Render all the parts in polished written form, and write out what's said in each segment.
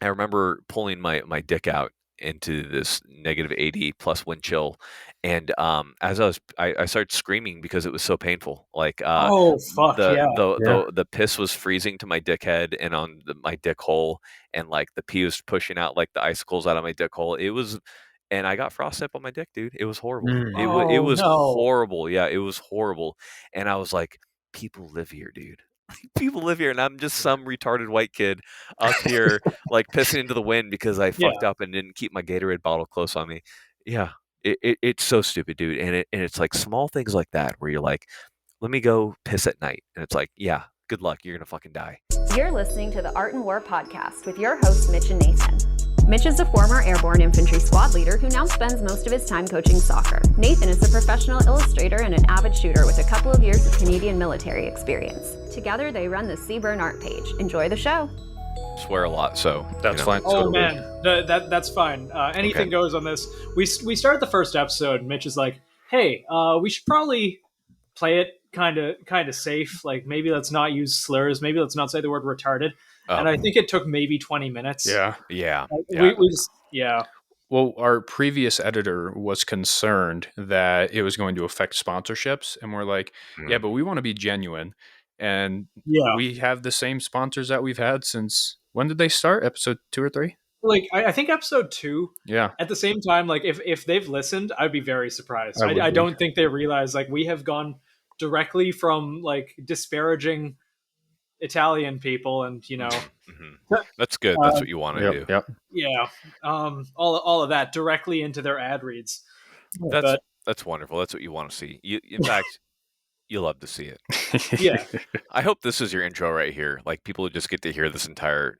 I remember pulling my dick out into this negative 80 plus wind chill, and as I started screaming because it was so painful. Like Oh fuck the yeah. the Yeah. the the piss was freezing to my dick head and on my dick hole, and like the pee was pushing out like the icicles out of my dick hole. It was, and I got frostbite on my dick, dude. It was horrible. Mm. It Oh was no. horrible. Yeah, it was horrible. And I was like, people live here, dude. People live here, and I'm just some retarded white kid up here, like pissing into the wind because I Yeah. fucked up and didn't keep my Gatorade bottle close on me. Yeah, it's so stupid, dude. And it's like small things like that where you're like, let me go piss at night, and it's like, yeah, good luck, you're gonna fucking die. You're listening to the Art and War podcast with your hosts, Mitch and Nathan. Mitch is a former airborne infantry squad leader who now spends most of his time coaching soccer. Nathan is a professional illustrator and an avid shooter with a couple of years of Canadian military experience. Together, they run the Seaburn art page. Enjoy the show. Swear a lot, so That's fine. Oh So- man, that's fine. Anything Okay. goes on this. We started the first episode. Mitch is like, "Hey, we should probably play it kind of safe. Like maybe let's not use slurs. Maybe let's not say the word retarded." And I think it took maybe 20 minutes. Yeah. Yeah, Like, yeah. we just Well, our previous editor was concerned that it was going to affect sponsorships, and we're like, Mm. yeah, but we want to be genuine, and yeah. we have the same sponsors that we've had since when did they start? Episode 2 or 3? Like I think episode 2. Yeah. At the same time, like if they've listened, I'd be very surprised. I would I be. don't think they realize like we have gone directly from like disparaging Italian people and Mhm. That's good. That's what you want to do. Yep. yeah, all of that directly into their ad reads. That's wonderful. That's what you want to see. In fact, you love to see it. Yeah. I hope this is your intro right here. Like people just get to hear this entire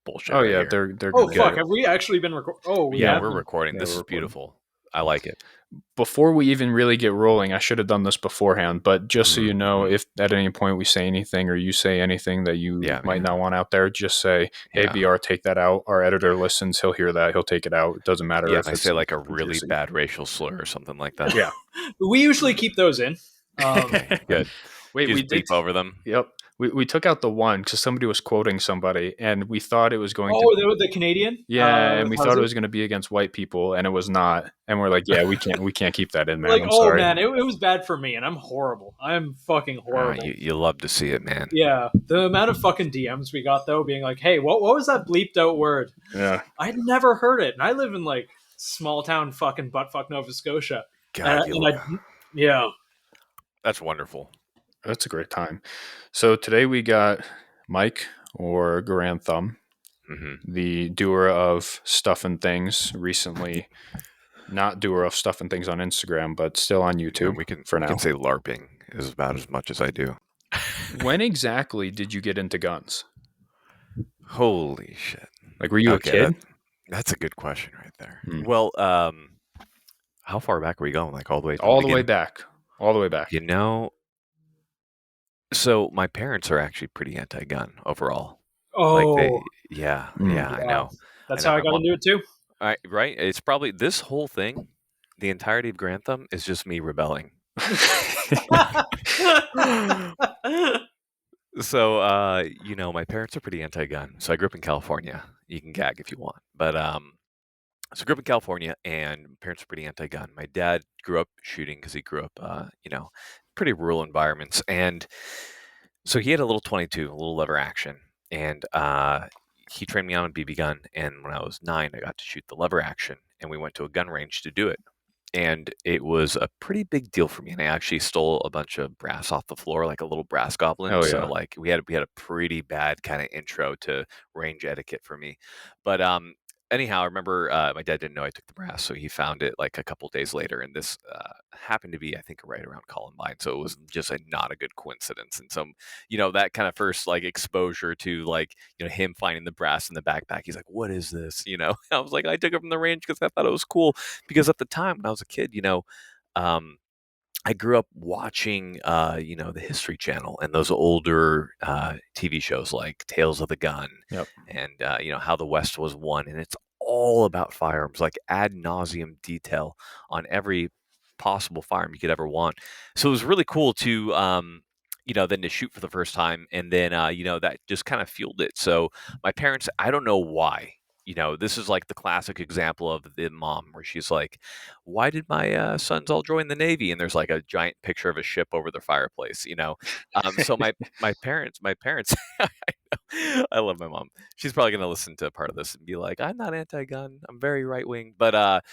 bullshit. Oh right yeah, here. they're Oh good. fuck! Have we actually been recording? Oh we Yeah, have we're been- recording. Yeah, This we're is recording. beautiful. I like it. Before we even really get rolling, I should have done this beforehand, but just so you know, Mhm. if at any point we say anything or you say anything that you Yeah, might man. not want out there, just say, hey, Yeah. BR, take that out. Our editor listens. He'll hear that. He'll take it out. It doesn't matter Yeah, if if I it's say like a something really juicy. bad racial slur or something like that. Yeah. We usually keep those in. Okay, good. Wait, You we just did. bleep over them. Yep. We took out the one because somebody was quoting somebody, and we thought it was going Oh, to. the Canadian. Yeah, and we how's thought it was going to be against white people, and it was not. And we're like, yeah, we can't keep that in, man. Like, I'm oh sorry. man, it was bad for me, and I'm horrible. I'm fucking horrible. You love to see it, man. Yeah, the amount of fucking DMs we got though, being like, "Hey, what was that bleeped out word?" Yeah. I'd never heard it, and I live in like small town fucking buttfuck Nova Scotia. God, Yeah, that's wonderful. That's a great time. So today we got Mike or Garand Thumb, Hmm. the doer of Stuff and Things, recently not doer of Stuff and Things on Instagram, but still on YouTube we can for we now. can say LARPing is about as much as I do. When exactly did you get into guns? Holy shit! Like, were you a kid? That's a good question right there. Hmm. Well, how far back are we going? Like all the way? All the way back. All the way back. You know. So my parents are actually pretty anti-gun overall. Oh, Like yeah, Mm. yeah, I know. that's I know, how I my got mom- into it too. Right? It's probably this whole thing, the entirety of Garand Thumb is just me rebelling. So, my parents are pretty anti-gun. So I grew up in California. You can gag if you want, but so I grew up in California, and parents are pretty anti-gun. My dad grew up shooting because he grew up, pretty rural environments, and so he had a little 22, a little lever action, and he trained me on a BB gun. And when I was 9, I got to shoot the lever action, and we went to a gun range to do it. And it was a pretty big deal for me. And I actually stole a bunch of brass off the floor, like a little brass goblin. Oh, So yeah. like we had a pretty bad kind of intro to range etiquette for me. But anyhow, I remember my dad didn't know I took the brass, so he found it like a couple days later. And this happened to be, I think, right around Columbine. So it was just not a good coincidence. And so, that kind of first like exposure to like, him finding the brass in the backpack, he's like, "What is this?" I was like, "I took it from the range because I thought it was cool." Because at the time when I was a kid, I grew up watching, the History Channel and those older TV shows like Tales of the Gun, Yep. and how the West was won, and it's all about firearms, like ad nauseum detail on every possible firearm you could ever want. So it was really cool to, than to shoot for the first time. And then, that just kind of fueled it. So my parents, I don't know why. This is like the classic example of the mom where she's like, "Why did my sons all join the Navy?" And there's like a giant picture of a ship over the fireplace. So my parents, I love my mom. She's probably gonna listen to part of this and be like, "I'm not anti-gun. I'm very right wing." But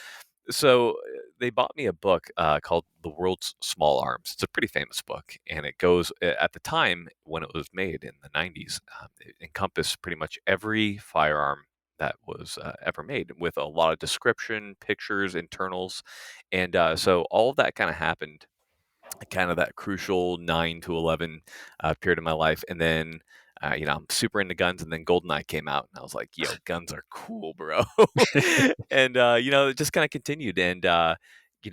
so they bought me a book called The World's Small Arms. It's a pretty famous book, and it goes at the time when it was made in the 90s. It encompassed pretty much every firearm that was ever made, with a lot of description, pictures, internals, and so all of that kind of happened, kind of that crucial 9 to 11 period of my life, and then. I'm super into guns, and then GoldenEye came out, and I was like, "Yo, guns are cool, bro." And it just kind of continued. And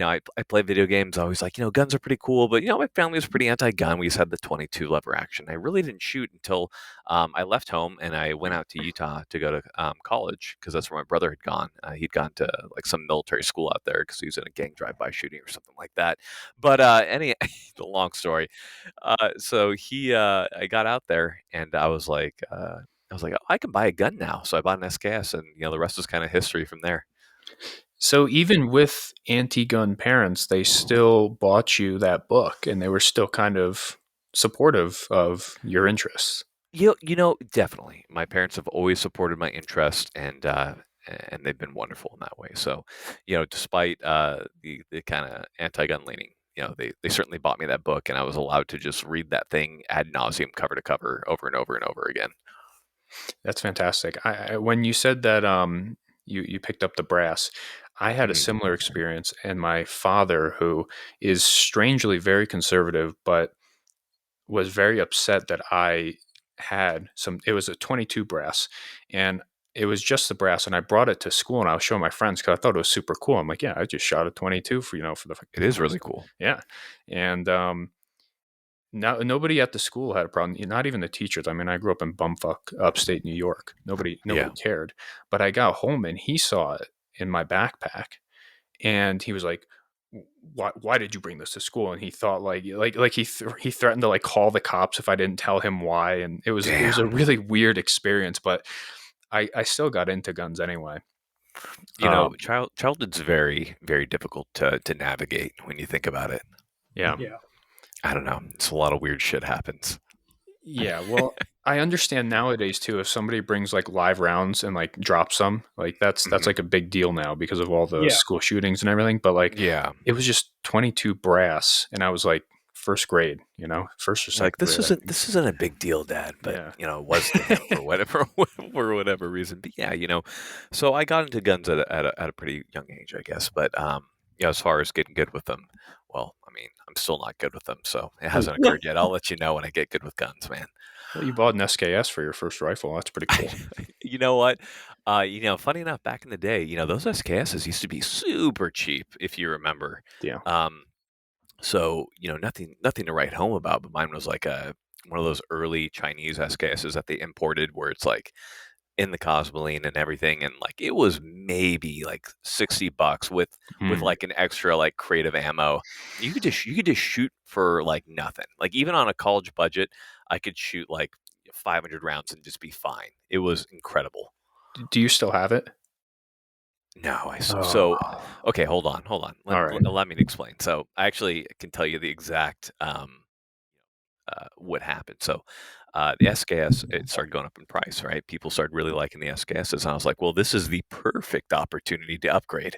I play video games. I was like, guns are pretty cool, but my family was pretty anti-gun. We just had the 22 lever action. I really didn't shoot until I left home and I went out to Utah to go to college, because that's where my brother had gone. He'd gone to like some military school out there because he was in a gang drive-by shooting or something like that. But the long story. So I got out there, and I was like, "Oh, I can buy a gun now." So I bought an SKS, and the rest is kind of history from there. So even with anti-gun parents, they still bought you that book, and they were still kind of supportive of your interests. Definitely. My parents have always supported my interest, and they've been wonderful in that way. So, despite the kind of anti-gun leaning, they certainly bought me that book, and I was allowed to just read that thing ad nauseum, cover to cover, over and over and over again. That's fantastic. When you said that you picked up the brass, I had a similar experience, and my father, who is strangely very conservative, but was very upset that I had it was a 22 brass, and it was just the brass, and I brought it to school, and I was showing my friends because I thought it was super cool. I'm like, "Yeah, I just shot a 22 for the." It is really cool. Yeah, and now nobody at the school had a problem. Not even the teachers. I mean, I grew up in bumfuck upstate New York. Nobody cared. But I got home, and he saw it in my backpack, and he was like, "Why did you bring this to school?" And he thought he threatened to like call the cops if I didn't tell him why. And it was a really weird experience. But I still got into guns anyway. Childhood's very, very difficult to navigate when you think about it. Yeah. I don't know. It's a lot of weird shit happens. Yeah, well, I understand nowadays too, if somebody brings like live rounds and like drops them, like that's like a big deal now because of all the school shootings and everything. But like, it was just 22 brass, and I was like first grade, first or second. Like this isn't a big deal, Dad. But it was to him for whatever reason. But so I got into guns at a pretty young age, I guess. But as far as getting good with them, well, I mean, I'm still not good with them, so it hasn't occurred yet. I'll let you know when I get good with guns, man. Well, you bought an SKS for your first rifle. That's pretty cool. You know what? Funny enough, back in the day, those SKSs used to be super cheap, if you remember. Yeah. So nothing to write home about, but mine was like one of those early Chinese SKSs that they imported, where it's like in the Cosmoline and everything, and like it was maybe like $60 with like an extra like crate of ammo. You could just shoot for like nothing. Like even on a college budget, I could shoot like 500 rounds and just be fine. It was incredible. Do you still have it? No, so okay, hold on. Let me explain. So I actually can tell you the exact what happened. So the SKS, it started going up in price, right? People started really liking the SKSs, and I was like, well, this is the perfect opportunity to upgrade.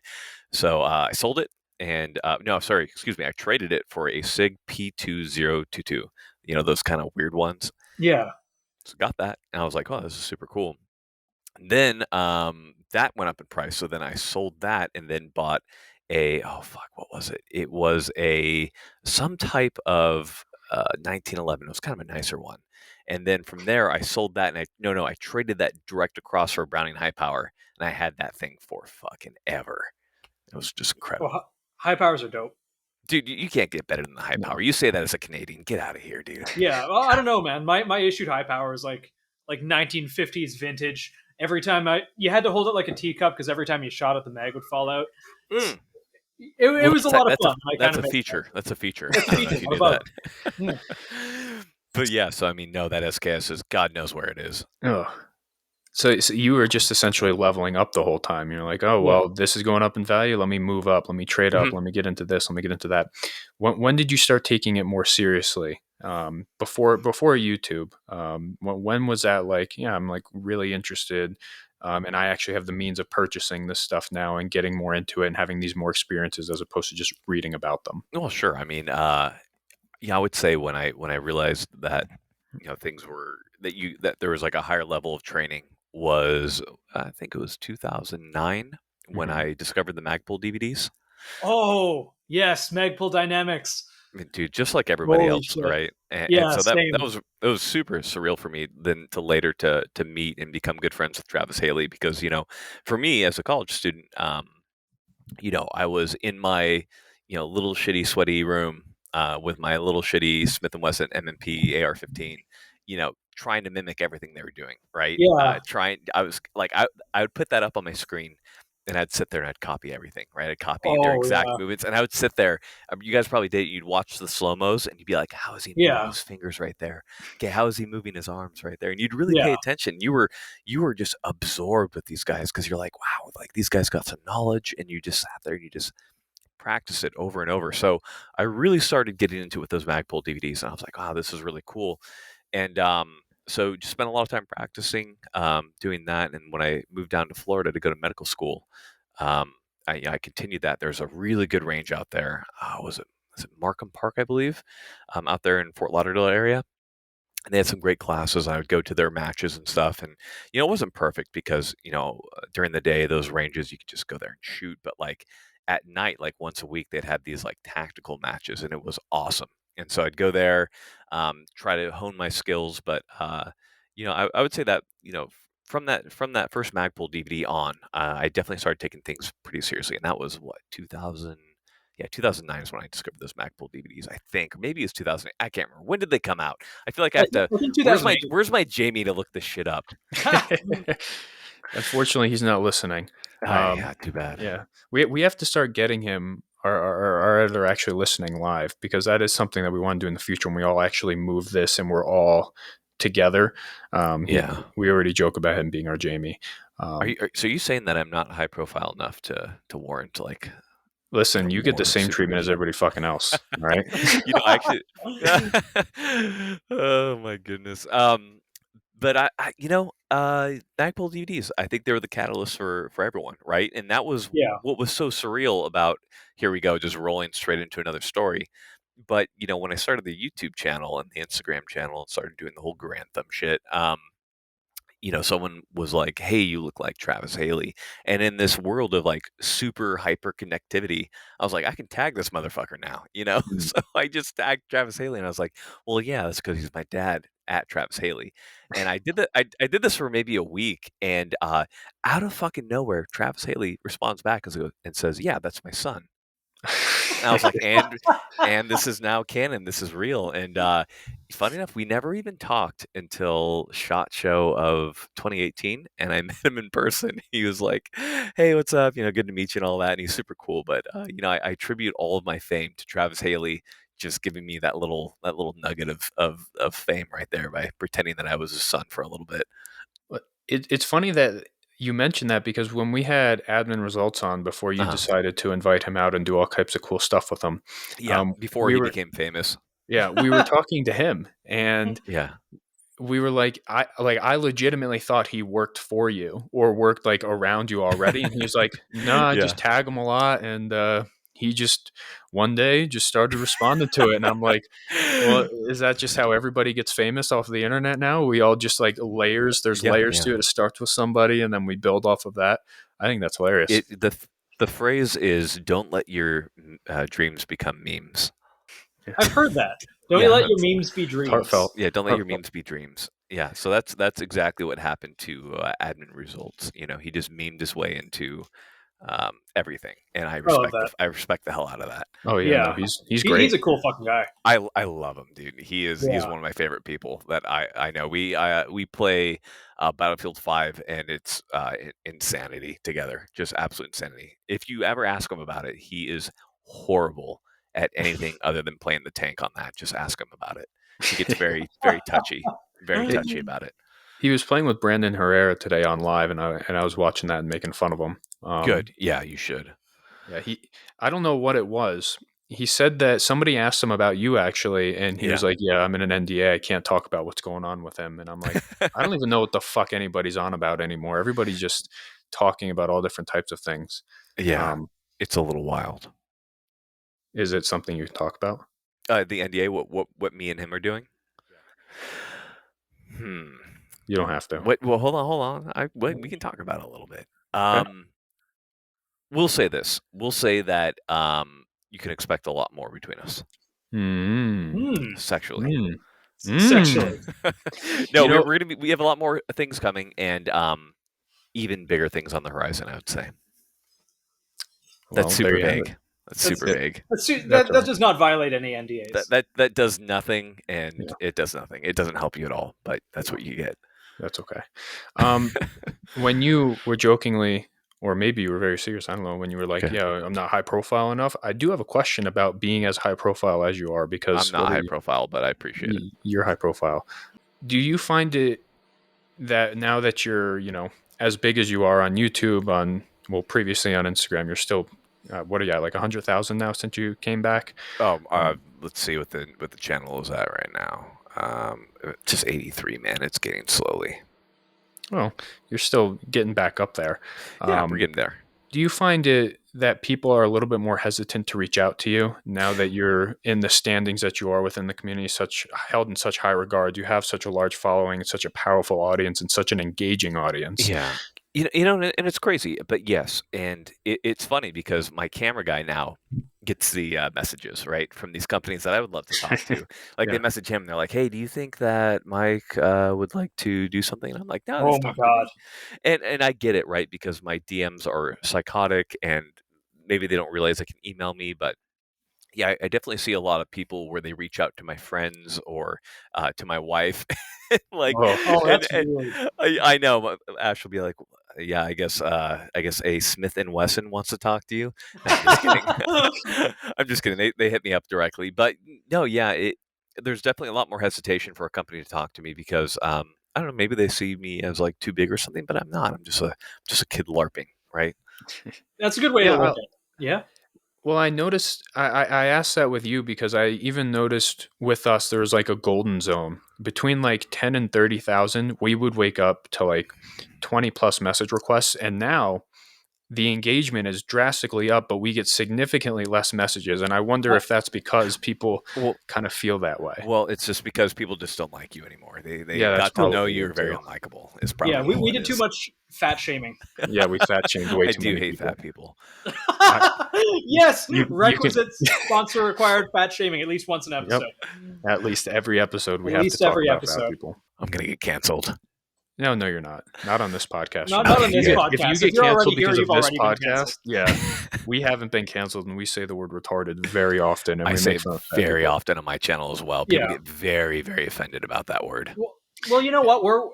So I sold it, and no, sorry, excuse me, I traded it for a SIG P2022. Those kind of weird ones. Yeah. So got that, and I was like, oh, this is super cool. And then that went up in price, so then I sold that, and then bought what was it? It was some type of 1911. It was kind of a nicer one. And then from there, I sold that, and I traded that direct across for a Browning high power, and I had that thing for fucking ever. It was just incredible. Well, high powers are dope. Dude, you can't get better than the high power. You say that as a Canadian. Get out of here, dude. Yeah, well, I don't know, man. My issued high power is like 1950s vintage. Every time you had to hold it like a teacup, because every time you shot it, the mag would fall out. It was a lot of fun. That's a feature. That's a feature. That's a feature. But yeah, so I mean, no, that SKS is God knows where it is. Oh, so you were just essentially leveling up the whole time. You're like, oh, Yeah. well, this is going up in value. Let me move up. Let me trade up. Mhm. Let me get into this. Let me get into that. When did you start taking it more seriously? Before YouTube. When was that like, yeah, I'm like really interested. And I actually have the means of purchasing this stuff now and getting more into it and having these more experiences as opposed to just reading about them. Well, sure. I mean, yeah, I would say when I realized that things were that there was like a higher level of training was I think it was 2009 when Mhm. I discovered the Magpul DVDs. Oh yes, Magpul Dynamics. I mean, dude, just like everybody Holy else, shit. right? And Yeah, so that same. was it was super surreal for me then to later to meet and become good friends with Travis Haley because for me as a college student, I was in my, little shitty sweaty room with my little shitty Smith and Wesson M&P AR-15, trying to mimic everything they were doing, right? Yeah. I was like, I would put that up on my screen. And I'd sit there and I'd copy everything, right? I'd copy their Oh exact yeah. movements, and I would sit there. You guys probably did. You'd watch the slow mos, and you'd be like, "How is he moving Yeah. his fingers right there? Okay, how is he moving his arms right there?" And you'd really Yeah. pay attention. You were just absorbed with these guys because you're like, "Wow, like these guys got some knowledge," and you just sat there and you just practice it over and over. So I really started getting into it with those Magpul DVDs, and I was like, "Wow, this is really cool." And so just spent a lot of time practicing doing that. And when I moved down to Florida to go to medical school, um, I continued that. There's a really good range out there. Was it Markham Park, I believe, out there in Fort Lauderdale area, and they had some great classes. I would go to their matches and stuff, and it wasn't perfect because during the day those ranges you could just go there and shoot, but like at night, like once a week, they'd have these like tactical matches, and it was awesome. And so I'd go there, try to hone my skills, but I would say that from that first Magpul DVD on, I definitely started taking things pretty seriously, and that was what 2000. Yeah, 2009 is when I discovered those Magpul DVDs, I think. Or maybe it's 2008. I can't remember. When did they come out? I feel like I I have to. think Where's my 2008. Where's my Jamie to look this shit up? Unfortunately, he's not listening. Yeah, too bad. Yeah, we have to start getting him our editor actually listening live, because that is something that we want to do in the future when we all actually move this and we're all together. Yeah. We already joke about him being our Jamie. So are you saying that I'm not high profile enough to warrant like Listen, you get the more same treatment as supervision? everybody fucking else, all right? Actually. Oh my goodness. But Magpul DVDs, I think they were the catalyst for everyone, right? And that was Yeah. what was so surreal about here we go, just rolling straight into another story. But when I started the YouTube channel and the Instagram channel and started doing the whole Garand Thumb shit, someone was like, "Hey, you look like Travis Haley." And in this world of like super hyper connectivity, I was like, I can tag this motherfucker now. Mm. So I just tagged Travis Haley, and I was like, well, yeah, that's because he's my dad at Travis Haley. And I did that. I did this for maybe a week, and out of fucking nowhere, Travis Haley responds back and says, "Yeah, that's my son." And I was like, and this is now canon. This is real. And funny enough, we never even talked until SHOT Show of 2018, and I met him in person. He was like, "Hey, what's up? Good to meet you and all that." And he's super cool. But I attribute all of my fame to Travis Haley just giving me that little nugget of fame right there by pretending that I was his son for a little bit. It's funny that you mentioned that, because when we had admin results on before you Uh-huh. decided to invite him out and do all types of cool stuff with him, Yeah, before we he were became famous. we were talking to him, and Yeah, we were like, I legitimately thought he worked for you or worked like around you already, and he was like, no, I yeah. just tag him a lot, and he just one day just started responding to it, and I'm like, well, is that just how everybody gets famous off of the internet now? We all just like layers. There's Yeah, layers yeah. to it. It starts with somebody, and then we build off of that. I think that's hilarious. The phrase is "Don't let your dreams become memes." I've heard that. Don't you Yeah, let your that's memes be It's dreams? heartfelt. yeah. Don't let your Heartfelt. memes be dreams. Yeah, so that's exactly what happened to admin results. He just memed his way into everything, and I I love respect that. I respect the hell out of that. Oh yeah, no, Yeah. he's He's great. a cool fucking guy. I love him, dude. He's Yeah. one of my favorite people that I know. We play Battlefield 5, and it's insanity together, just absolute insanity. If you ever ask him about it, he is horrible at anything other than playing the tank on that. Just ask him about it. He gets very, very touchy about it. He was playing with Brandon Herrera today on live, and I was watching that and making fun of him. Good. Yeah, you should. Yeah, I don't know what it was. He said that somebody asked him about you actually, and he was like, "Yeah, I'm in an NDA. I can't talk about what's going on with him." And I'm like, I don't even know what the fuck anybody's on about anymore. Everybody's just talking about all different types of things. Yeah, it's a little wild. Is it something you talk about? The NDA, what me and him are doing? You don't have to. Wait, well, hold on. We can talk about it a little bit. Okay. We'll say this. We'll say that you can expect a lot more between us. Sexually. Sexually. No, we're gonna we have a lot more things coming, and even bigger things on the horizon, I would say. That's super vague. That's super vague. That does not violate any NDAs. That does nothing, and it does nothing. It doesn't help you at all, but that's what you get. That's okay. When you were jokingly, or maybe you were very serious, I don't know, when you were like, yeah, I'm not high profile enough. I do have a question about being as high profile as you are, because I'm not high profile, but I appreciate it. You're high profile. Do you find it that now that you're, as big as you are on YouTube, previously on Instagram, you're still, what are you at, like 100,000 now since you came back? Let's see what the channel is at right now. Just 83, man. It's getting slowly. Well, you're still getting back up there. Yeah, we're getting there. Do you find it that people are a little bit more hesitant to reach out to you now that you're in the standings that you are within the community, held in such high regard? You have such a large following, such a powerful audience, and such an engaging audience. Yeah. And it's crazy, but yes. And it's funny because my camera guy now gets the messages, right, from these companies that I would love to talk to. Like they message him, and they're like, "Hey, do you think that Mike would like to do something?" And I'm like, "No." Oh my God. And I get it, right, because my DMs are psychotic, and maybe they don't realize they can email me, but yeah, I definitely see a lot of people where they reach out to my friends or to my wife. Like, that's really... I know, but Ash will be like, "Yeah, I guess a Smith and Wesson wants to talk to you." No, I'm just kidding. I'm just kidding. They hit me up directly, but no, yeah, there's definitely a lot more hesitation for a company to talk to me because I don't know, maybe they see me as like too big or something, but I'm not. I'm just a kid LARPing, right? That's a good way to look at it. Yeah. Well, I noticed, I asked that with you because I even noticed with us, there was like a golden zone between like 10 and 30,000. We would wake up to like 20 plus message requests. And now the engagement is drastically up, but we get significantly less messages. And I wonder if that's because people kind of feel that way. Well, it's just because people just don't like you anymore. They got to know you're very unlikable. Is probably we did too much fat shaming. Yeah, we fat shamed way too many I do hate people. fat people. Yes, requisite sponsor required fat shaming at least once an episode. Yep. At least every episode we have to talk about fat people. I'm gonna get canceled. No, you're not. Not on this podcast. Not on this podcast. If you get canceled because of this podcast, we haven't been canceled, and we say the word retarded very often. And I we say very often on my channel as well. People get very, very offended about that word. Well, you know what?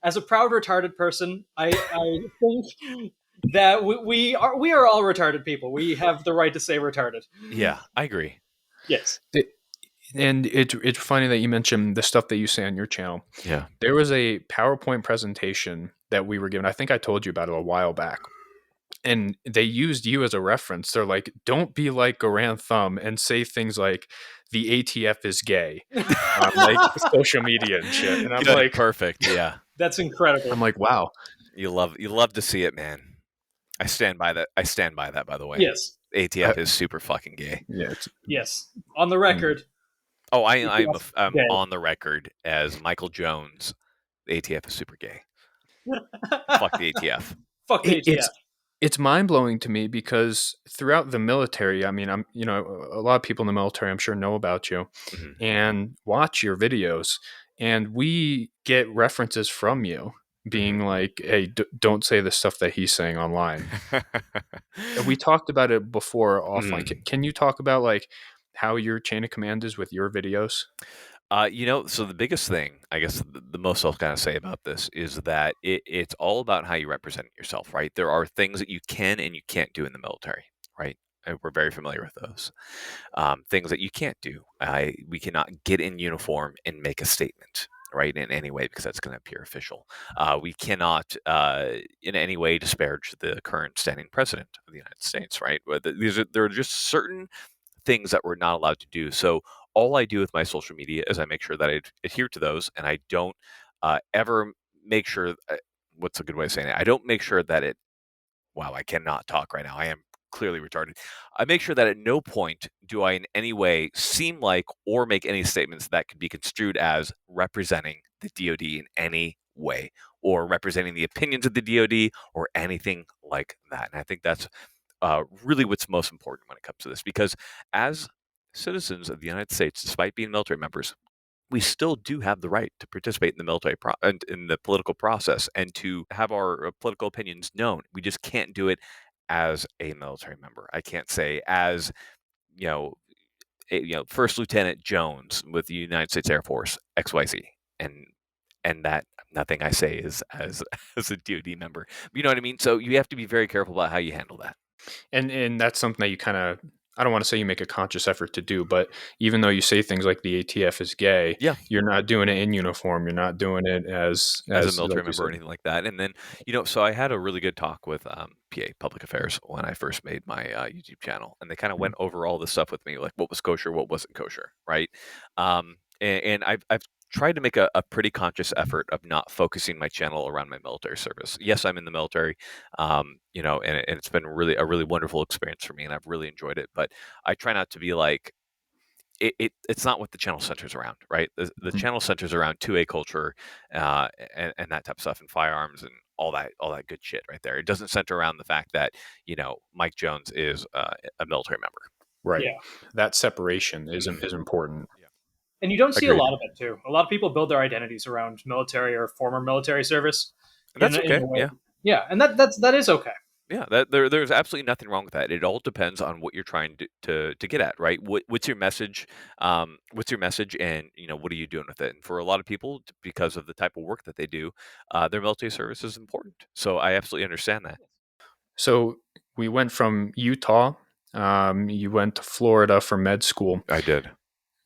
As a proud retarded person, I think that we are all retarded people. We have the right to say retarded. Yeah, I agree. Yes. And it's funny that you mentioned the stuff that you say on your channel. Yeah. There was a PowerPoint presentation that we were given. I think I told you about it a while back. And they used you as a reference. They're like, don't be like Garand Thumb and say things like, the ATF is gay on like social media and shit. And I'm like, perfect. Yeah. That's incredible. I'm like, wow. You love to see it, man. I stand by that. By the way. Yes. ATF is super fucking gay. Yeah. Yes. On the record. Oh, I'm on the record as Michael Jones. The ATF is super gay. Fuck the ATF. Fuck the ATF. It's mind-blowing to me because throughout the military, I mean, a lot of people in the military, I'm sure, know about you and watch your videos, and we get references from you being like, hey, don't say the stuff that he's saying online. We talked about it before offline. Can you talk about like how your chain of command is with your videos? So the biggest thing, I guess the most I'll kind of say about this is that it's all about how you represent yourself, right? There are things that you can and you can't do in the military, right? and we're very familiar with those. Things that you can't do. We cannot get in uniform and make a statement, right, in any way, because that's going to appear official. We cannot, in any way, disparage the current standing president of the United States, right? There are just certain things that we're not allowed to do. So all I do with my social media is I make sure that I adhere to those, and I don't ever make sure. What's a good way of saying it? I don't make sure that it. Wow, I cannot talk right now. I am clearly retarded. I make sure that at no point do I in any way seem like or make any statements that could be construed as representing the DoD in any way or representing the opinions of the DoD or anything like that. And I think that's really what's most important when it comes to this, because as citizens of the United States, despite being military members, we still do have the right to participate in the and in the political process and to have our political opinions known. We just can't do it as a military member. I can't say as you know, First Lieutenant Jones with the United States Air Force XYZ, and that nothing I say is as as a DoD member. You know what I mean? So you have to be very careful about how you handle that. And that's something that you kind of, I don't want to say you make a conscious effort to do, but even though you say things like the ATF is gay, yeah, you're not doing it in uniform. You're not doing it as a military member or anything like that. And then, so I had a really good talk with PA Public Affairs when I first made my YouTube channel, and they kind of went over all this stuff with me, like what was kosher, what wasn't kosher, right? And I've tried to make a pretty conscious effort of not focusing my channel around my military service. Yes, I'm in the military, and it's been a really wonderful experience for me, and I've really enjoyed it. But I try not to be like, it's not what the channel centers around, right? The channel centers around 2A culture, and that type of stuff, and firearms and all that good shit right there. It doesn't center around the fact that Mike Jones is a military member. Right. Yeah. That separation is important. Yeah. And you don't see a lot of it too. A lot of people build their identities around military or former military service. And that's okay. Yeah, and that is okay. Yeah, there's absolutely nothing wrong with that. It all depends on what you're trying to get at, right? What's your message? What's your message, and what are you doing with it? And for a lot of people, because of the type of work that they do, their military service is important. So I absolutely understand that. So we went from Utah. You went to Florida for med school. I did.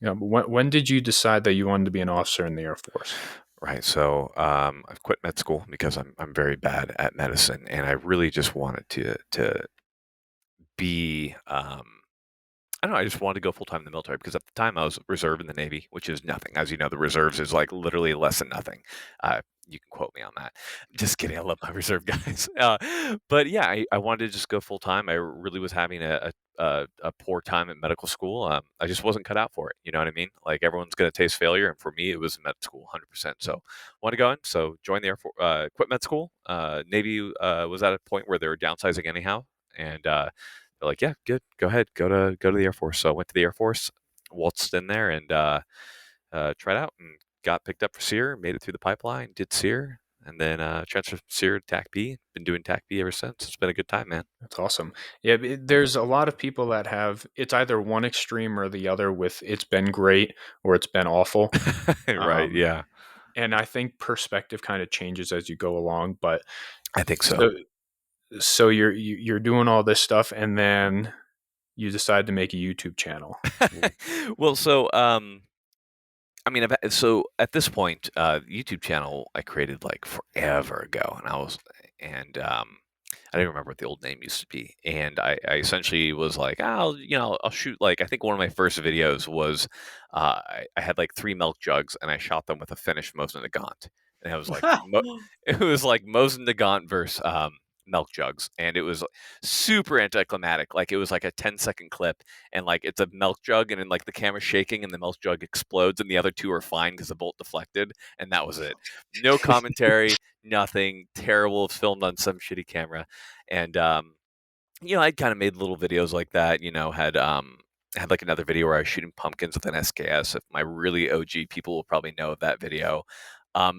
Yeah. When did you decide that you wanted to be an officer in the Air Force? Right. So I've quit med school because I'm very bad at medicine, and I really just wanted to be I don't know. I just wanted to go full time in the military because at the time I was reserve in the Navy, which is nothing. As you know, the reserves is like literally less than nothing. You can quote me on that. Just kidding. I love my reserve guys. But yeah, I wanted to just go full time. I really was having a poor time at medical school. I just wasn't cut out for it. You know what I mean? Like everyone's going to taste failure, and for me, it was med school, 100%. So wanted to go in. So joined the Air Force, quit med school. Navy was at a point where they were downsizing anyhow, and they're like, yeah, good, go ahead, go to the Air Force. So I went to the Air Force, waltzed in there, and tried out and got picked up for SEER, made it through the pipeline, did SEER, and then transferred from SEER to TAC B. Been doing TAC B ever since. It's been a good time, man. That's awesome. Yeah, there's a lot of people that have, it's either one extreme or the other with it's been great or it's been awful. Right, yeah. And I think perspective kind of changes as you go along, but I think so. So you're doing all this stuff, and then you decide to make a YouTube channel. Well, so I mean, so at this point, YouTube channel I created like forever ago, and I don't remember what the old name used to be, and I essentially was like, I'll shoot, like, I think one of my first videos was I had like 3 milk jugs, and I shot them with a finished Mosin Nagant, and it was like it was like Mosin Nagant versus milk jugs, and it was super anticlimactic. Like it was like a 10-second clip, and like it's a milk jug, and then like the camera's shaking and the milk jug explodes, and the other 2 are fine because the bolt deflected, and that was it. No commentary, nothing. Terrible. It's filmed on some shitty camera, and I'd kind of made little videos like that. Had like another video where I was shooting pumpkins with an SKS. If my really OG people will probably know of that video. But,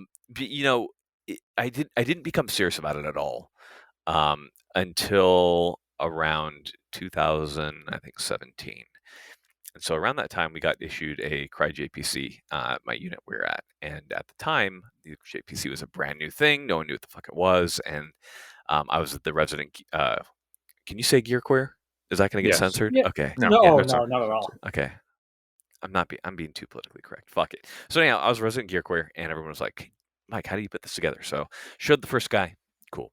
I didn't become serious about it at all until around 2017. And so around that time, we got issued a Cry JPC, my unit we were at. And at the time, the JPC was a brand new thing. No one knew what the fuck it was. And I was the resident, can you say gear queer? Is that going to get Yes. censored? Yeah. Okay. No, Yeah. no, not at all. Okay. I'm being too politically correct. Fuck it. So anyhow, I was a resident gear courier, and everyone was like, Mike, how do you put this together? So showed the first guy. Cool.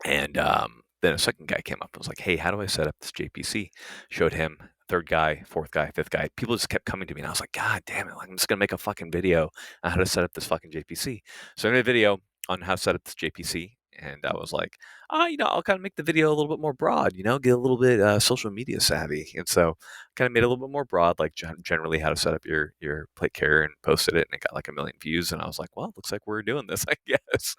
And then a second guy came up and was like, hey, how do I set up this JPC? Showed him, third guy, fourth guy, fifth guy. People just kept coming to me, and I was like, God damn it, like, I'm just going to make a fucking video on how to set up this fucking JPC. So I made a video on how to set up this JPC, and I was like, I'll kind of make the video a little bit more broad, get a little bit social media savvy. And so kind of made it a little bit more broad, like generally how to set up your plate carrier, and posted it, and it got like 1 million views. And I was like, well, it looks like we're doing this, I guess.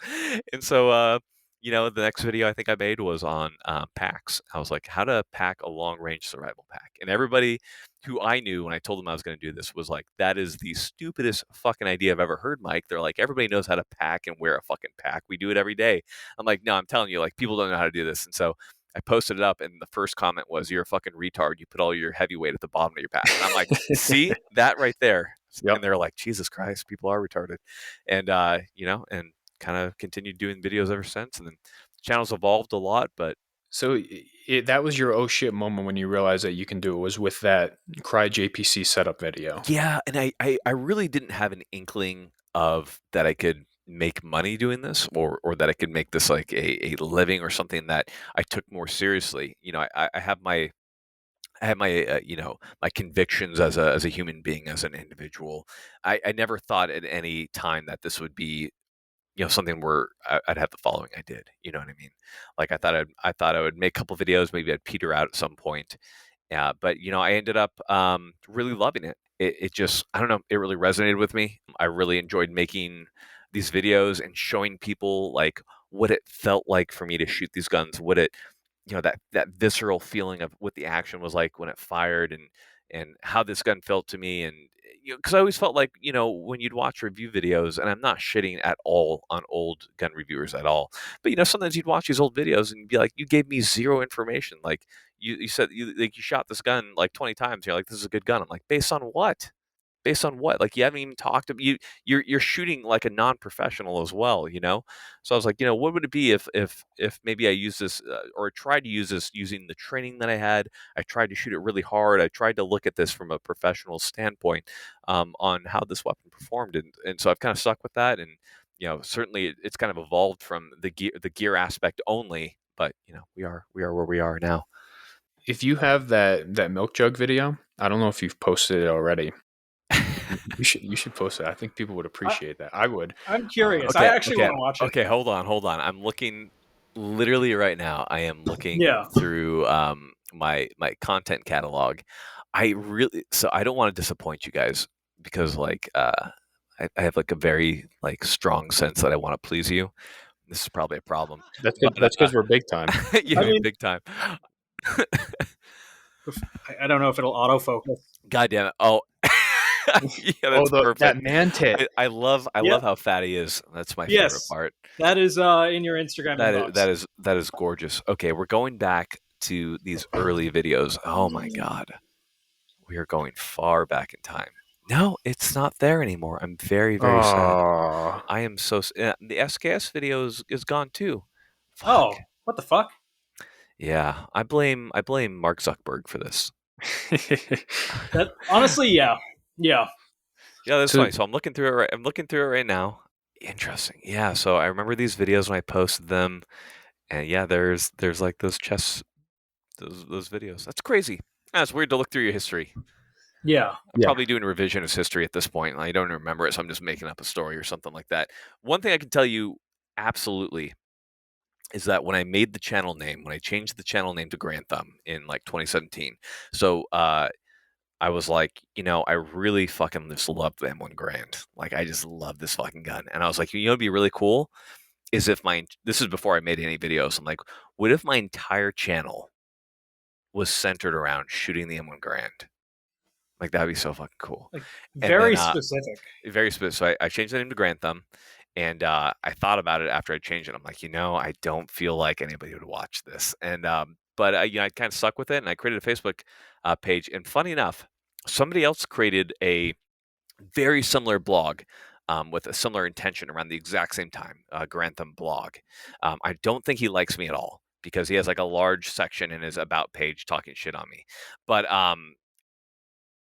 And so, the next video I think I made was on packs. I was like, how to pack a long-range survival pack. And everybody who I knew when I told them I was going to do this was like, that is the stupidest fucking idea I've ever heard, Mike. They're like, everybody knows how to pack and wear a fucking pack. We do it every day. I'm like, no, I'm telling you, like, people don't know how to do this. And so I posted it up, and the first comment was, you're a fucking retard. You put all your heavy weight at the bottom of your pack. And I'm like, see that right there? Yep. And they're like, Jesus Christ, people are retarded. And, and kind of continued doing videos ever since. And then the channel's evolved a lot, but. So that was your oh shit moment when you realized that you can do it, was with that Cry JPC setup video. Yeah. And I really didn't have an inkling of that I could make money doing this, or that I could make this like a living, or something that I took more seriously. I have my my convictions as a human being, as an individual. I never thought at any time that this would be something where I'd have the following I did. You know what I mean? Like I thought I would make a couple videos, maybe I'd peter out at some point. Yeah, but I ended up really loving it. It just, I don't know, it really resonated with me. I really enjoyed making these videos and showing people like what it felt like for me to shoot these guns, what it, that visceral feeling of what the action was like when it fired, and how this gun felt to me. And because I always felt like, when you'd watch review videos, and I'm not shitting at all on old gun reviewers at all, but sometimes you'd watch these old videos and you'd be like, you gave me zero information. Like you said, you shot this gun like 20 times. You're like, this is a good gun. I'm like, based on what? Based on what? Like, you haven't even talked to you're shooting like a non-professional as well, So I was like, what would it be if maybe I use this, or tried to use this using the training that I had. I tried to shoot it really hard. I tried to look at this from a professional standpoint, on how this weapon performed, and so I've kind of stuck with that. And certainly it's kind of evolved from the gear aspect only, but we are where we are now. If you have that milk jug video, I don't know if you've posted it already. You should post it. I think people would appreciate that. I would. I'm curious. I actually want to watch it. Okay, hold on. I'm looking literally right now. I am looking through my content catalog. So I don't want to disappoint you guys, because like I have like a very like strong sense that I want to please you. This is probably a problem. That's because we're big time. Big time. I don't know if it'll autofocus. God damn it! Oh. That's perfect. That man tit. I love how fat he is. That's my favorite part. That is in your Instagram. That is gorgeous. Okay, we're going back to these early videos. Oh my God, we are going far back in time. No, it's not there anymore. I'm very, very sad. I am so. The SKS video is gone too. Fuck. Oh, what the fuck? Yeah, I blame Mark Zuckerberg for this. Honestly, yeah. Yeah, that's funny. So I'm looking through it right now. Interesting. Yeah. So I remember these videos when I posted them, and yeah, there's like those those videos. That's crazy. It's weird to look through your history. Yeah. I'm probably doing revisionist history at this point. I don't remember it, so I'm just making up a story or something like that. One thing I can tell you absolutely is that when I made the channel name, when I changed the channel name to Garand Thumb in like 2017, so I was like, I really fucking just love the M1 Garand. Like, I just love this fucking gun. And I was like, it'd be really cool is if this is before I made any videos. I'm like, what if my entire channel was centered around shooting the M1 Garand? Like, that'd be so fucking cool. Like, very specific. Very specific. So I changed the name to Garand Thumb. And I thought about it after I changed it. I'm like, I don't feel like anybody would watch this. And, but I kind of stuck with it, and I created a Facebook page. And funny enough, somebody else created a very similar blog with a similar intention around the exact same time, Garand Thumb blog. I don't think he likes me at all, because he has like a large section in his about page talking shit on me. But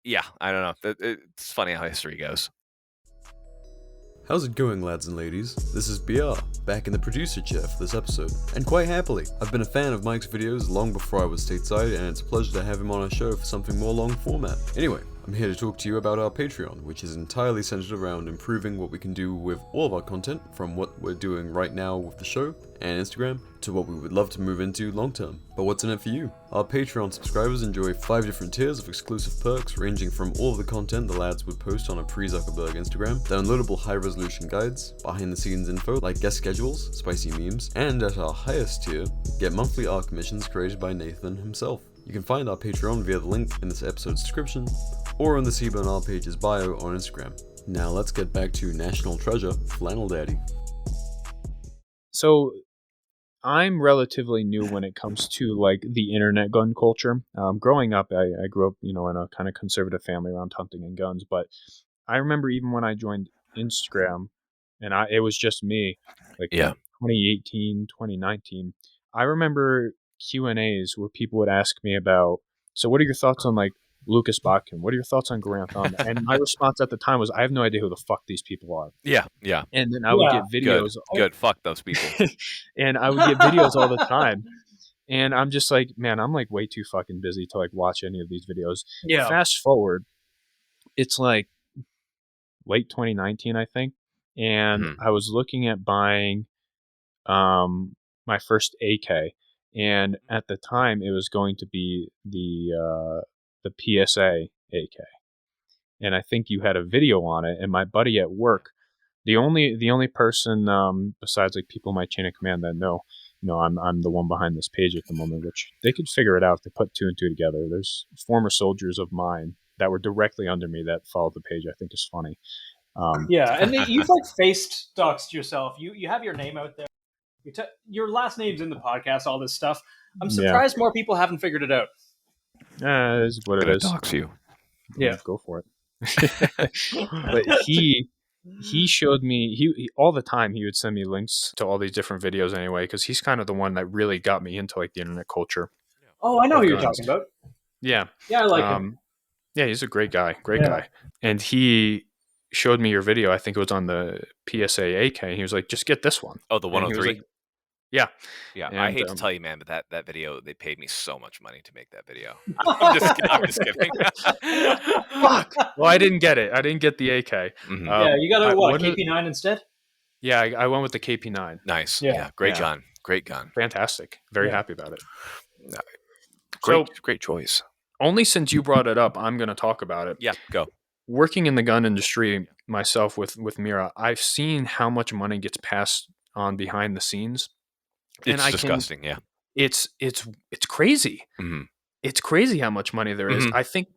yeah, I don't know. It's funny how history goes. How's it going, lads and ladies? This is BR, back in the producer chair for this episode, and quite happily. I've been a fan of Mike's videos long before I was stateside, and it's a pleasure to have him on our show for something more long format. Anyway, I'm here to talk to you about our Patreon, which is entirely centered around improving what we can do with all of our content, from what we're doing right now with the show and Instagram, to what we would love to move into long term. But what's in it for you? Our Patreon subscribers enjoy 5 different tiers of exclusive perks, ranging from all of the content the lads would post on a pre-Zuckerberg Instagram, downloadable high-resolution guides, behind-the-scenes info like guest schedules, spicy memes, and at our highest tier, get monthly ARC missions created by Nathan himself. You can find our Patreon via the link in this episode's description, or on the Seaman R page's bio on Instagram. Now let's get back to National Treasure, Flannel Daddy. So I'm relatively new when it comes to like the internet gun culture. Growing up, I grew up, in a kind of conservative family around hunting and guns. But I remember even when I joined Instagram, and it was just me, like 2018, 2019. I remember Q&As where people would ask me about, so what are your thoughts on like Lucas Botkin? What are your thoughts on Garand Thumb? And my response at the time was, I have no idea who the fuck these people are. Yeah. And then I would get videos. Good. Fuck those people. And I would get videos all the time. And I'm just like, man, I'm like way too fucking busy to like watch any of these videos. Yeah. Fast forward, it's like late 2019, I think. And I was looking at buying my first AK. And at the time, it was going to be the PSA AK, and I think you had a video on it. And my buddy at work, the only person besides like people in my chain of command that know, I'm the one behind this page at the moment, which they could figure it out if they put 2 and 2 together. There's former soldiers of mine that were directly under me that followed the page. I think is funny. Yeah, and you've like faced doxed yourself. You have your name out there. Your last name's in the podcast. All this stuff. I'm surprised more people haven't figured it out. Is what it is. Dox you. Yeah, go for it. But he showed me, he all the time he would send me links to all these different videos anyway, because he's kind of the one that really got me into like the internet culture. Oh, I know who you're talking about. Yeah, I like him. Yeah, he's a great guy, guy. And he showed me your video. I think it was on the PSA AK, and he was like, "Just get this one." Oh, the 103. Yeah. And I hate to tell you, man, but that video, they paid me so much money to make that video. I'm just kidding. Fuck. Well, I didn't get it. I didn't get the AK. Yeah, you got a KP9 instead? Yeah, I went with the KP9. Nice. Yeah. Great gun. Great gun. Fantastic. Very happy about it. Great choice. Only since you brought it up, I'm going to talk about it. Yeah, go. Working in the gun industry myself with Mira, I've seen how much money gets passed on behind the scenes. It's disgusting, yeah. It's crazy. Mm-hmm. It's crazy how much money there is. I think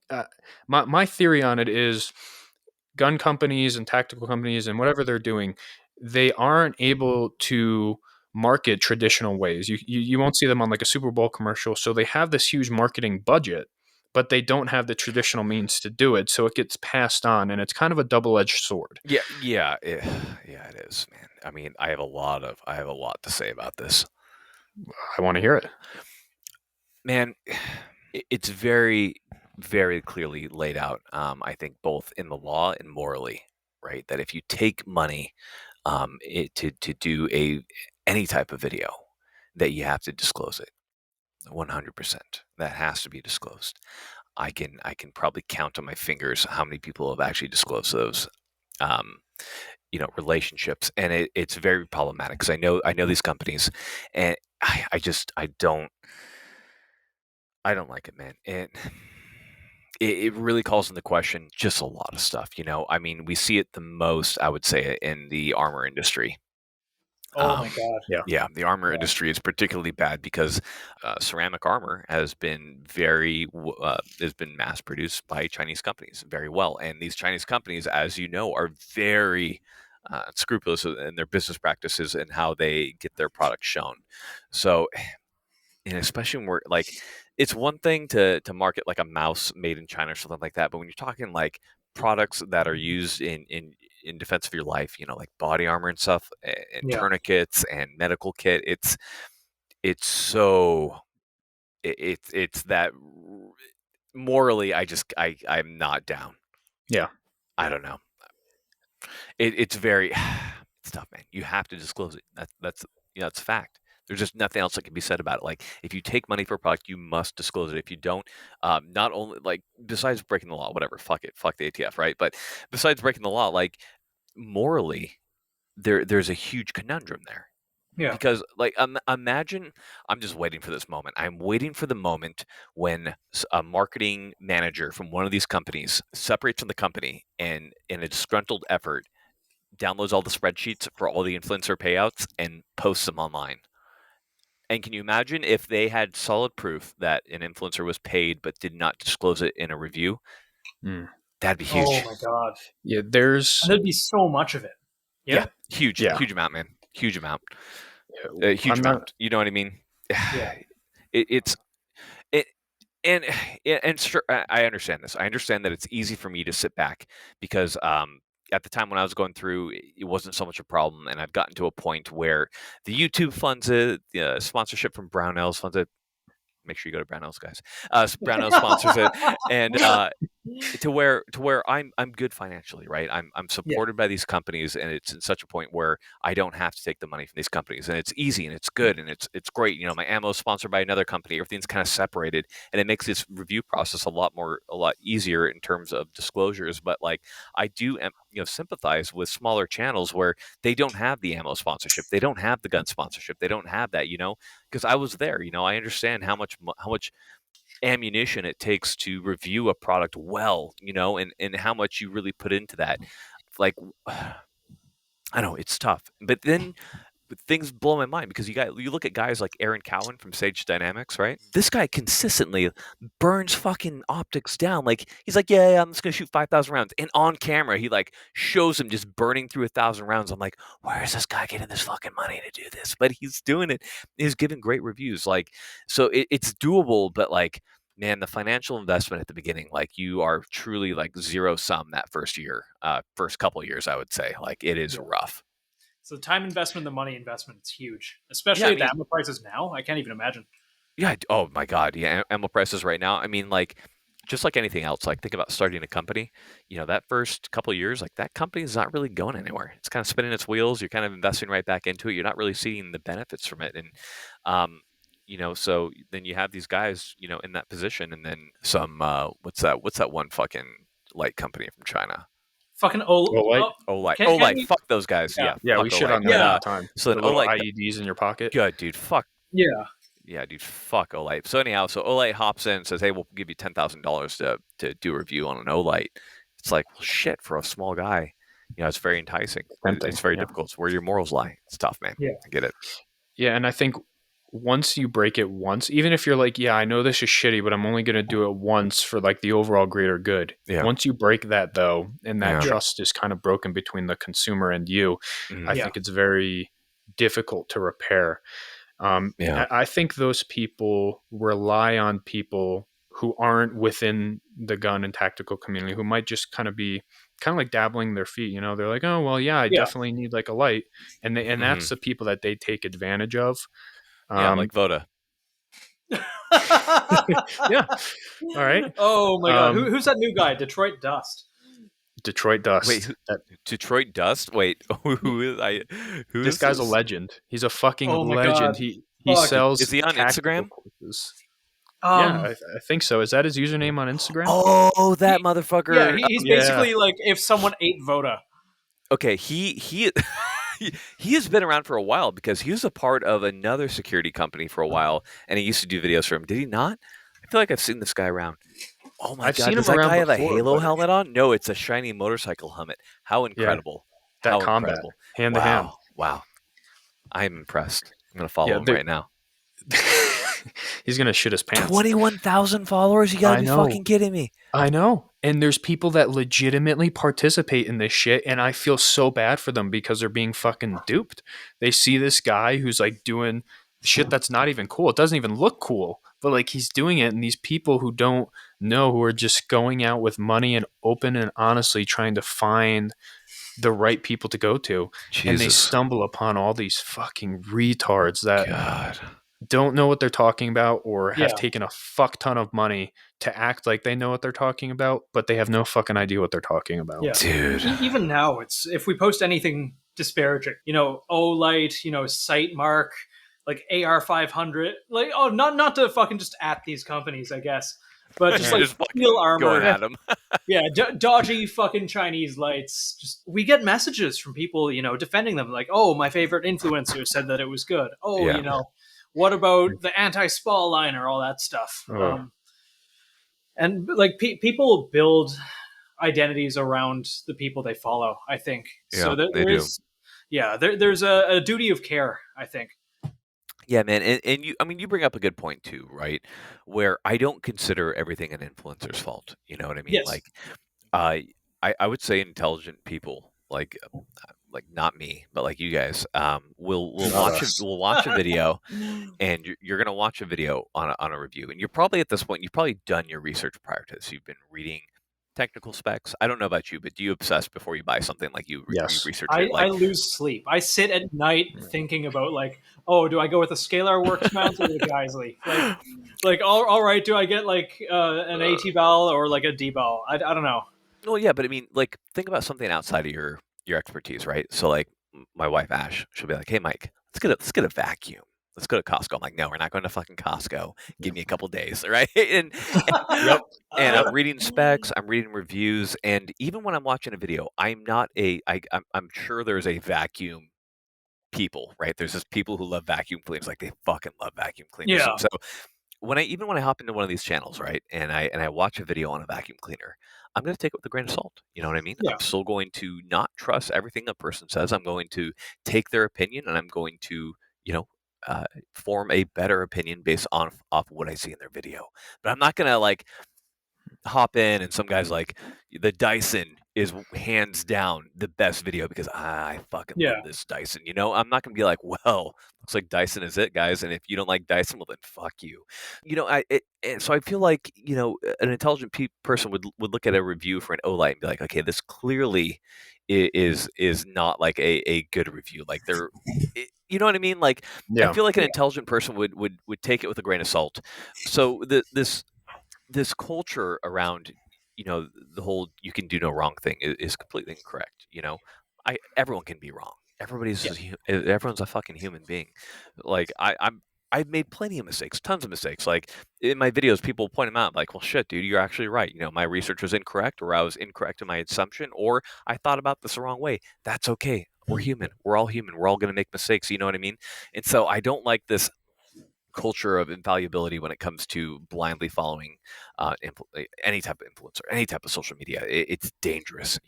my theory on it is gun companies and tactical companies and whatever they're doing, they aren't able to market traditional ways. You won't see them on like a Super Bowl commercial. So they have this huge marketing budget, but they don't have the traditional means to do it. So it gets passed on, and it's kind of a double-edged sword. Yeah, it is, man. I mean, I have a lot to say about this. I want to hear it. Man, it's very, very clearly laid out, I think, both in the law and morally, right? That if you take money to do any type of video, that you have to disclose it. 100%. That has to be disclosed. I can probably count on my fingers how many people have actually disclosed those relationships, and it's very problematic because I know these companies, and I don't like it, man. And it really calls into question just a lot of stuff. I mean, we see it the most, I would say, in the armor industry. Oh my God! Yeah, the armor industry is particularly bad because ceramic armor has been mass produced by Chinese companies very well, and these Chinese companies, as you know, are very scrupulous in their business practices and how they get their products shown. So, and especially when we're like, it's one thing to market like a mouse made in China or something like that, but when you're talking like products that are used in defense of your life, like body armor and stuff, and tourniquets and medical kit, it's so it's that morally I'm not down. Yeah. I don't know. It's very it's tough, man. You have to disclose it. That's it's a fact. There's just nothing else that can be said about it. Like, if you take money for a product, you must disclose it. If you don't, not only, like, besides breaking the law, whatever, fuck it, fuck the ATF, right? But besides breaking the law, like, morally, there's a huge conundrum there. Yeah. Because, like, imagine, I'm just waiting for this moment. I'm waiting for the moment when a marketing manager from one of these companies separates from the company and, in a disgruntled effort, downloads all the spreadsheets for all the influencer payouts and posts them online. And can you imagine if they had solid proof that an influencer was paid but did not disclose it in a review? That'd be huge. Oh my god. Yeah, And there'd be so much of it. Yeah. Huge amount, man. Huge amount. Huge amount. You know what I mean? Yeah. And sure, I understand this. I understand that it's easy for me to sit back because at the time when I was going through, it wasn't so much a problem, and I've gotten to a point where the YouTube funds it, sponsorship from Brownells funds it. Make sure you go to Brownells, guys. Brownells sponsors it, and to where I'm good financially, right? I'm supported by these companies, and it's in such a point where I don't have to take the money from these companies, and it's easy and it's good and it's great. My ammo is sponsored by another company. Everything's kind of separated, and it makes this review process a lot easier in terms of disclosures. But, like, I do sympathize with smaller channels where they don't have the ammo sponsorship, they don't have the gun sponsorship, they don't have that, because I was there. I understand how much ammunition it takes to review a product well, and how much you really put into that. Like, I know it's tough, but then things blow my mind because you look at guys like Aaron Cowan from Sage Dynamics, right? This guy consistently burns fucking optics down. Like, he's like, yeah, I'm just gonna shoot 5,000 rounds, and on camera he, like, shows him just burning through 1,000 rounds. I'm like, where is this guy getting this fucking money to do this? But he's doing it. He's giving great reviews. Like, so it's doable, but, like, man, the financial investment at the beginning, like, you are truly, like, zero sum that first couple years, I would say. Like, it is rough. So the time investment, the money investment, it's huge, especially at the ammo prices now. I can't even imagine. Yeah. Oh my God. Yeah. Ammo prices right now. I mean, like, just like anything else, like, think about starting a company. That first couple of years, like, that company is not really going anywhere. It's kind of spinning its wheels. You're kind of investing right back into it. You're not really seeing the benefits from it. And, so then you have these guys, in that position, and then some. What's that one fucking light company from China? Fucking Olight. Olight. Fuck those guys. Yeah. We shit on them all the time. So the little IEDs in your pocket. Good, dude. Fuck. Yeah, dude. Fuck Olight. So anyhow, Olight hops in and says, "Hey, we'll give you $10,000 to do a review on an Olight." It's like, well, shit, for a small guy, it's very enticing. It's very difficult. It's where your morals lie. It's tough, man. Yeah, I get it. Yeah, and I think once you break it once, even if you're like, yeah, I know this is shitty, but I'm only going to do it once for, like, the overall greater good. Yeah. Once you break that, though, and that trust is kind of broken between the consumer and you, I think it's very difficult to repair. I think those people rely on people who aren't within the gun and tactical community, who might just kind of be like dabbling their feet. They're like, oh, well, I definitely need, like, a light. And that's the people that they take advantage of. Like Voda. Yeah. All right. Oh my God. Who's that new guy? Detroit Dust. Wait, Detroit Dust? Wait, who is this guy's a legend. He's a fucking legend. God. He sells. Is he on Instagram? Courses. Yeah, I think so. Is that his username on Instagram? Oh, that motherfucker. Yeah, he's basically like if someone ate Voda. Okay, he he has been around for a while because he was a part of another security company for a while, and he used to do videos for him. Did he not? I feel like I've seen this guy around. Oh my God! Does that guy have a Halo helmet on? No, it's a shiny motorcycle helmet. How incredible! That combat, hand to hand. Wow, I'm impressed. I'm gonna follow him right now. He's gonna shit his pants. 21,000 followers? You gotta be fucking kidding me! I know. And there's people that legitimately participate in this shit, and I feel so bad for them because they're being fucking duped. They see this guy who's, like, doing shit that's not even cool. It doesn't even look cool, but, like, he's doing it, and these people who don't know, who are just going out with money and open and honestly trying to find the right people to go to, and they stumble upon all these fucking retards that don't know what they're talking about or have Yeah. taken a fuck ton of money to act like they know what they're talking about, but they have no fucking idea what they're talking about. Yeah. Dude. Even now, it's if we post anything disparaging, Olight, Sight Mark, like AR-500, like, not to fucking just at these companies, I guess, but just like Just fucking steel armor, going at them. yeah, dodgy fucking Chinese lights. Just we get messages from people, defending them, like, oh, my favorite influencer said that it was good. Oh, Yeah. what about the anti-spall liner, all that stuff. Oh. And like people build identities around the people they follow, I think. Yeah, so they do. There's a duty of care, I think. Yeah, man, and you bring up a good point too, right? Where I don't consider everything an influencer's fault. You know what I mean? Yes. Like, I would say intelligent people, like not me, but like you guys, will watch a video, and you're gonna watch a video on a review, and you're probably at this point you've probably done your research prior to this. You've been reading technical specs. I don't know about you, but do you obsess before you buy something? Like you Yes. research I it? Like, lose sleep. I sit at night thinking about, like, oh, do I go with a Scalar Works mount or the Geisley? Like all right, do I get like an AT ball or like a D ball? I don't know. well, yeah, but I mean, like, think about something outside of your expertise, right? So, like, my wife Ash, she'll be like, "Hey, Mike, let's get a vacuum. Let's go to Costco." I'm like, "No, we're not going to fucking Costco. Give me a couple days, right?" Yep. And I'm reading specs, I'm reading reviews, and even when I'm watching a video, I'm sure there's a vacuum people, right? There's just people who love vacuum cleaners, like they fucking love vacuum cleaners. Yeah. And so when I hop into one of these channels, right, and I watch a video on a vacuum cleaner, I'm going to take it with a grain of salt. You know what I mean? Yeah. I'm still going to not trust everything a person says. I'm going to take their opinion, and I'm going to, form a better opinion based off what I see in their video. But I'm not going to like hop in and some guy's like, the Dyson is hands down the best video because I fucking Yeah. love this Dyson. I'm not gonna be like, well, looks like Dyson is it, guys. And if you don't like Dyson, well then fuck you. So I feel like an intelligent person would look at a review for an Olight and be like, okay, this clearly is not like a good review. Like you know what I mean? Like Yeah. I feel like an intelligent person would take it with a grain of salt. So this culture around the whole you can do no wrong thing is completely incorrect. Everyone can be wrong. Everyone's a fucking human being. Like I've made plenty of mistakes, tons of mistakes. Like in my videos, people point them out, like, well, shit, dude, you're actually right. My research was incorrect, or I was incorrect in my assumption, or I thought about this the wrong way. That's okay. We're human. We're all human. We're all going to make mistakes. You know what I mean? And so I don't like this culture of infallibility when it comes to blindly following any type of influencer, any type of social media. It's dangerous.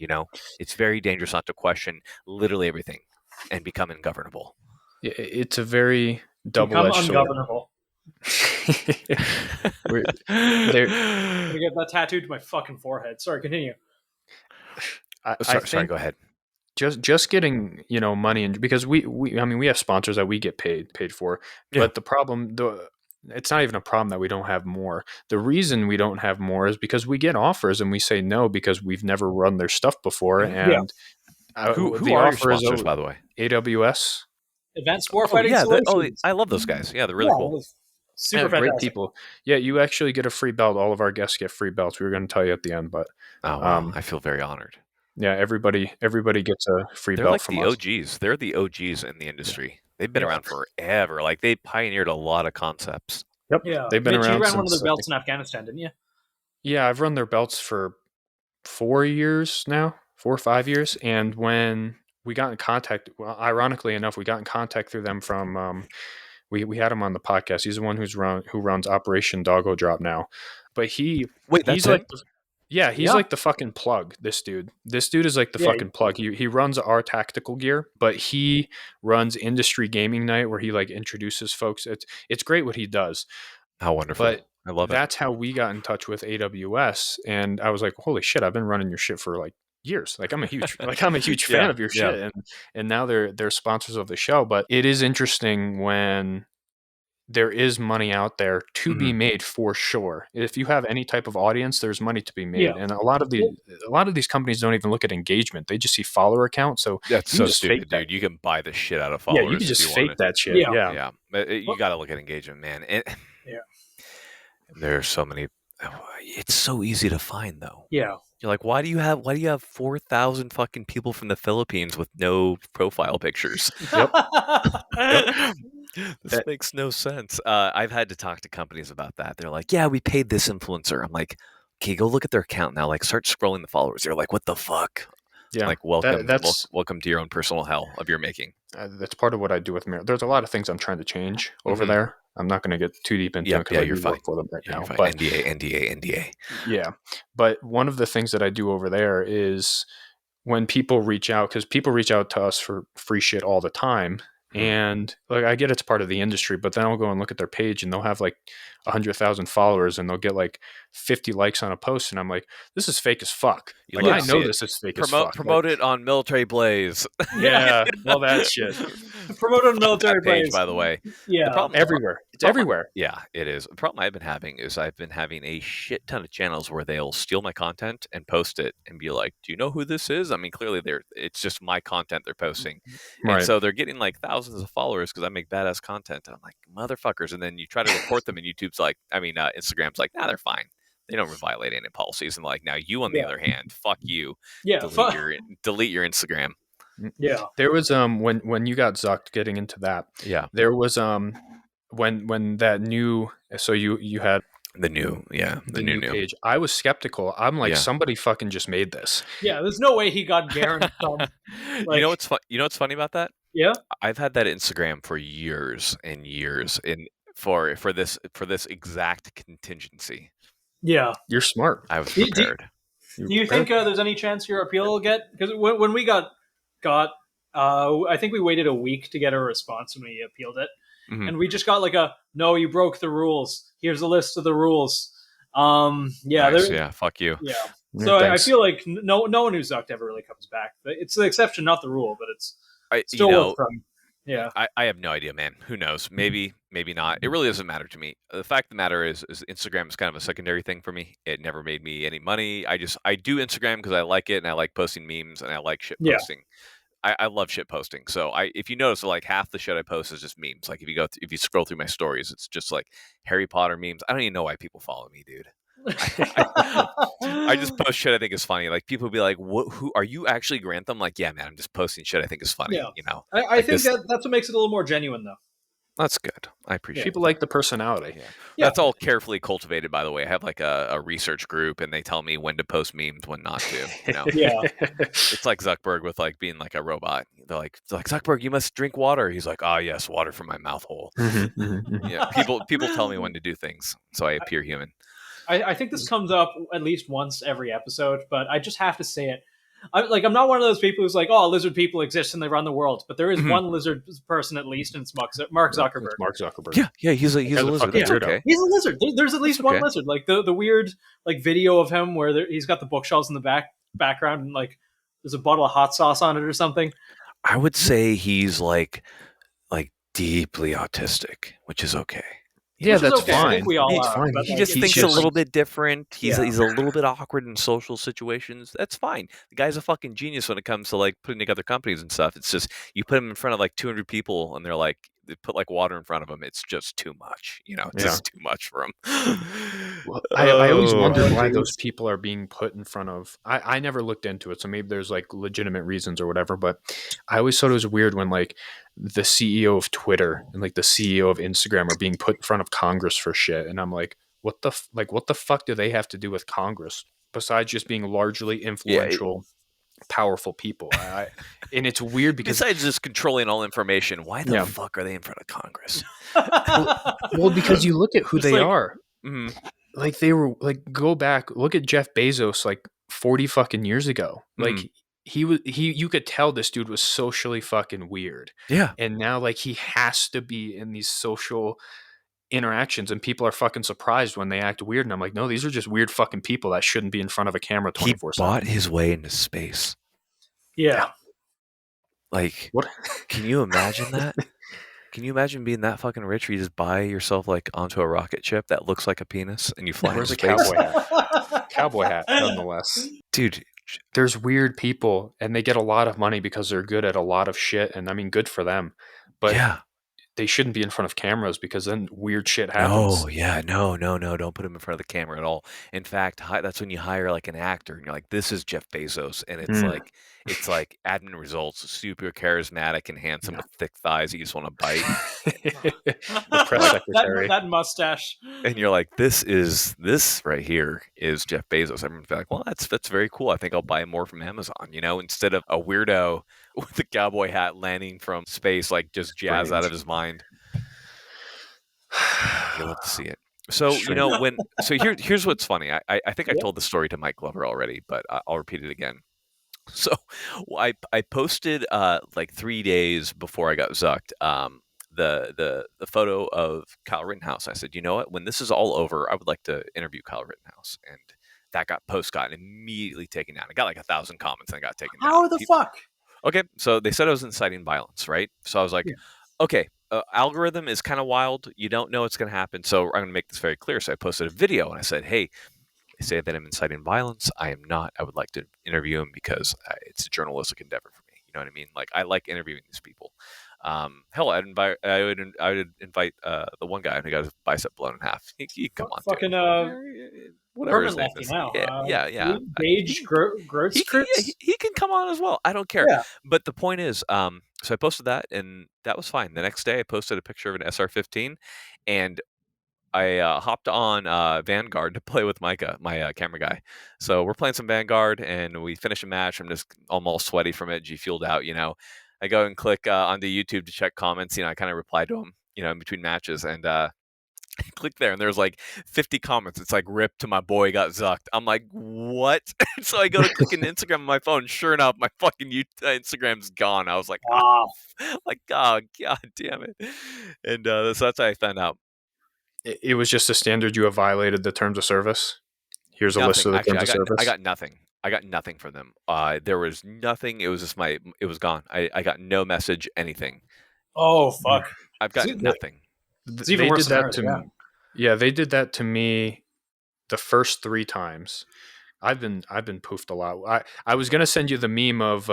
It's very dangerous not to question literally everything and become ungovernable. It's a very double-edged sword. Ungovernable. We're I'm gonna get that tattooed to my fucking forehead. Sorry, continue. Sorry, go ahead. Just getting money, and because we have sponsors that we get paid for, but the problem, it's not even a problem that we don't have more. The reason we don't have more is because we get offers and we say no because we've never run their stuff before. And who the are your offer is sponsors, by the way? AWS. Advanced Warfighting Solutions. I love those guys. Yeah, they're really cool. Super great fantastic. people. Yeah, you actually get a free belt. All of our guests get free belts. We were going to tell you at the end, but wow. I feel very honored. Yeah, everybody gets a free They're belt like from the us. OGs. They're the OGs in the industry. They've been around forever. Like they pioneered a lot of concepts. Yep. Yeah. They've been Mitch, around. you ran since, one of their belts in Afghanistan, didn't you? Yeah, I've run their belts for 4 years now, 4 or 5 years. And when we got in contact, well, ironically enough, we got in contact through them from we had him on the podcast. He's the one who runs Operation Doggo Drop now. But he's like like the fucking plug, this dude. This dude is like the fucking plug. He runs our tactical gear, but he runs industry gaming night where he like introduces folks. It's great what he does. How wonderful. But I love it. That's how we got in touch with AWS. And I was like, holy shit, I've been running your shit for like years. Like I'm a huge fan of your shit. And now they're sponsors of the show. But it is interesting when there is money out there to be made for sure. If you have any type of audience, there's money to be made. Yeah. And a lot of these companies don't even look at engagement. They just see follower count. So that's you so can just stupid, fake that. dude. You can buy the shit out of followers. Yeah, you can just if you fake want that shit. Yeah. Yeah. But you got to look at engagement, man. Yeah. There's so many. It's so easy to find, though. Yeah. You're like, why do you have 4,000 fucking people from the Philippines with no profile pictures? Yep. This makes no sense. I've had to talk to companies about that. They're like, yeah, we paid this influencer. I'm like, okay, go look at their account now. Like, start scrolling the followers. They're like, what the fuck? Yeah. Like, welcome to your own personal hell of your making. That's part of what I do with Mirror. There's a lot of things I'm trying to change over there. I'm not going to get too deep into it because I do work for them right now. But NDA. Yeah. But one of the things that I do over there is when people reach out, because people reach out to us for free shit all the time. And like, I get it's part of the industry, but then I'll go and look at their page and they'll have like 100,000 followers and they'll get like 50 likes on a post. And I'm like, this is fake as fuck. Like, I know this is fake as fuck. Promote it on Military Blaze. Yeah, all that shit. Promote on Military Blaze. Page, by the way. Yeah. Everywhere. It's everywhere. Yeah, it is. The problem I've been having is I've been having a shit ton of channels where they'll steal my content and post it and be like, do you know who this is? I mean, clearly it's just my content they're posting. Right. And so they're getting like thousands of followers because I make badass content. And I'm like, motherfuckers. And then you try to report them and YouTube's like, Instagram's like, nah, they're fine. They don't violate any policies. And like, now you on the other hand, fuck you. Yeah. Delete your Instagram. Yeah. There was when you got zucked getting into that. Yeah. There was when that new you had the new page. I was skeptical. I'm like, somebody fucking just made this. Yeah, there's no way he got Garand Thumb. Like, you know what's funny about that? Yeah. I've had that Instagram for years and years for this exact contingency. Yeah. You're smart. I was prepared. Do you think there's any chance your appeal will get? Because when we got I think we waited a week to get a response when we appealed it. Mm-hmm. And we just got like no, you broke the rules. Here's a list of the rules. Nice, fuck you. Yeah. So I feel like no one who's zucked ever really comes back. It's the exception, not the rule, but it's still from. Yeah. I have no idea, man. Who knows? Maybe not. It really doesn't matter to me. The fact of the matter is Instagram is kind of a secondary thing for me. It never made me any money. I do Instagram because I like it and I like posting memes and I like shit posting. I love shit posting. So if you notice, like half the shit I post is just memes. Like if you scroll through my stories, it's just like Harry Potter memes. I don't even know why people follow me, dude. I just post shit I think is funny. Like people be like, who are you actually, Garand Thumb? I'm like, yeah, man, I'm just posting shit I think is funny. Yeah. You know, I think that's what makes it a little more genuine, though. That's good. I appreciate people like the personality. Yeah. That's all carefully cultivated, by the way. I have like a research group, and they tell me when to post memes, when not to. You know? Yeah. It's like Zuckerberg with like being like a robot. They're like Zuckerberg, you must drink water. He's like, oh yes, water from my mouth hole. Yeah. People tell me when to do things, so I appear human. I think this comes up at least once every episode, but I just have to say it. I'm not one of those people who's like, oh, lizard people exist and they run the world, but there is one lizard person at least, and it's Mark Zuckerberg. It's Mark Zuckerberg. Yeah, he's a lizard. That's okay. He's a lizard. There's at least one lizard. Like the weird like video of him where he's got the bookshelves in the background and like there's a bottle of hot sauce on it or something. I would say he's like deeply autistic, which is okay. Yeah, that's okay. fine. I think we all He's are, fine. He just thinks a little bit different. He's a little bit awkward in social situations. That's fine. The guy's a fucking genius when it comes to like putting together companies and stuff. It's just you put him in front of like 200 people and they put like water in front of him. It's just too much. You know, it's just too much for him. Well, I always wondered why those people are being put in front of. I never looked into it, so maybe there's like legitimate reasons or whatever. But I always thought it was weird when like the CEO of Twitter and like the CEO of Instagram are being put in front of Congress for shit, and I'm like, what the fuck do they have to do with Congress besides just being largely influential? Powerful people, and it's weird because besides just controlling all information, why the fuck are they in front of Congress? well, because you look at who they are. Mm-hmm. Like they were like, go back, look at Jeff Bezos like 40 fucking years ago. Like you could tell this dude was socially fucking weird. Yeah, and now like he has to be in these social interactions and people are fucking surprised when they act weird, and I'm like, no, these are just weird fucking people that shouldn't be in front of a camera 24/7. He bought his way into space. Yeah. Like, what? Can you imagine that? Can you imagine being that fucking rich where you just buy yourself like onto a rocket ship that looks like a penis and you fly Where's into a space? cowboy hat? Cowboy hat, nonetheless. Dude, there's weird people and they get a lot of money because they're good at a lot of shit. And I mean, good for them. But yeah. they shouldn't be in front of cameras because then weird shit happens. No, don't put him in front of the camera at all. In fact, that's when you hire like an actor and you're like, this is Jeff Bezos, and it's like admin results, super charismatic and handsome with thick thighs you just want to bite. The press secretary. that mustache. And you're like, this right here is Jeff Bezos. Everyone's like, well, that's very cool. I think I'll buy more from Amazon, instead of a weirdo with a cowboy hat landing from space, like just jazz out of his mind. You'll love to see it. So, here's what's funny. I think I told the story to Mike Glover already, but I'll repeat it again. So I posted like 3 days before I got zucked, the photo of Kyle Rittenhouse. I said, you know what? When this is all over, I would like to interview Kyle Rittenhouse. And that got immediately taken down. It got like 1,000 comments and it got taken down. How the fuck? Okay, so they said I was inciting violence, right? So I was like, okay, algorithm is kind of wild. You don't know what's going to happen. So I'm going to make this very clear. So I posted a video and I said, hey, they say that I'm inciting violence. I am not. I would like to interview him because it's a journalistic endeavor for me. You know what I mean? Like, I like interviewing these people. Hell, I would invite the one guy who got his bicep blown in half. He come on, fucking whatever his name is. Now. Yeah. Gage Gross. He can come on as well. I don't care. Yeah. But the point is, so I posted that, and that was fine. The next day, I posted a picture of an SR-15, and I hopped on Vanguard to play with Micah, my camera guy. So we're playing some Vanguard, and we finish a match. I'm all sweaty from it, G-fueled out, I go and click onto YouTube to check comments. I kind of reply to them, in between matches, and I click there, and there's like 50 comments. It's like, rip to my boy got zucked. I'm like, what? So I go to click an Instagram on my phone. Sure enough, my fucking Instagram's gone. I was like, oh, god damn it. And so that's how I found out. It was just a standard. You have violated the terms of service. Here's a list of the terms of service. I got nothing. I got nothing from them. There was nothing. It was just it was gone. I got no message, anything. Oh, fuck. I've got nothing. It's even worse than ours, me. Yeah, they did that to me the first 3 times. I've been poofed a lot. I was gonna send you the meme of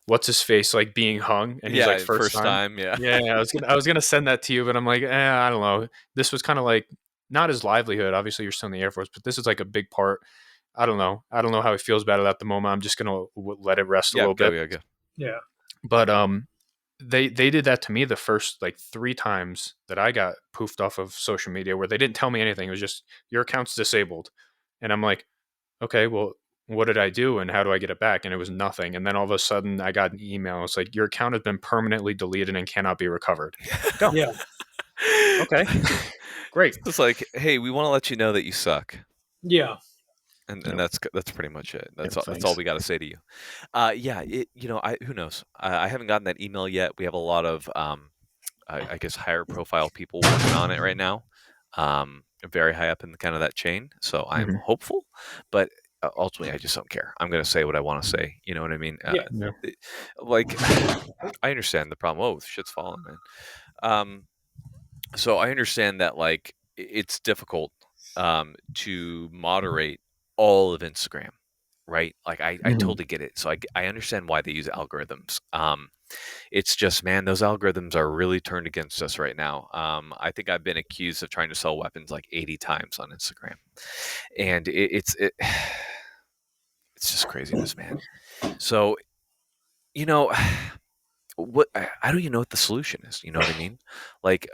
what's his face like being hung, and he's like first time. Yeah. I was gonna send that to you, but I'm like, I don't know. This was kind of like not his livelihood. Obviously, you're still in the Air Force, but this is like a big part. I don't know how he feels about it at the moment. I'm just gonna let it rest a little bit. Yeah. But they did that to me the first like 3 times that I got poofed off of social media, where they didn't tell me anything. It was just, your account's disabled, and I'm like, okay, well, what did I do and how do I get it back? And it was nothing. And then all of a sudden I got an email. It's like, your account has been permanently deleted and cannot be recovered. Go. Yeah. Okay. Great. It's like, hey, we want to let you know that you suck. Yeah. And that's pretty much it. That's That's all we got to say to you. Who knows? I haven't gotten that email yet. We have a lot of, I guess, higher profile people working on it right now. Very high up in kind of that chain. So I'm hopeful, but ultimately I just don't care. I'm going to say what I want to say. You know what I mean? Like, I understand the problem. Oh, shit's falling, man. So I understand that, like, it's difficult to moderate all of Instagram, right? Like, I totally get it. So I understand why they use algorithms. It's just, man, those algorithms are really turned against us right now. I think I've been accused of trying to sell weapons like 80 times on Instagram, and it's just craziness, man. So, what, I don't even know what the solution is. You know what I mean? Like,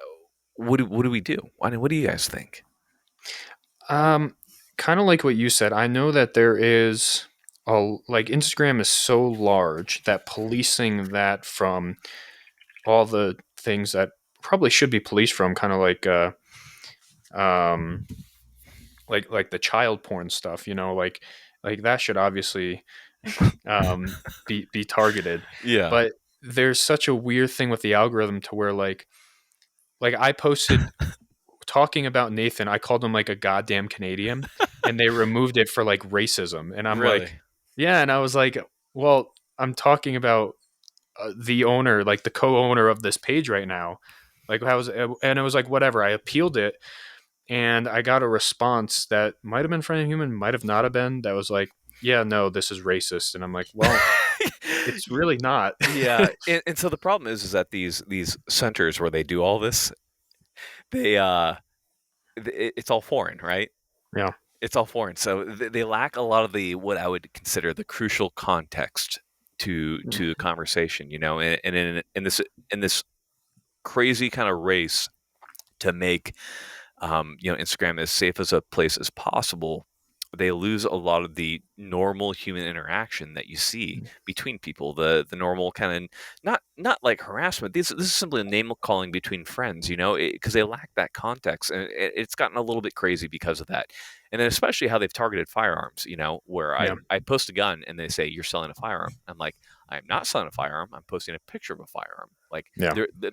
what do we do? I mean, what do you guys think? Kind of like what you said. I know that there is like Instagram is so large that policing that from all the things that probably should be policed from, kind of like the child porn stuff, like that should obviously be targeted. Yeah. But there's such a weird thing with the algorithm to where like I posted talking about Nathan, I called him like a goddamn Canadian, and they removed it for like racism. And I'm really? like, yeah. And I was like, well, I'm talking about the owner, like the co-owner of this page right now. Like and it was like, whatever. I appealed it, and I got a response that might have been Friendly Human, might have not have been. That was like, yeah, no, this is racist. And I'm like, well, it's really not. Yeah, and so the problem is that these centers where they do all this, they it's all foreign, right? Yeah. It's all foreign, so they lack a lot of the what I would consider the crucial context to the conversation, you know, and in this crazy kind of race to make you know, Instagram as safe as a place as possible, they lose a lot of the normal human interaction that you see between people. The normal kind of not like harassment. This is simply a name calling between friends, you know, because they lack that context, and it's gotten a little bit crazy because of that. And then especially how they've targeted firearms, you know, where I post a gun and they say you're selling a firearm. I'm like, I'm not selling a firearm. I'm posting a picture of a firearm. Like,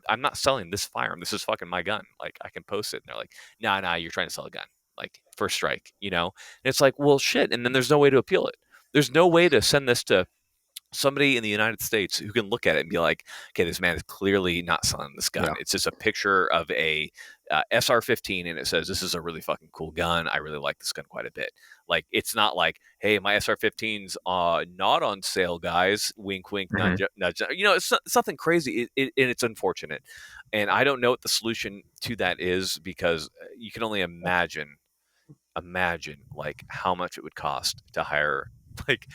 I'm not selling this firearm. This is fucking my gun. Like, I can post it. And they're like, nah, you're trying to sell a gun. Like, first strike, you know? And it's like, well, shit. And then there's no way to appeal it. There's no way to send this to somebody in the United States who can look at it and be like, okay, this man is clearly not selling this gun. It's just a picture of a SR-15, and it says, this is a really fucking cool gun. I really like this gun quite a bit. Like, it's not like, hey, my SR-15's not on sale, guys. Wink, wink, nudge, nudge. You know, it's something crazy, and it's unfortunate. And I don't know what the solution to that is, because you can only imagine like how much it would cost to hire like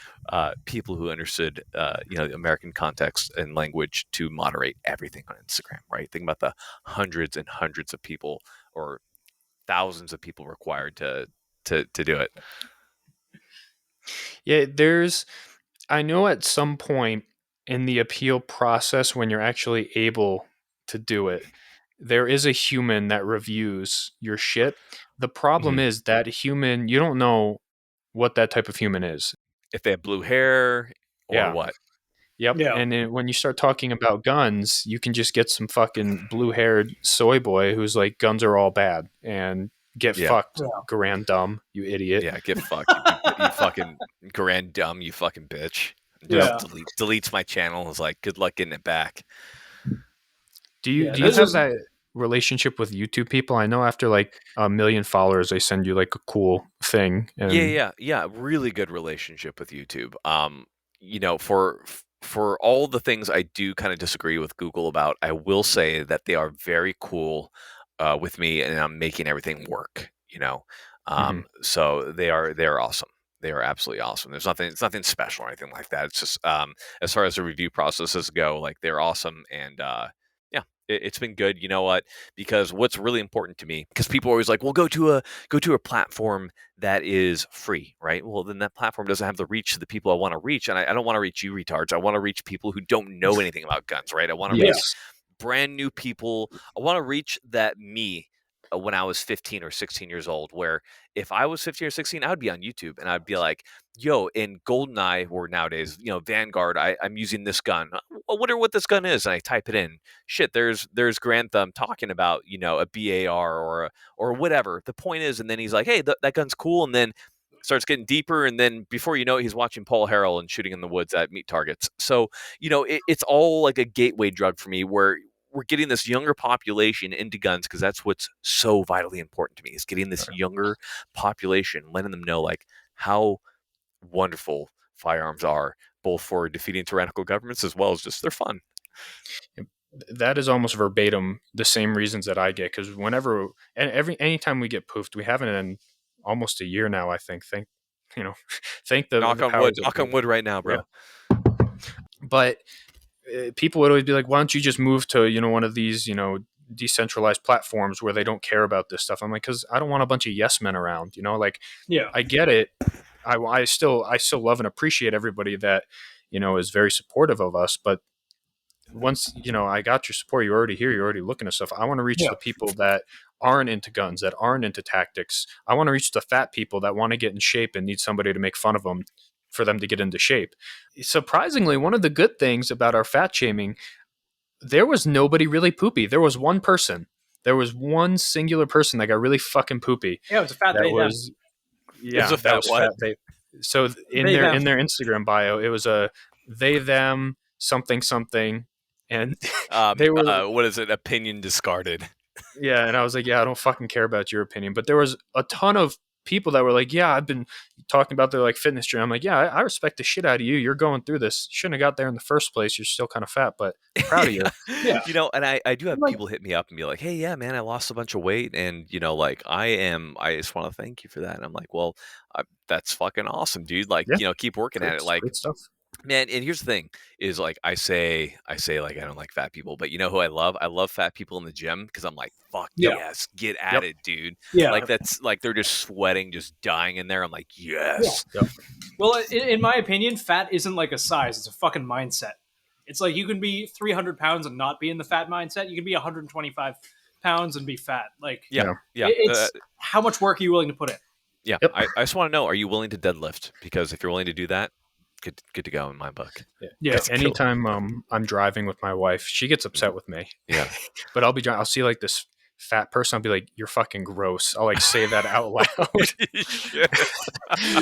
people who understood you know, the American context and language to moderate everything on Instagram, right? Think about the hundreds and hundreds of people or thousands of people required to do it. Yeah, I know at some point in the appeal process, when you're actually able to do it, there is a human that reviews your shit. The problem is that human, you don't know what that type of human is. If they have blue hair or what. Yep. Yeah. And then when you start talking about guns, you can just get some fucking blue-haired soy boy who's like, guns are all bad, and get fucked, Garand Thumb, you idiot. Yeah, get fucked. You fucking Garand Thumb, you fucking bitch. Just deletes my channel. Is like, good luck getting it back. Do you have that relationship with YouTube people? I know after like 1 million followers, they send you like a cool thing. And... Yeah. Really good relationship with YouTube. You know, for all the things I do kind of disagree with Google about, I will say that they are very cool with me, and I'm making everything work. You know, so they're awesome. They are absolutely awesome. It's nothing special or anything like that. It's just as far as the review processes go, like, they're awesome, and it's been good. You know what? Because what's really important to me, because people are always like, well, go to a platform that is free, right? Well, then that platform doesn't have the reach to the people I want to reach, and I don't want to reach you retards. I want to reach people who don't know anything about guns, right? I want to reach brand new people. I want to reach that me when I was 15 or 16 years old, where if I was 15 or 16, I would be on YouTube and I'd be like, yo, in GoldenEye, or nowadays, you know, Vanguard, I'm using this gun. I wonder what this gun is. And I type it in. Shit, there's Garand Thumb talking about, you know, a BAR or whatever. The point is, and then he's like, hey, that gun's cool. And then starts getting deeper, and then before you know it, he's watching Paul Harrell and shooting in the woods at meat targets. So, you know, it's all like a gateway drug for me, where we're getting this younger population into guns, because that's what's so vitally important to me, is getting this younger population, letting them know like how wonderful firearms are, both for defeating tyrannical governments as well as just they're fun. That is almost verbatim the same reasons that I get, because anytime we get poofed, we haven't in almost a year now, I think. Thank the knock on wood right now, bro. Yeah. But people would always be like, why don't you just move to, you know, one of these, you know, decentralized platforms where they don't care about this stuff? I'm like, because I don't want a bunch of yes men around, you know, like, I get it. I still love and appreciate everybody that, you know, is very supportive of us. But once, you know, I got your support, you're already here, you're already looking at stuff. I want to reach the people that aren't into guns, that aren't into tactics. I want to reach the fat people that want to get in shape and need somebody to make fun of them for them to get into shape. Surprisingly, one of the good things about our fat shaming, there was nobody really poopy. There was one person. There was one singular person that got really fucking poopy. Yeah, it was a fat babe. Yeah, that was fat babe. So in their Instagram bio, it was a they them something something, and they were what is it? Opinion discarded. yeah, and I was like, yeah, I don't fucking care about your opinion. But there was a ton of people that were like, yeah, I've been talking about their like fitness journey. I'm like, yeah, I respect the shit out of you. You're going through this. Shouldn't have got there in the first place. You're still kind of fat, but I'm proud of you. Yeah. You know, and I do have Like- people hit me up and be like, hey, yeah, man, I lost a bunch of weight. And, you know, like I just want to thank you for that. And I'm like, well, that's fucking awesome, dude. Like, Yeah. you know, keep working at it. Like, Great stuff. man, and here's the thing is like I say like I don't like fat people, but you know who I love? I love fat people in the gym because I'm like, fuck Yeah. yes, get at it, dude. Yeah. Like that's like they're just sweating, just dying in there. I'm like, yes. Yep. Well, in my opinion, fat isn't like a size; it's a fucking mindset. It's like you can be 300 pounds and not be in the fat mindset. You can be 125 pounds and be fat. Like, Yeah. it's how much work are you willing to put in? Yeah. Yep. I just want to know, are you willing to deadlift? Because if you're willing to do that, good to go in my book. Yeah. Anytime I'm driving with my wife, she gets upset with me. Yeah. But I'll be driving. I'll see like this fat person. I'll be like, "You're fucking gross." I'll like say that out loud.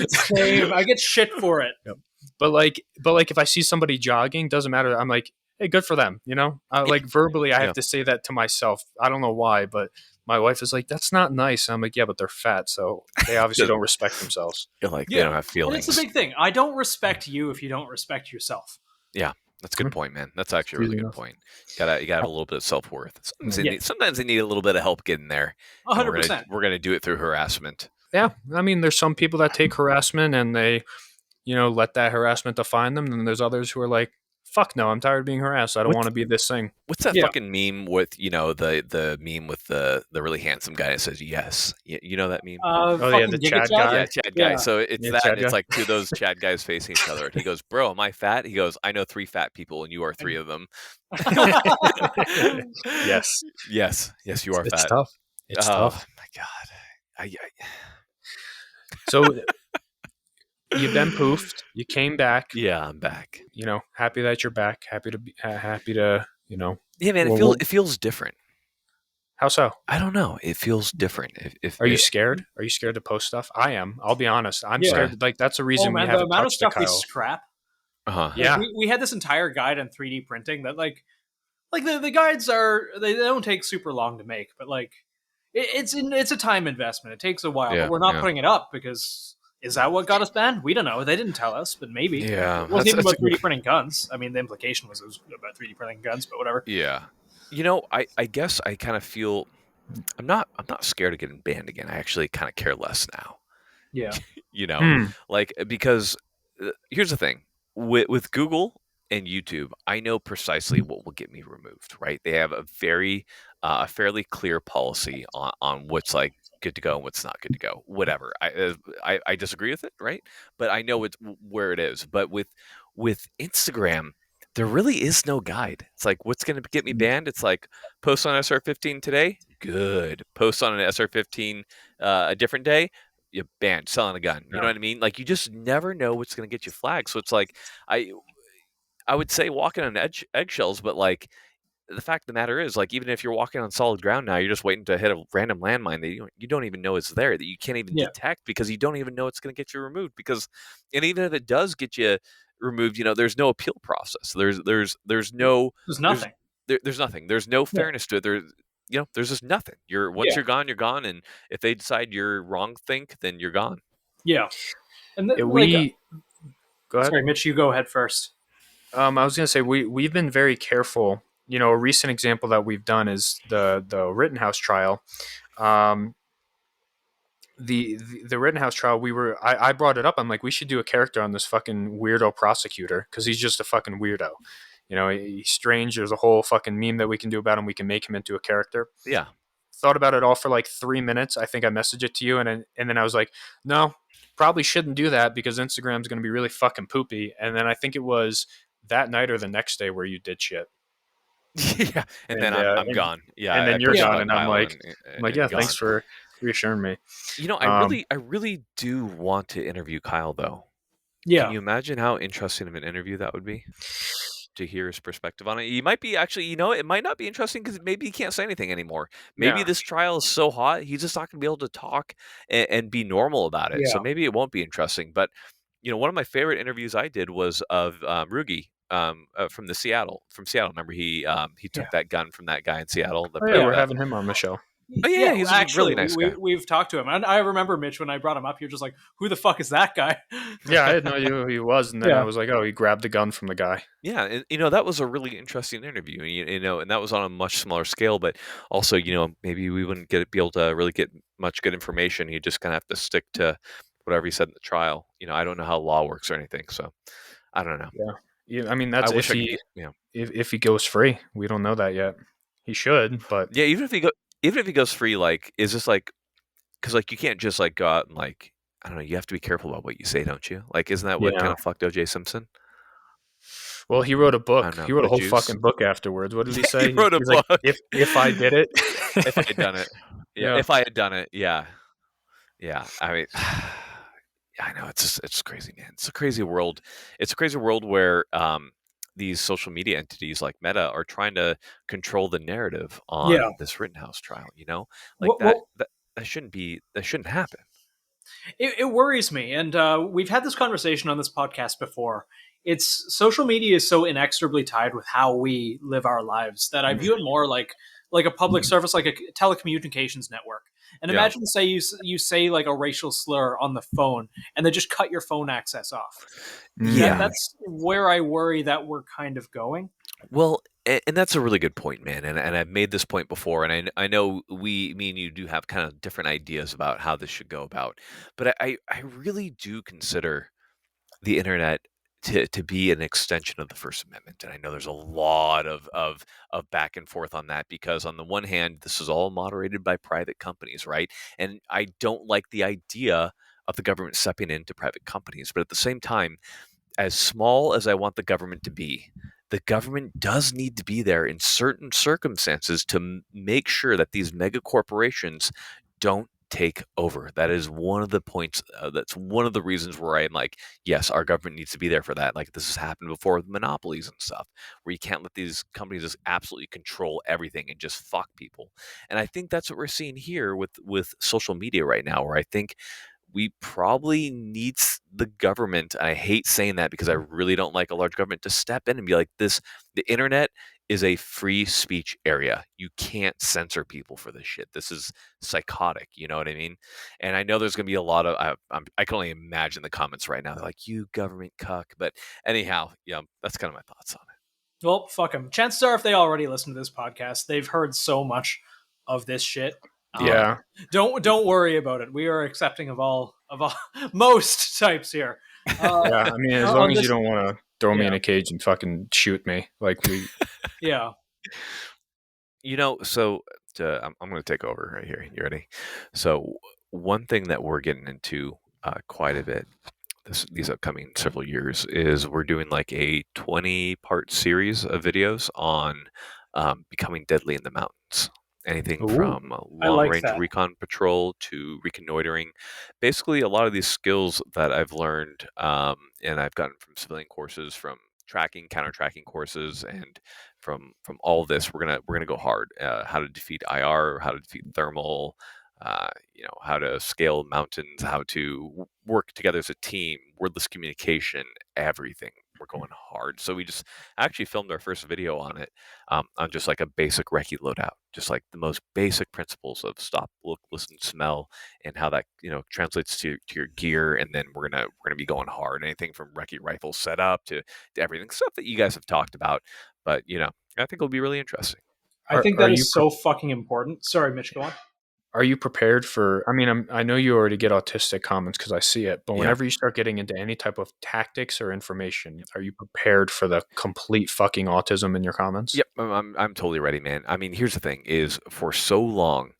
Same. I get shit for it. Yep. But like if I see somebody jogging, doesn't matter. I'm like, hey, good for them. You know, like verbally, I have to say that to myself. I don't know why, but my wife is like, that's not nice. I'm like, yeah, but they're fat, so they obviously don't respect themselves. You're like, they don't have feelings. And it's a big thing. I don't respect you if you don't respect yourself. Yeah. That's a good point, man. That's actually a really good point. You gotta have a little bit of self-worth. Sometimes they need a little bit of help getting there. 100%. We're gonna do it through harassment. Yeah, I mean, there's some people that take harassment and they, you know, let that harassment define them. And there's others who are like, fuck no, I'm tired of being harassed. I don't want to be this thing. What's that fucking meme with, you know, the meme with the really handsome guy that says yes? You know that meme? The Chad guy. Yeah, Chad guy. So it's that. Chad It's guy. like two of those Chad guys facing each other. He goes, bro, am I fat? He goes, I know 3 fat people and you are 3 of them. Yes, you are fat. It's tough. It's tough. Oh my God. So you've been poofed. You came back. Yeah, I'm back. You know, happy that you're back. Happy to you know. Yeah, man. It feels different. How so? I don't know. It feels different. Are you scared? Are you scared to post stuff? I am. I'll be honest. I'm scared. Like that's the reason we the haven't amount of touched stuff the we Kyle. scrap. Yeah. We had this entire guide on 3D printing that like the guides they don't take super long to make, but like it's a time investment. It takes a while, but we're not putting it up because is that what got us banned? We don't know. They didn't tell us, but maybe. Yeah. It wasn't even about 3D printing guns. I mean, the implication was it was about 3D printing guns, but whatever. Yeah. You know, I guess I kind of feel I'm not scared of getting banned again. I actually kind of care less now. Yeah. You know, like because here's the thing with Google and YouTube, I know precisely what will get me removed. Right? They have a fairly clear policy on what's like good to go and what's not good to go. Whatever. I disagree with it, right? But I know it's where it is. But with Instagram, there really is no guide. It's like, what's going to get me banned? It's like, post on SR15 today, good. Post on an SR15 a different day, you're banned. Selling a gun. You know what I mean? Like, you just never know what's going to get you flagged. So it's like, I would say walking on eggshells, but like, the fact of the matter is, like, even if you're walking on solid ground now, you're just waiting to hit a random landmine that you don't even know is there, that you can't even detect because you don't even know it's going to get you removed. And even if it does get you removed, you know, there's no appeal process. There's nothing. There's nothing. There's no fairness to it. There's just nothing. You're gone, you're gone. And if they decide you're wrong, then you're gone. Yeah. And go ahead. Sorry, Mitch, you go ahead first. I was going to say we've been very careful. You know, a recent example that we've done is the Rittenhouse trial. The Rittenhouse trial, I brought it up. I'm like, we should do a character on this fucking weirdo prosecutor because he's just a fucking weirdo. You know, he's strange. There's a whole fucking meme that we can do about him. We can make him into a character. Yeah. Thought about it all for like 3 minutes. I think I messaged it to you, and then I was like, no, probably shouldn't do that because Instagram's going to be really fucking poopy. And then I think it was that night or the next day where you did shit. Yeah, and then I'm gone. Yeah, and then you're gone, and I'm like, yeah, gone. thanks for reassuring me. You know, I really do want to interview Kyle, though. Yeah, can you imagine how interesting of an interview that would be? To hear his perspective on it, he might be actually. You know, it might not be interesting because maybe he can't say anything anymore. Maybe this trial is so hot, he's just not going to be able to talk and be normal about it. Yeah. So maybe it won't be interesting. But you know, one of my favorite interviews I did was of Rugi. from Seattle. Remember he took that gun from that guy in Seattle. Oh, yeah, we're having him on the show. Oh yeah, he's actually, a really nice guy. We've talked to him, and I remember Mitch when I brought him up. You're just like, "Who the fuck is that guy?" Yeah, I had no idea who he was, and then I was like, "Oh, he grabbed the gun from the guy." Yeah, and that was a really interesting interview, and that was on a much smaller scale, but also maybe we wouldn't be able to really get much good information. You just kind of have to stick to whatever he said in the trial. I don't know how law works or anything, so I don't know. Yeah, I mean that's if he goes free. We don't know that yet. He should, but yeah, even if he goes free, like, is this like, because like you can't just like go out and like, I don't know, you have to be careful about what you say, don't you? Like, isn't that what kind of fucked O.J. Simpson? Well, he wrote a book. He wrote a whole fucking book afterwards. What did he say? He wrote a book. Like, if I did it, if I had done it, if I had done it, yeah. I mean, I know it's crazy, man. It's a crazy world. It's a crazy world where these social media entities like Meta are trying to control the narrative on this Rittenhouse trial. Like that shouldn't happen. It worries me, and we've had this conversation on this podcast before. It's social media is so inexorably tied with how we live our lives that I view it more like a public service, like a telecommunications network. And imagine, say you say like a racial slur on the phone, and they just cut your phone access off. Yeah, that's where I worry that we're kind of going. Well, and that's a really good point, man. And I've made this point before, and I know me and you do have kind of different ideas about how this should go about. But I really do consider the internet to be an extension of the First Amendment. And I know there's a lot of back and forth on that, because on the one hand, this is all moderated by private companies, right? And I don't like the idea of the government stepping into private companies. But at the same time, as small as I want the government to be, the government does need to be there in certain circumstances to make sure that these mega corporations don't take over. That is one of the points. That's one of the reasons where I'm like, yes, our government needs to be there for that. Like, this has happened before with monopolies and stuff, where you can't let these companies just absolutely control everything and just fuck people. And I think that's what we're seeing here with social media right now, where I think we probably need the government. I hate saying that because I really don't like a large government to step in and be like, the internet is a free speech area. You can't censor people for this shit. This is psychotic. You know what I mean? And I know there's going to be a lot of, I can only imagine the comments right now. They're like, you government cuck. But anyhow, that's kind of my thoughts on it. Well, fuck them. Chances are, if they already listen to this podcast, they've heard so much of this shit. Yeah. Don't worry about it. We are accepting of all most types here. Yeah, I mean, as long as you don't want to throw me in a cage and fucking shoot me, like we. Yeah. So I'm going to take over right here. You ready? So one thing that we're getting into quite a bit these upcoming several years is we're doing like a 20-part series of videos on becoming deadly in the mountains. Anything from long-range recon patrol to reconnoitering. Basically, a lot of these skills that I've learned and I've gotten from civilian courses, from tracking, counter-tracking courses, and from all of this, we're gonna go hard. How to defeat IR, how to defeat thermal, how to scale mountains, how to work together as a team, wordless communication, everything. We're going hard. So we just actually filmed our first video on it, on just like a basic recce loadout, just like the most basic principles of stop, look, listen, smell, and how that translates to your gear. And then we're gonna be going hard. Anything from recce rifle setup to everything, stuff that you guys have talked about. But I think it'll be really interesting. I think that is so fucking important. Sorry, Mitch, go on. Are you prepared for? I mean, I know you already get autistic comments because I see it, but whenever you start getting into any type of tactics or information, are you prepared for the complete fucking autism in your comments? Yep, I'm totally ready, man. I mean, here's the thing: is for so long,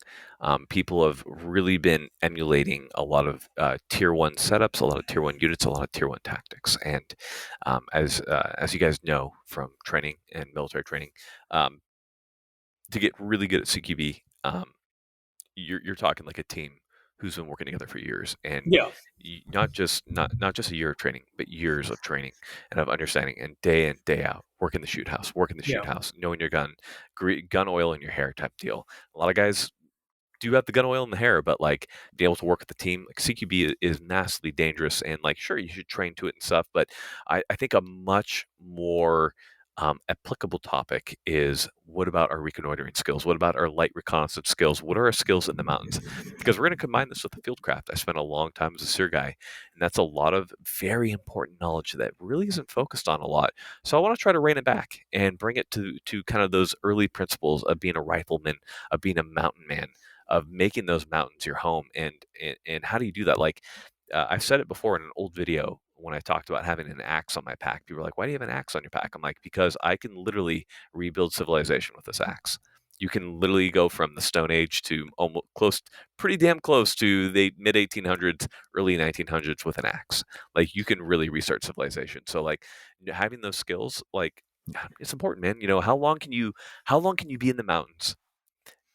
people have really been emulating a lot of tier 1 setups, a lot of tier 1 units, a lot of tier 1 tactics, and as you guys know from training and military training, to get really good at CQB. You're talking like a team who's been working together for years, and not just a year of training, but years of training and of understanding, and day in, day out, work in the shoot house, knowing your gun oil in your hair type deal. A lot of guys do have the gun oil and the hair, but like being able to work with the team, like CQB is massively dangerous. And like, sure, you should train to it and stuff, but I think a much more applicable topic is, what about our reconnoitering skills? What about our light reconnaissance skills? What are our skills in the mountains? Because we're going to combine this with the fieldcraft. I spent a long time as a SEER guy, and that's a lot of very important knowledge that really isn't focused on a lot. So I want to try to rein it back and bring it to kind of those early principles of being a rifleman, of being a mountain man, of making those mountains your home. And how do you do that? Like, I've said it before in an old video when I talked about having an axe on my pack. People are like, why do you have an axe on your pack? I'm like, because I can literally rebuild civilization with this axe. You can literally go from the Stone Age to almost close, pretty damn close to the mid 1800s, early 1900s with an axe. Like, you can really restart civilization. So like, having those skills, like, it's important, man. You know, how long can you be in the mountains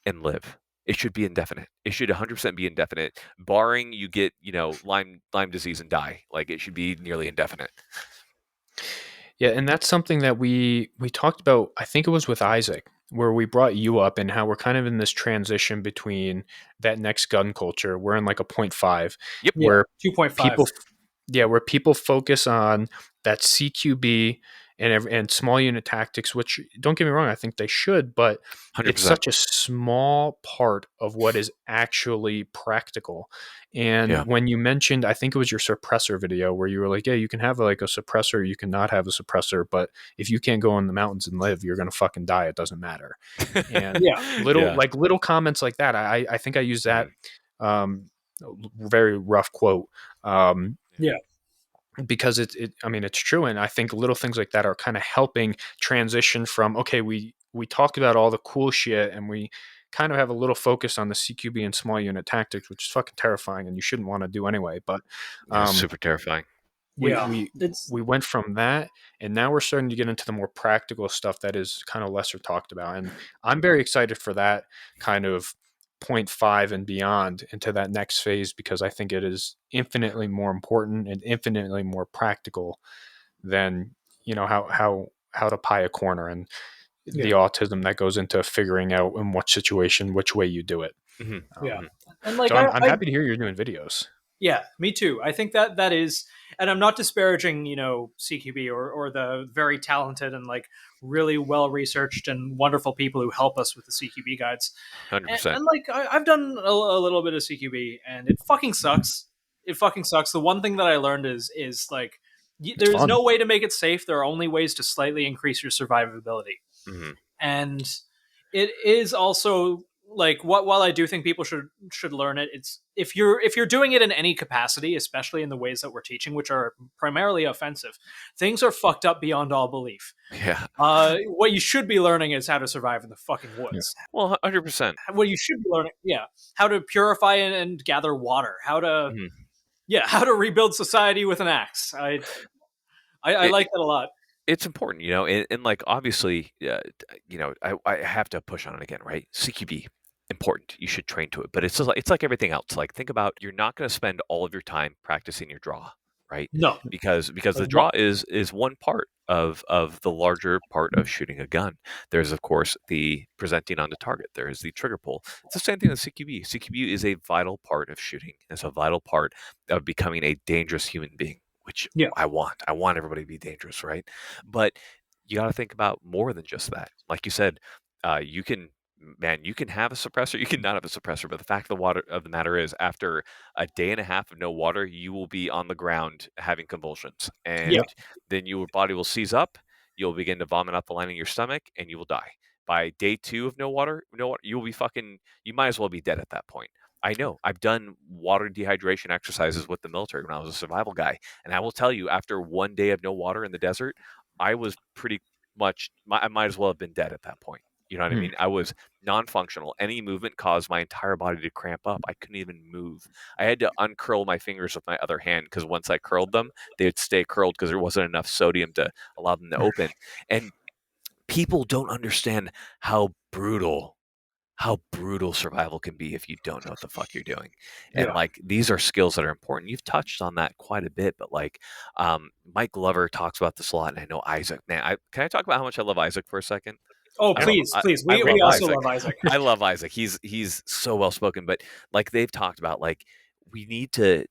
and live? It should be indefinite. It should 100% be indefinite, barring you get, Lyme disease and die. Like, it should be nearly indefinite. Yeah, and that's something that we talked about. I think it was with Isaac, where we brought you up, and how we're kind of in this transition between that next gun culture. We're in like a 0.5, Yep. where 2.5. where people focus on that CQB and small unit tactics, which, don't get me wrong, I think they should, but 100%. it's such a small part of what is actually practical. And when you mentioned, I think it was your suppressor video, where you were like, yeah, you can have like a suppressor, you cannot have a suppressor, but if you can't go in the mountains and live, you're going to fucking die. It doesn't matter. And little comments like that. I think I used that very rough quote. Because it's true. And I think little things like that are kind of helping transition from, okay, we talked about all the cool shit, and we kind of have a little focus on the CQB and small unit tactics, which is fucking terrifying and you shouldn't want to do anyway. But super terrifying. We went from that, and now we're starting to get into the more practical stuff that is kind of lesser talked about. And I'm very excited for that kind of 0.5 and beyond into that next phase, because I think it is infinitely more important and infinitely more practical than, how to pie a corner and the autism that goes into figuring out in what situation, which way you do it. And like, so I'm happy to hear you're doing videos. Yeah, me too. I think that is, and I'm not disparaging, CQB or the very talented and like really well researched and wonderful people who help us with the CQB guides. 100%. And like, I've done a little bit of CQB, and it fucking sucks. It fucking sucks. The one thing that I learned is like, there's no way to make it safe. There are only ways to slightly increase your survivability. And it is also like, while I do think people should learn it, it's if you're doing it in any capacity, especially in the ways that we're teaching, which are primarily offensive, things are fucked up beyond all belief. Yeah. What you should be learning is how to survive in the fucking woods. Yeah. Well, 100%. What you should be learning, how to purify and gather water, how to rebuild society with an axe. I like that a lot. It's important, and like, obviously, I have to push on it again, right? CQB, important. You should train to it, but it's like everything else. Like, think about, you're not going to spend all of your time practicing your draw, right? No, because the draw is one part of the larger part of shooting a gun. There's, of course, the presenting on the target. There is the trigger pull. It's the same thing with CQB. CQB is a vital part of shooting. It's a vital part of becoming a dangerous human being, which I want. I want everybody to be dangerous, right? But you got to think about more than just that. Like you said, you can have a suppressor, you can not have a suppressor, but the fact of the matter is, after a day and a half of no water, you will be on the ground having convulsions, and then your body will seize up. You'll begin to vomit out the lining of your stomach, and you will die. By day 2 of no water, you will be you might as well be dead at that point. I know. I've done water dehydration exercises with the military when I was a survival guy, and I will tell you, after one day of no water in the desert, I was pretty much, I might as well have been dead at that point. You know what I mean? I was non-functional. Any movement caused my entire body to cramp up. I couldn't even move. I had to uncurl my fingers with my other hand, because once I curled them, they would stay curled because there wasn't enough sodium to allow them to open. And people don't understand how brutal survival can be if you don't know what the fuck you're doing. And like, these are skills that are important. You've touched on that quite a bit, but like, Mike Glover talks about this a lot, and I know Isaac, man. Can I talk about how much I love Isaac for a second? Oh, I please, love, please. I We love also Isaac. love Isaac. I love Isaac. He's so well spoken, but like they've talked about, like we need to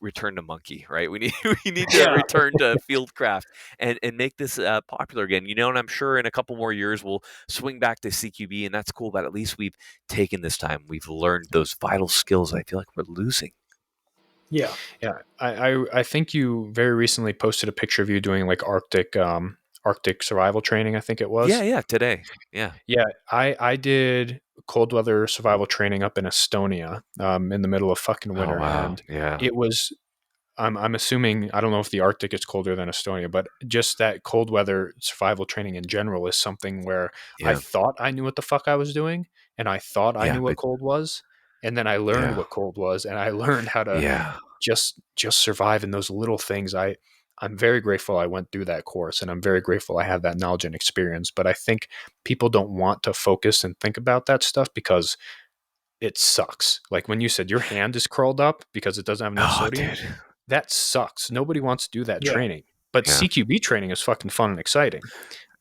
return to monkey, right? We need we need to Yeah. return to fieldcraft and make this popular again. You know, and I'm sure in a couple more years we'll swing back to CQB, and that's cool. But at least we've taken this time. We've learned those vital skills. I feel like we're losing. Yeah. Yeah. I think you very recently posted a picture of you doing like Arctic survival training, I think it was. Yeah, today. Yeah. Yeah. I did cold weather survival training up in Estonia, in the middle of fucking winter. Oh wow. And Yeah. it was, I'm assuming, I don't know if the Arctic is colder than Estonia, but just that cold weather survival training in general is something where I thought I knew what the fuck I was doing, and I thought I knew what cold was, and then I learned what cold was, and I learned how to just survive in those little things. I'm very grateful I went through that course, and I'm very grateful I have that knowledge and experience. But I think people don't want to focus and think about that stuff because it sucks. Like when you said your hand is curled up because it doesn't have enough sodium. Dude. That sucks. Nobody wants to do that training. But CQB training is fucking fun and exciting.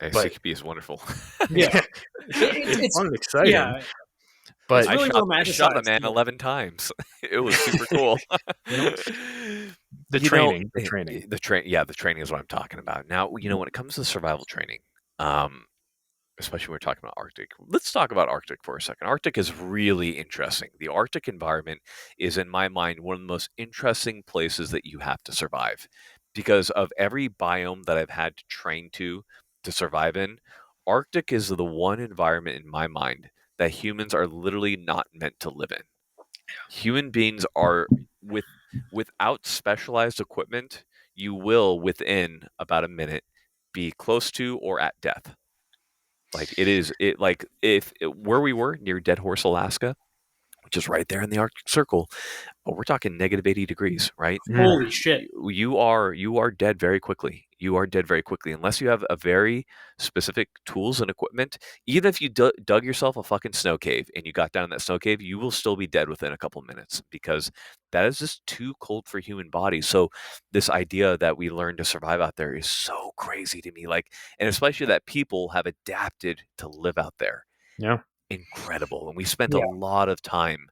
CQB is wonderful. Yeah. It's fun and exciting. Yeah. But it's really I shot a man 11 times. It was super cool. The training is what I'm talking about. Now, you know, when it comes to survival training, especially when we're talking about Arctic, let's talk about Arctic for a second. Arctic is really interesting. The Arctic environment is, in my mind, one of the most interesting places that you have to survive because of every biome that I've had to train to survive in. Arctic is the one environment in my mind that humans are literally not meant to live in. Human beings are without specialized equipment, you will within about a minute be close to or at death. Like where we were near Dead Horse, Alaska, which is right there in the Arctic Circle, we're talking negative 80 degrees, right? Holy shit. You are dead very quickly. You are dead very quickly unless you have a very specific tools and equipment. Even if you dug yourself a fucking snow cave and you got down in that snow cave, you will still be dead within a couple minutes because that is just too cold for human bodies. So this idea that we learn to survive out there is so crazy to me. Like, and especially that people have adapted to live out there. Yeah. Incredible. And we spent a lot of time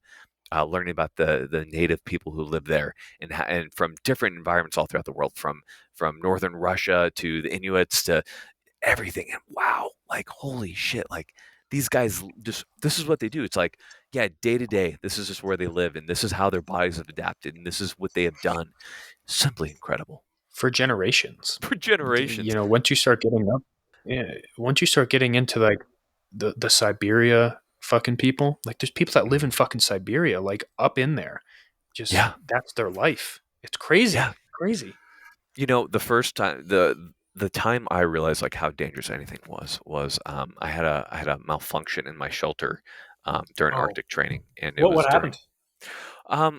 learning about the native people who live there and from different environments all throughout the world, from northern Russia to the Inuits to everything. And wow, like holy shit, like these guys this is what they do. It's like, yeah, day to day, this is just where they live and this is how their bodies have adapted and this is what they have done. Simply incredible. For generations. You know, once you start getting into like the Siberia fucking people, like there's people that live in fucking Siberia, like up in there, just that's their life. It's crazy. Crazy. You know, the first time the time I realized like how dangerous anything was I had a malfunction in my shelter during Arctic training, and what happened?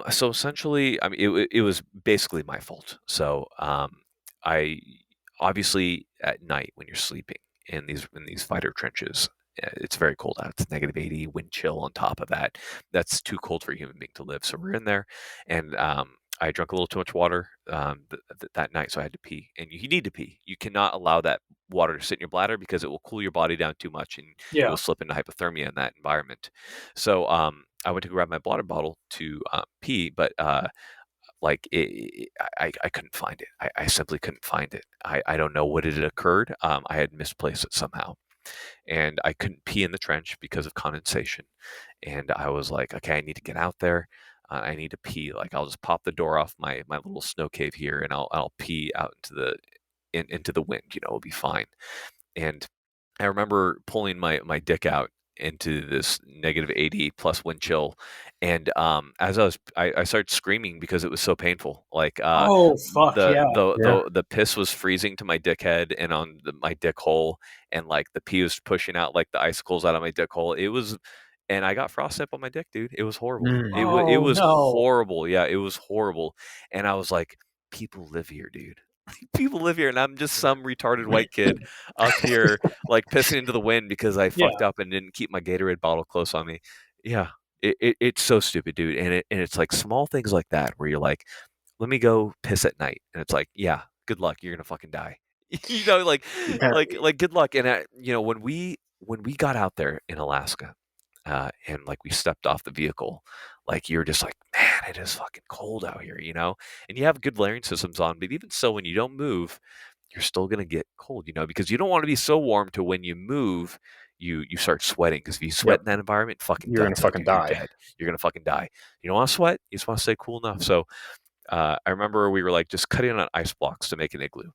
So essentially, I mean, it was basically my fault. So I obviously at night when you're sleeping in these fighter trenches, it's very cold out. It's negative 80, wind chill on top of that. That's too cold for a human being to live. So we're in there, and I drank a little too much water that night, so I had to pee. And you need to pee. You cannot allow that water to sit in your bladder because it will cool your body down too much, and you'll slip into hypothermia in that environment. So I went to grab my water bottle to pee, but I couldn't find it. I simply couldn't find it. I don't know what had occurred. I had misplaced it somehow. And I couldn't pee in the trench because of condensation. And I was like, okay, I need to get out there. I need to pee. Like, I'll just pop the door off my little snow cave here, and I'll pee out into the wind. You know, it'll be fine. And I remember pulling my dick out into this negative 80 plus wind chill, and as I started screaming because it was so painful. Like the piss was freezing to my dick head and on my dick hole, and like the pee was pushing out like the icicles out of my dick hole. It was, and I got frostbite on my dick, dude. It was horrible. It was horrible. Yeah, it was horrible. And I was like, people live here, dude. People live here, and I'm just some retarded white kid up here, like pissing into the wind because I fucked up and didn't keep my Gatorade bottle close on me. Yeah, it's so stupid, dude. And it's like small things like that where you're like, let me go piss at night, and it's like, yeah, good luck, you're gonna fucking die. Like Yeah. like good luck. And when we got out there in Alaska, and like we stepped off the vehicle, like you're just like, man, it is fucking cold out here, and you have good layering systems on, but even so, when you don't move, you're still gonna get cold, because you don't want to be so warm to when you move, you start sweating, because if you sweat Yep. in that environment, fucking You're gonna done, fucking you're die. dead. You're gonna fucking die. You don't want to sweat. You just want to stay cool enough. So I remember we were like just cutting on ice blocks to make an igloo.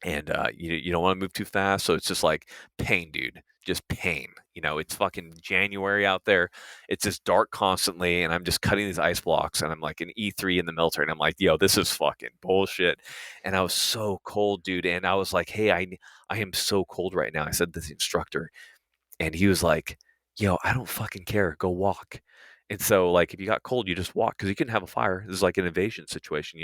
And you don't want to move too fast, so it's just like pain, dude, just pain. It's fucking January out there. It's just dark constantly, and I'm just cutting these ice blocks, and I'm like an E3 in the military, and I'm like, yo, this is fucking bullshit. And I was so cold, dude, and I was like, hey, I am so cold right now. I said to the instructor, and he was like, yo, I don't fucking care. Go walk. And so, like, if you got cold, you just walk, because you can have a fire. This is like an invasion situation.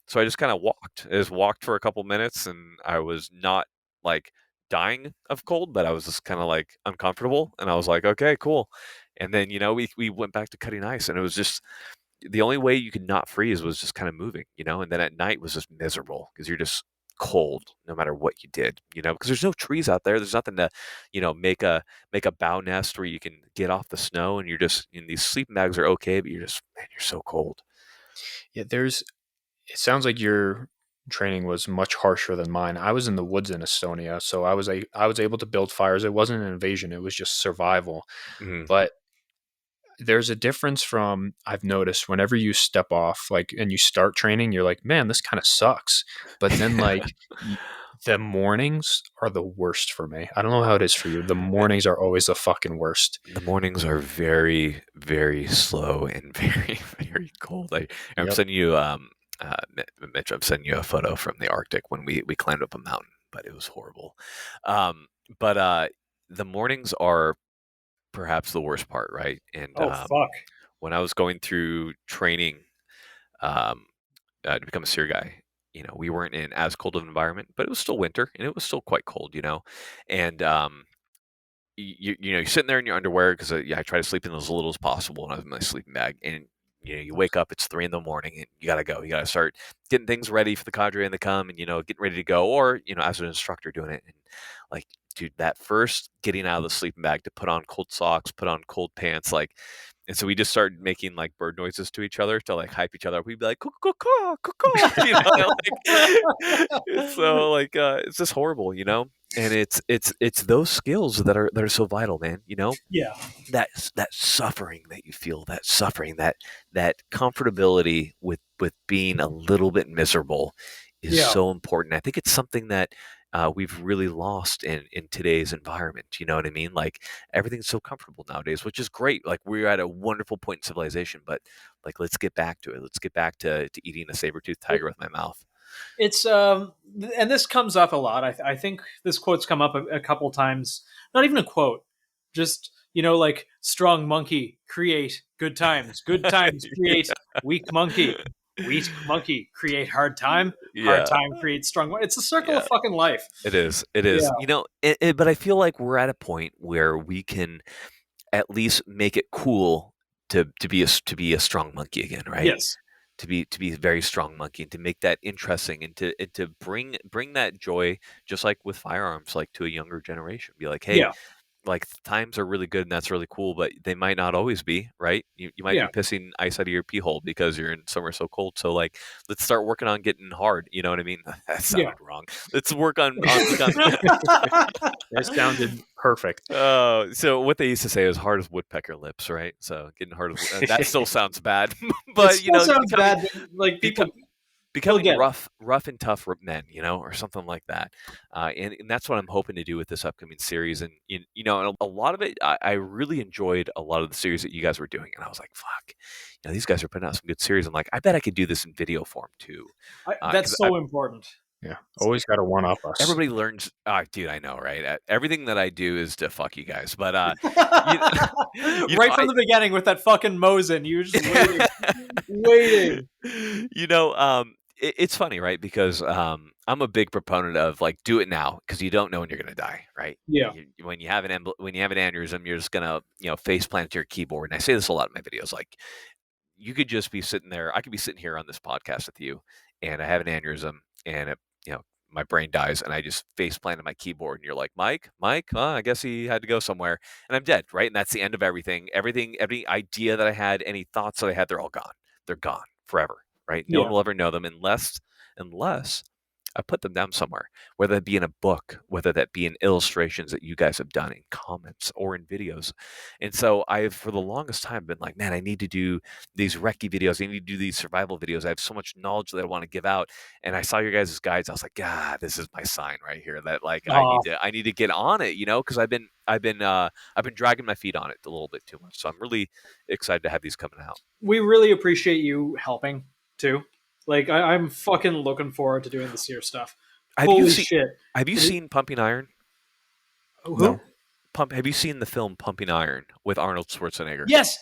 So I just kind of walked. I just walked for a couple minutes, and I was not like dying of cold, but I was just kind of like uncomfortable. And I was like, okay, cool. And then, we went back to cutting ice, and it was just the only way you could not freeze was just kind of moving. And then at night was just miserable, because you're just cold no matter what you did, because there's no trees out there. There's nothing to, make a bow nest where you can get off the snow, and you're just, these sleeping bags are okay, but you're so cold. Yeah, it sounds like your training was much harsher than mine. I was in the woods in Estonia, so I was able to build fires. It wasn't an invasion, it was just survival. Mhm. But there's a difference from, I've noticed, whenever you step off, like, and you start training, you're like, man, this kind of sucks. But then like the mornings are the worst for me. I don't know how it is for you. The mornings are always the fucking worst. The mornings are very, very slow and very, very cold. I'm Yep. sending you, Mitch, I'm sending you a photo from the Arctic when we climbed up a mountain, but it was horrible. But the mornings are perhaps the worst part, right? And Oh fuck. when I was going through training um, to become a SEER guy, we weren't in as cold of an environment, but it was still winter, and it was still quite cold. And you're sitting there in your underwear, because I try to sleep in as little as possible when I was in my sleeping bag, and you wake up, it's 3 a.m, and you gotta go. You gotta start getting things ready for the cadre and the come, and getting ready to go, or as an instructor doing it, and like, dude, that first getting out of the sleeping bag to put on cold socks, put on cold pants, like. And so we just started making like bird noises to each other to like hype each other up. We'd be like, caw, so like, it's just horrible. And it's those skills that are so vital, man. Yeah. That suffering that you feel, that suffering, that comfortability with being a little bit miserable is Yeah. so important. I think it's something that we've really lost in today's environment. You know what I mean? Like, everything's so comfortable nowadays, which is great. Like, we're at a wonderful point in civilization, but like, let's get back to it. Let's get back to eating a saber-toothed tiger with my mouth. It's and this comes up a lot. I think this quote's come up a couple times. Not even a quote, just like, strong monkey create good times. Good times create weak monkey. Weak monkey create hard time. Hard time creates strong. It's a circle of fucking life. It is. It is. But I feel like we're at a point where we can at least make it cool to be a strong monkey again, right? Yes. To be a very strong monkey, and to make that interesting, and to bring that joy, just like with firearms, like, to a younger generation. Be like, hey, Yeah. like, times are really good, and that's really cool, but they might not always be, right? You might Yeah. be pissing ice out of your pee hole because you're in somewhere so cold. So like, let's start working on getting hard. You know what I mean? That sounded wrong. Let's work on That sounded perfect. so what they used to say is hard as woodpecker lips, right? So getting hard as that still sounds bad, but It still sounds bad. Like, people becoming rough and tough men, or something like that. And that's what I'm hoping to do with this upcoming series. And and a lot of it, I really enjoyed a lot of the series that you guys were doing, and I was like, fuck, these guys are putting out some good series. I'm like, I bet I could do this in video form too. That's so important. Yeah, always got to one up us. Everybody learns, dude. I know, right? Everything that I do is to fuck you guys, but Right from the beginning with that fucking Mosin, you were just waiting. It's funny, right? Because I'm a big proponent of, like, do it now, because you don't know when you're gonna die, right? Yeah. When you have an aneurysm, you're just gonna face plant to your keyboard. And I say this a lot in my videos. Like, you could just be sitting there. I could be sitting here on this podcast with you, and I have an aneurysm, and it my brain dies and I just face plant on my keyboard and you're like, Mike, I guess he had to go somewhere and I'm dead, right? And that's the end of everything. Every idea that I had, any thoughts that I had, they're all gone. They're gone forever, right? No one will ever know them unless I put them down somewhere, whether that be in a book, whether that be in illustrations that you guys have done in comments or in videos. And so I've, for the longest time, been like, man, I need to do these recce videos. I need to do these survival videos. I have so much knowledge that I want to give out. And I saw your guys' guides. I was like, God, this is my sign right here that like, I need to get on it, cause I've been dragging my feet on it a little bit too much. So I'm really excited to have these coming out. We really appreciate you helping too. Like, I'm fucking looking forward to doing the SEER stuff. Holy shit. Have you seen Pumping Iron? Who? No. Have you seen the film Pumping Iron with Arnold Schwarzenegger? Yes.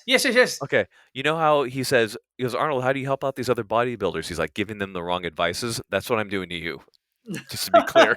Okay. You know how he goes, Arnold, how do you help out these other bodybuilders? He's like, giving them the wrong advices. That's what I'm doing to you. Just to be clear.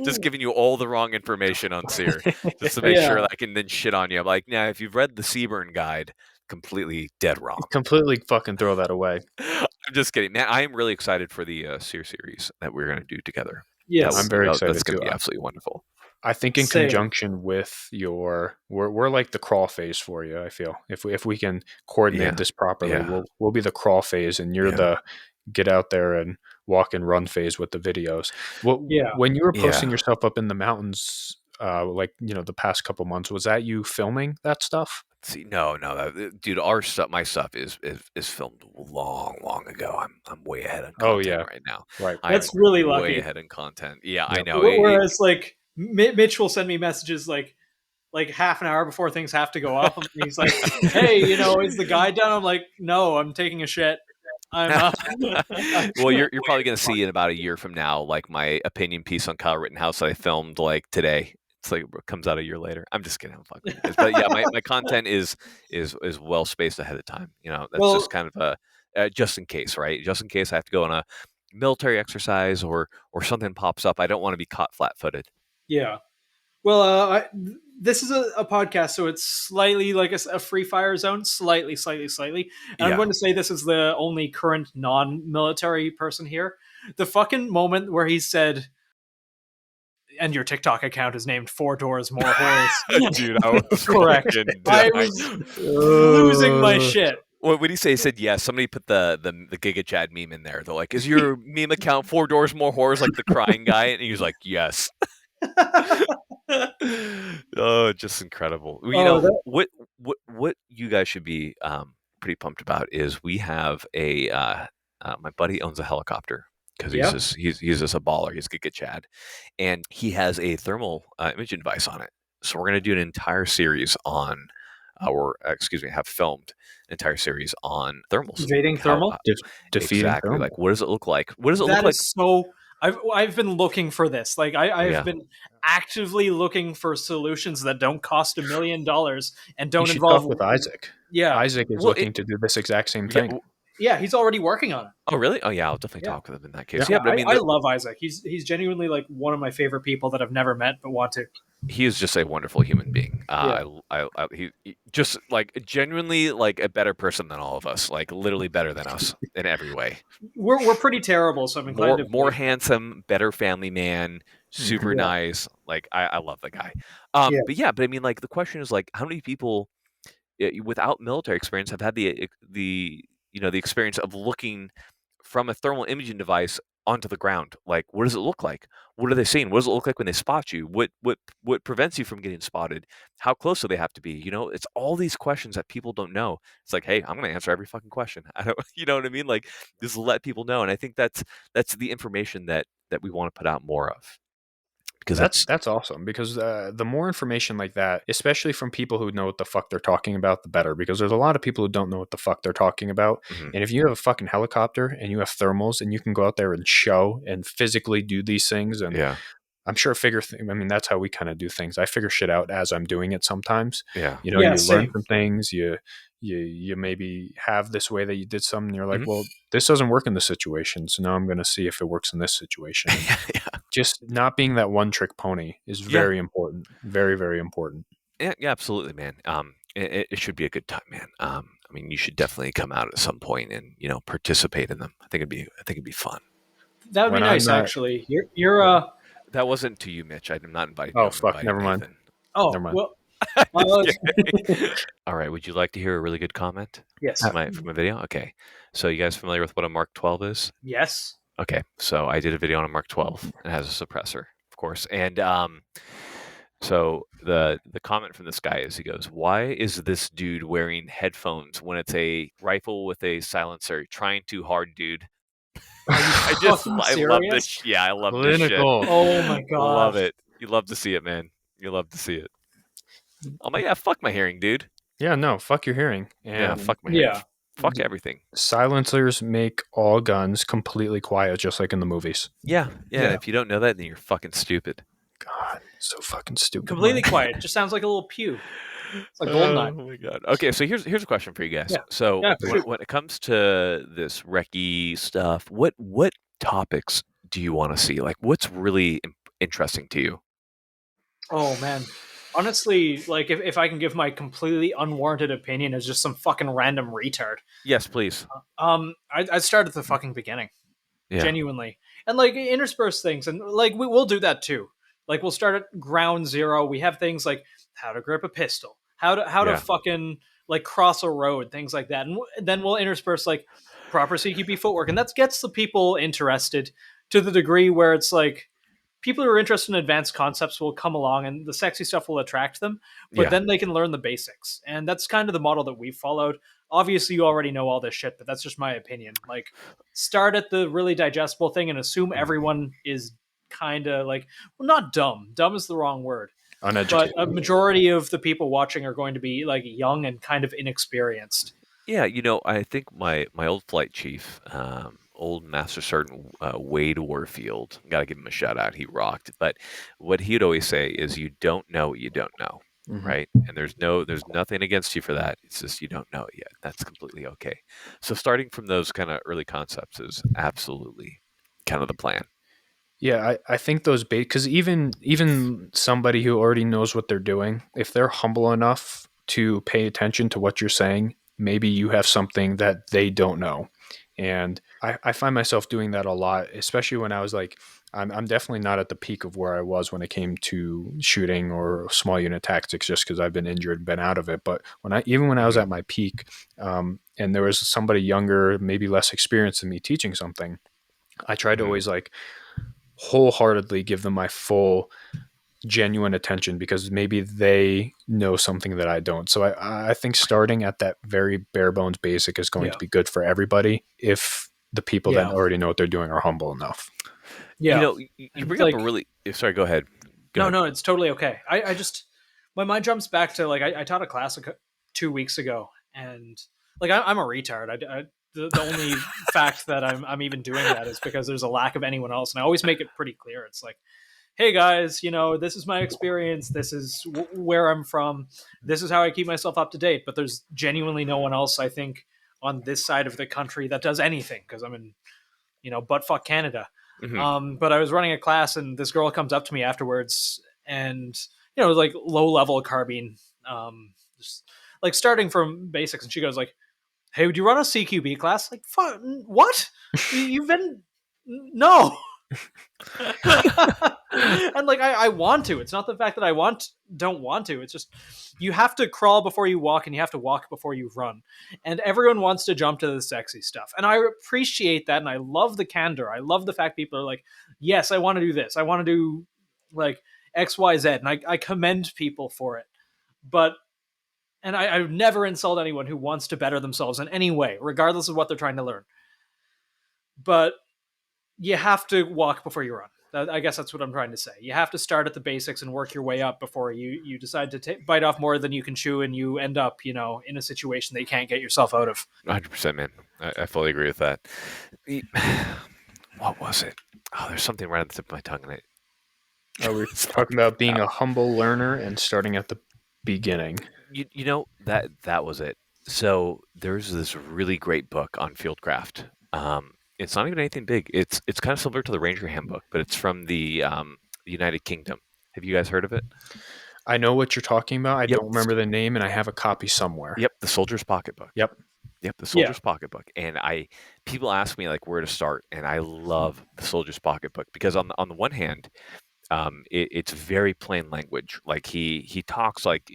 Just giving you all the wrong information on SEER. Just to make sure that I can then shit on you. I'm like, nah, if you've read the Seaburn guide, completely dead wrong. Completely fucking throw that away. I'm just kidding, man. I am really excited for the SEER series that we're going to do together. Yes, I'm very excited. That's going to be absolutely wonderful. I think in conjunction with we're like the crawl phase for you. I feel if we can coordinate this properly, we'll be the crawl phase, and you're the get out there and walk and run phase with the videos. When you were posting yourself up in the mountains, the past couple months, was that you filming that stuff? See, no, dude, my stuff is filmed long ago. I'm way ahead on content right now. Right. That's really lucky. Way ahead in content. Yeah, I know. Whereas like Mitch will send me messages like half an hour before things have to go up. And he's like, hey, is the guide done? I'm like, no, I'm taking a shit. I'm Well, you're probably going to see in about a year from now, like my opinion piece on Kyle Rittenhouse that I filmed like today. It's like it comes out a year later. I'm just kidding. I'm fucking with you guys. But yeah, my content is well spaced ahead of time. That's just kind of a just in case, right? Just in case I have to go on a military exercise or something pops up. I don't want to be caught flat-footed. Yeah. Well, this is a podcast, so it's slightly like a free fire zone, slightly. And I'm going to say this is the only current non-military person here. The fucking moment where he said, and your TikTok account is named 4 Doors More Holes. Dude, I was correct. I was losing my shit. What did he say? He said, yes. Somebody put the Giga Chad meme in there. They're like, is your meme account 4 Doors More Horrors, like the crying guy? And he was like, yes. Oh, just incredible. What you guys should be pretty pumped about is we have my buddy owns a helicopter. Because he's just a baller. He's Giga Chad. And he has a thermal imaging device on it. So we're going to do an entire series on have filmed an entire series on thermals. Evading thermal? Defeating exactly. thermal. Like, what does it look like? What does it look like? So I've been looking for this. Like I've been actively looking for solutions that don't cost $1 million and don't involve with Isaac. Yeah. Isaac is looking to do this exact same thing. Yeah, he's already working on it. Oh, really? Oh, yeah. I'll definitely talk with him in that case. Yeah, but I love Isaac. He's genuinely like one of my favorite people that I've never met but want to. He is just a wonderful human being. He just like genuinely like a better person than all of us. Like literally better than us in every way. We're pretty terrible, so I'm inclined to more handsome, better family man, super nice. Like I love the guy. But I mean, like the question is like, how many people without military experience have had the experience of looking from a thermal imaging device onto the ground? Like, what does it look like? What are they seeing? What does it look like when they spot you? What prevents you from getting spotted? How close do they have to be? It's all these questions that people don't know. It's like, hey, I'm going to answer every fucking question. I don't, you know what I mean? Like, just let people know. And I think that's the information that we want to put out more of. Because that's awesome. Because the more information like that, especially from people who know what the fuck they're talking about, the better. Because there's a lot of people who don't know what the fuck they're talking about. Mm-hmm. And if you have a fucking helicopter and you have thermals and you can go out there and show and physically do these things, and I'm sure that's how we kind of do things. I figure shit out as I'm doing it sometimes. Yeah. You learn from things. You maybe have this way that you did something and you're like, well, this doesn't work in this situation. So now I'm going to see if it works in this situation. Just not being that one trick pony is very important. Very, very important. Yeah, absolutely, man. It should be a good time, man. I mean, you should definitely come out at some point and, participate in them. I think it'd be fun. That would be nice, actually. You're That wasn't to you, Mitch. I'm not inviting you. Oh, I'm fuck. inviting Never mind. Nathan. Oh, Never mind. well. All right. Would you like to hear a really good comment? Yes. From my video? Okay. So you guys familiar with what a Mark 12 is? Yes. Okay. So I did a video on a Mark 12. It has a suppressor, of course. And so the comment from this guy is, he goes, "Why is this dude wearing headphones when it's a rifle with a silencer? Trying too hard, dude." I love this. Yeah, I love this shit. Oh my god, love it. You love to see it, man. You love to see it. Oh my, yeah, fuck my hearing, dude. Yeah, no, fuck your hearing. And fuck my hearing. Fuck everything. Silencers make all guns completely quiet, just like in the movies. Yeah. If you don't know that, then you're fucking stupid. God, so fucking stupid. Completely quiet. It just sounds like a little pew. It's like Goldeneye. Oh my god. Okay, so here's a question for you guys. Yeah. So when it comes to this recce stuff, what topics do you want to see? Like, what's really interesting to you? Oh man, honestly, like if I can give my completely unwarranted opinion as just some fucking random retard. Yes, please. I'd start at the fucking beginning. Yeah. Genuinely, and like intersperse things, and like we'll do that too. Like we'll start at ground zero. We have things like how to grip a pistol, how to fucking like cross a road, things like that, and then we'll intersperse like proper CQB footwork, and that gets the people interested to the degree where it's like people who are interested in advanced concepts will come along, and the sexy stuff will attract them. But then they can learn the basics, and that's kind of the model that we've followed. Obviously, you already know all this shit, but that's just my opinion. Like, start at the really digestible thing and assume everyone is kind of like, well, not dumb. Dumb is the wrong word. Uneducated. But a majority of the people watching are going to be like young and kind of inexperienced. Yeah, I think my old flight chief, old Master Sergeant Wade Warfield, got to give him a shout out. He rocked. But what he'd always say is, you don't know what you don't know. Mm-hmm. Right. And there's nothing against you for that. It's just you don't know it yet. That's completely okay. So starting from those kind of early concepts is absolutely kind of the plan. Yeah, I think those because even somebody who already knows what they're doing, if they're humble enough to pay attention to what you're saying, maybe you have something that they don't know. And I find myself doing that a lot, especially when I was like, I'm definitely not at the peak of where I was when it came to shooting or small unit tactics, just because I've been injured and been out of it. But when I was at my peak, and there was somebody younger, maybe less experienced than me teaching something, I tried to always like wholeheartedly give them my full genuine attention, because maybe they know something that I don't. So I think starting at that very bare bones basic is going to be good for everybody if the people that already know what they're doing are humble enough. Yeah. You bring up a really... Sorry, go ahead. No, it's totally okay. I just... My mind jumps back to, like, I taught a class 2 weeks ago, and, like, I'm a retard. The only fact that I'm even doing that is because there's a lack of anyone else, and I always make it pretty clear. It's like, hey guys, this is my experience. This is where I'm from. This is how I keep myself up to date. But there's genuinely no one else, I think, on this side of the country that does anything, because I'm in, buttfuck Canada. Mm-hmm. But I was running a class, and this girl comes up to me afterwards, and it was like low level carbine, just like starting from basics, and she goes like, "Hey, would you run a CQB class?" Like, what? You've been no. And like I want to. It's not the fact that I don't want to. It's just you have to crawl before you walk, and you have to walk before you run. And everyone wants to jump to the sexy stuff. And I appreciate that, and I love the candor. I love the fact people are like, yes, I want to do this. I want to do like XYZ. And I commend people for it. But I would never insult anyone who wants to better themselves in any way, regardless of what they're trying to learn. But you have to walk before you run. I guess that's what I'm trying to say. You have to start at the basics and work your way up before you decide to bite off more than you can chew, and you end up, in a situation that you can't get yourself out of. 100%, man. I fully agree with that. What was it? Oh, there's something right on the tip of my tongue. We're talking about being a humble learner and starting at the beginning. That was it. So there's this really great book on fieldcraft. It's not even anything big. It's kind of similar to the Ranger Handbook, but it's from the United Kingdom. Have you guys heard of it? I know what you're talking about. I don't remember the name, and I have a copy somewhere. Yep, the Soldier's Pocketbook. Yep. Yep, the Soldier's Pocketbook. And people ask me like where to start, and I love the Soldier's Pocketbook because on the one hand, it's very plain language. Like he talks like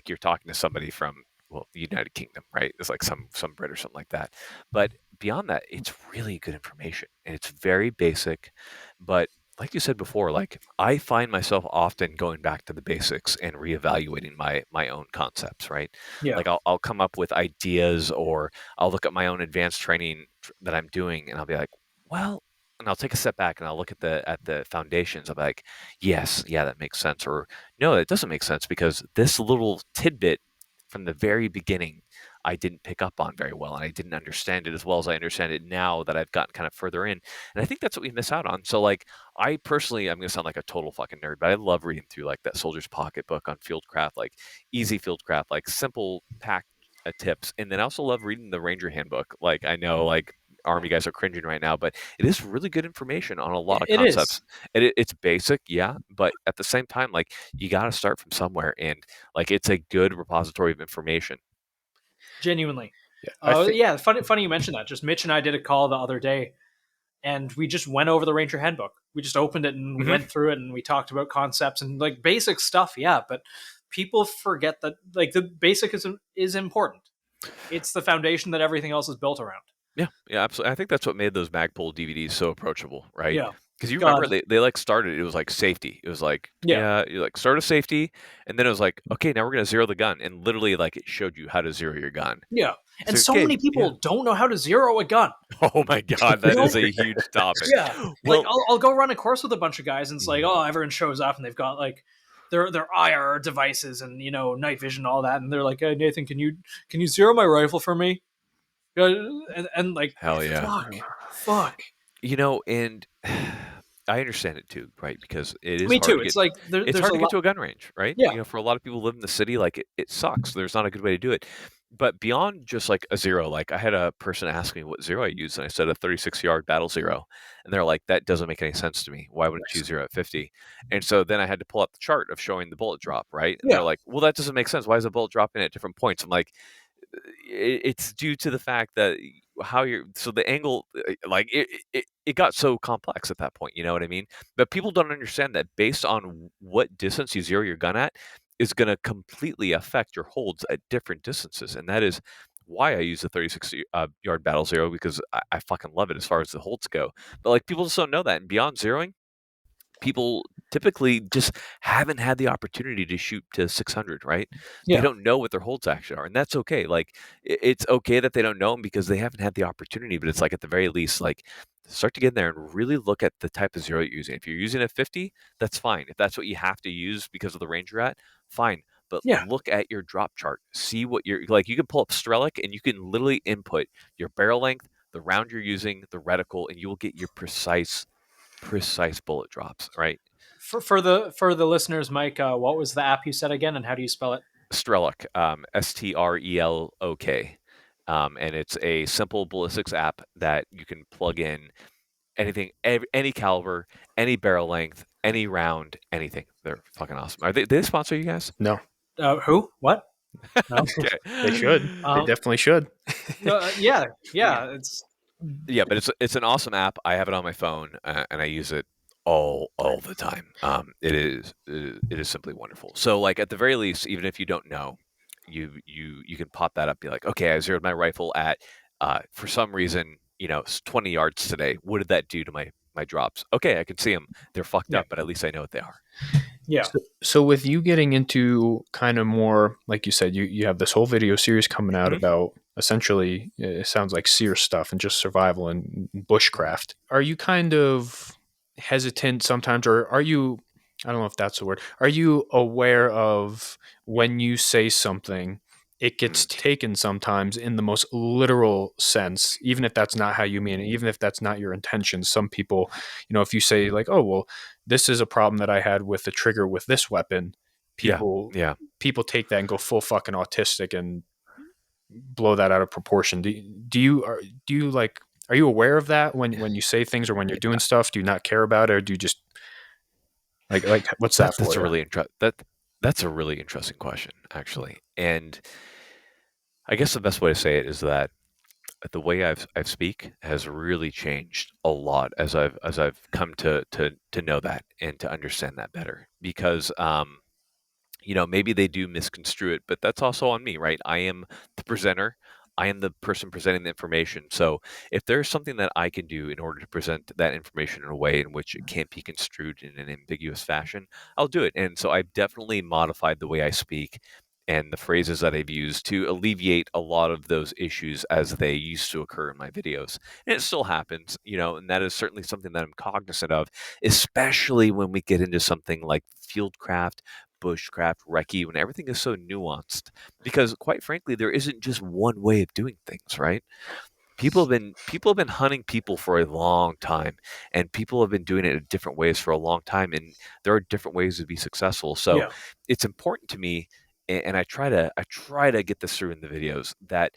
you're talking to somebody from, well, the United Kingdom, right? It's like some Brit or something like that. But beyond that, it's really good information, and it's very basic. But like you said before, like I find myself often going back to the basics and reevaluating my own concepts, right? Yeah. Like I'll come up with ideas, or I'll look at my own advanced training that I'm doing, and I'll be like, well, and I'll take a step back and I'll look at the foundations. I'm like, yes, yeah, that makes sense, or no, that doesn't make sense because this little tidbit from the very beginning I didn't pick up on very well, and I didn't understand it as well as I understand it now that I've gotten kind of further in. And I think that's what we miss out on. So like I personally, I'm gonna sound like a total fucking nerd, but I love reading through like that Soldier's Pocketbook on fieldcraft, like easy fieldcraft, like simple pack tips. And then I also love reading the Ranger Handbook. Like I know like Army guys are cringing right now, but it is really good information on a lot of It concepts. is. It's basic, yeah, but at the same time, like you got to start from somewhere, and like it's a good repository of information. Genuinely. Yeah, Funny you mentioned that. Just Mitch and I did a call the other day, and we just went over the Ranger Handbook. We just opened it and we went through it, and we talked about concepts and like basic stuff. Yeah, but people forget that like the basic is important. It's the foundation that everything else is built around. Yeah, absolutely. I think that's what made those Magpul DVDs so approachable, right? Yeah. Because you remember they like started, it was like safety. It was like, you like start a safety, and then it was like, okay, now we're going to zero the gun. And literally like it showed you how to zero your gun. Yeah. And so many people don't know how to zero a gun. Oh my God, that is a huge topic. Yeah. Well, like I'll go run a course with a bunch of guys, and it's like, oh, everyone shows up and they've got like their IR devices and, night vision and all that. And they're like, hey, Nathan, can you zero my rifle for me? And like, hell yeah. Fuck. And I understand it too, right? Because it is me hard too. To It's like it's hard to get to a gun range, right? Yeah. For a lot of people who live in the city, like it sucks. There's not a good way to do it. But beyond just like a zero, like I had a person ask me what zero I used, and I said a 36-yard battle zero, and they're like, that doesn't make any sense to me. Why wouldn't you zero at 50? And so then I had to pull out the chart of showing the bullet drop, right? And they're like, well, that doesn't make sense. Why is the bullet dropping at different points? I'm like, it's due to the fact that the angle, like it got so complex at that point, you know what I mean? But people don't understand that based on what distance you zero your gun at is going to completely affect your holds at different distances. And that is why I use the 36-yard battle zero, because I fucking love it as far as the holds go. But like people just don't know that. And beyond zeroing, people typically just haven't had the opportunity to shoot to 600, right? Yeah. They don't know what their holds actually are, and that's okay. Like it's okay that they don't know them because they haven't had the opportunity, but it's like at the very least, like start to get in there and really look at the type of zero you're using. If you're using a 50, that's fine. If that's what you have to use because of the range you're at, fine. But look at your drop chart. See what you're like. You can pull up Strelic and you can literally input your barrel length, the round you're using, the reticle, and you will get your precise bullet drops, right? For the listeners, Mike, what was the app you said again, and how do you spell it? Strelok, Strelok, and it's a simple ballistics app that you can plug in anything, any caliber, any barrel length, any round, anything. They're fucking awesome. Are they sponsor you guys? No. Who? What? No. Okay. They should. They definitely should. Yeah. It's but it's an awesome app. I have it on my phone, and I use it all the time. It is simply wonderful. So like at the very least, even if you don't know, you can pop that up, be like, okay, I zeroed my rifle at for some reason, 20 yards today. What did that do to my drops? Okay, I can see them. They're fucked up, but at least I know what they are. Yeah. So with you getting into kind of more, like you said, you have this whole video series coming out about essentially, it sounds like SEER stuff and just survival and bushcraft. Are you kind of hesitant sometimes, or are you, I don't know if that's the word, are you aware of when you say something, it gets taken sometimes in the most literal sense, even if that's not how you mean it, even if that's not your intention? Some people, if you say like, oh, well, this is a problem that I had with the trigger with this weapon, people take that and go full fucking autistic and blow that out of proportion. Do you like, are you aware of that when you say things or when you're doing stuff? Do you not care about it, or do you just like what's that for? That's a really interesting question, actually. And I guess the best way to say it is that the way I speak has really changed a lot as I've come to know that and to understand that better. Because maybe they do misconstrue it, but that's also on me, right? I am the presenter. I am the person presenting the information. So if there's something that I can do in order to present that information in a way in which it can't be construed in an ambiguous fashion, I'll do it. And so I've definitely modified the way I speak and the phrases that I've used to alleviate a lot of those issues as they used to occur in my videos. And it still happens, and that is certainly something that I'm cognizant of, especially when we get into something like fieldcraft, bushcraft, recce, when everything is so nuanced. Because quite frankly, there isn't just one way of doing things, right? People have been hunting people for a long time, and people have been doing it in different ways for a long time, and there are different ways to be successful. So Yeah. it's important to me, and I try to get this through in the videos, that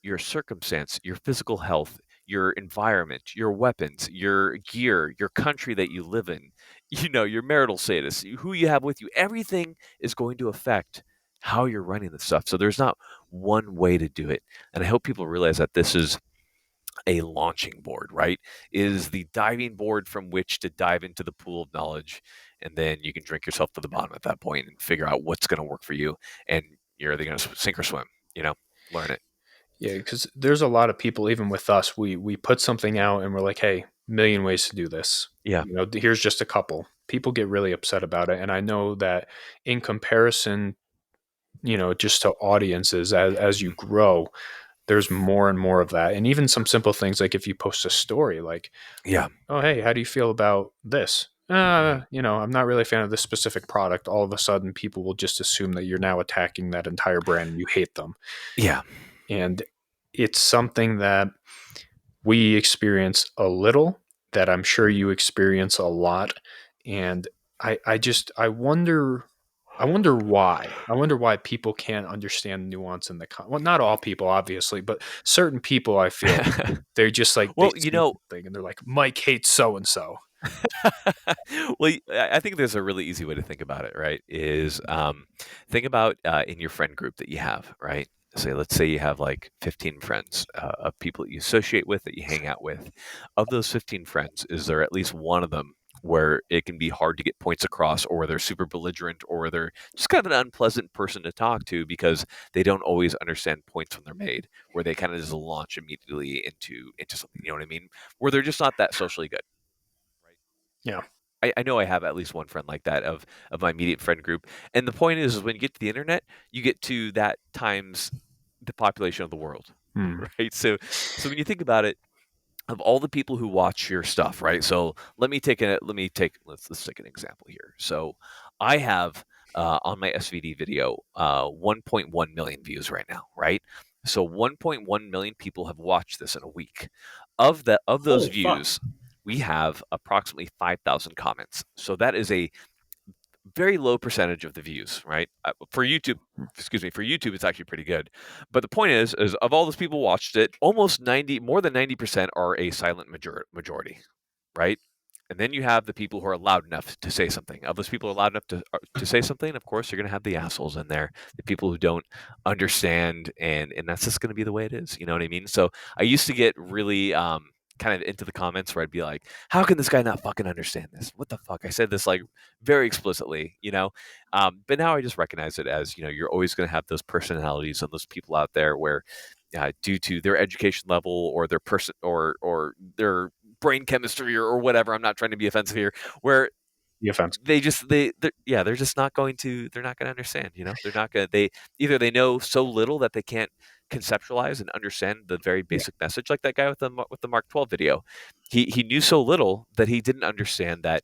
your circumstance, your physical health, your environment, your weapons, your gear, your country that you live in, your marital status, who you have with you, everything is going to affect how you're running the stuff. So there's not one way to do it. And I hope people realize that this is a launching board, right? Is the diving board from which to dive into the pool of knowledge. And then you can drink yourself to the bottom at that point and figure out what's going to work for you. And you're either going to sink or swim, learn it. Yeah, because there's a lot of people, even with us, we put something out and we're like, hey, million ways to do this. Yeah. Here's just a couple. People get really upset about it. And I know that in comparison, just to audiences, as you grow, there's more and more of that. And even some simple things, like if you post a story, like, Yeah. oh, hey, how do you feel about this? I'm not really a fan of this specific product. All of a sudden, people will just assume that you're now attacking that entire brand and you hate them. Yeah. And it's something that we experience a little, that I'm sure you experience a lot. And I wonder why. I wonder why people can't understand nuance in the well, not all people, obviously, but certain people, I feel they're just like, well, they see something and they're like, Mike hates so and so. well, I think there's a really easy way to think about it, right? Is think about in your friend group that you have, right? Let's say you have like 15 friends of people that you associate with, that you hang out with. Of those 15 friends, is there at least one of them where it can be hard to get points across, or they're super belligerent, or they're just kind of an unpleasant person to talk to because they don't always understand points when they're made, where they kind of just launch immediately into something, you know what I mean? Where they're just not that socially good. Yeah. I know I have at least one friend like that of my immediate friend group. And the point is when you get to the internet, you get to that times the population of the world, right? So when you think about it, of all the people who watch your stuff, right? So let's take an example here. So I have on my SVD video 1.1 million views right now, right? So 1.1 million people have watched this in a week. Of those Holy views, we have approximately 5,000 comments. So that is a very low percentage of the views, right? For YouTube, it's actually pretty good. But the point is of all those people watched it, more than 90% are a silent majority, right? And then you have the people who are loud enough to say something. Of those people who are loud enough to say something, of course, you're going to have the assholes in there, the people who don't understand, and that's just going to be the way it is. You know what I mean? So I used to get really kind of into the comments where I'd be like, how can this guy not fucking understand this? What the fuck? I said this like very explicitly, but now I just recognize it as, you're always going to have those personalities and those people out there where due to their education level or their person or their brain chemistry or whatever, I'm not trying to be offensive here, where they're just not going to understand, they're not going to, they know so little that they can't conceptualize and understand the very basic message. Like that guy with the Mark 12 video, he knew so little that he didn't understand that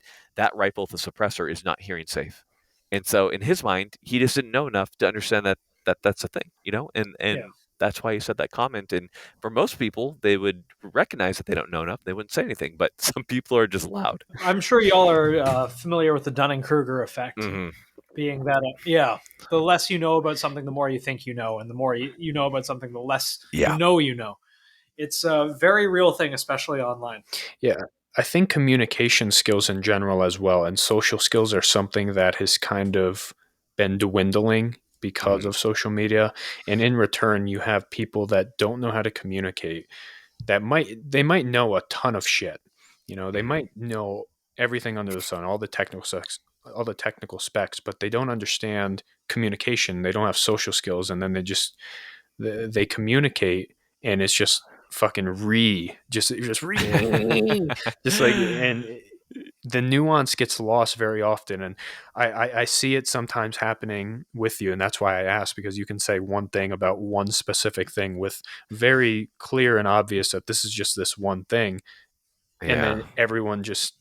rifle with a suppressor is not hearing safe. And so in his mind, he just didn't know enough to understand that that's a thing, and that's why he said that comment. And for most people, they would recognize that they don't know enough. They wouldn't say anything, but some people are just loud. I'm sure y'all are familiar with the Dunning-Kruger effect, being that, the less you know about something, the more you think you know, and the more you know about something, the less you know. It's a very real thing, especially online. Yeah. I think communication skills in general as well, and social skills are something that has kind of been dwindling because of social media. And in return, you have people that don't know how to communicate, that they might know a ton of shit. You know, they might know everything under the sun, all the technical specs, but they don't understand communication. They don't have social skills, and then they communicate, and it's just fucking just like, and the nuance gets lost very often. And I see it sometimes happening with you, and that's why I asked, because you can say one thing about one specific thing with very clear and obvious that this is just this one thing, and then everyone just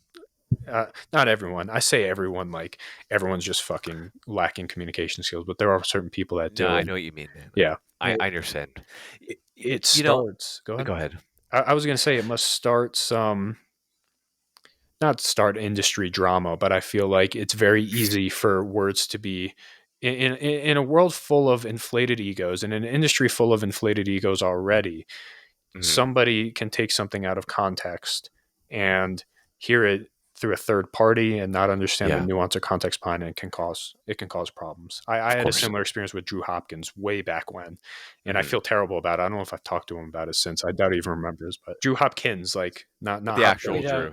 not everyone, I say everyone like everyone's just fucking lacking communication skills, but there are certain people that do. No, I know what you mean, man. Yeah, I understand. It starts. Go ahead. Go ahead. I was going to say it must start some, not start industry drama, but I feel like it's very easy for words to be in a world full of inflated egos, and an industry full of inflated egos already. Somebody can take something out of context and hear it through a third party and not understand the nuance or context behind it. It can cause problems. I had a similar experience with Drew Hopkins way back when, and I feel terrible about it. I don't know if I've talked to him about it since. I doubt he even remembers, but Drew Hopkins, like not the actual Drew.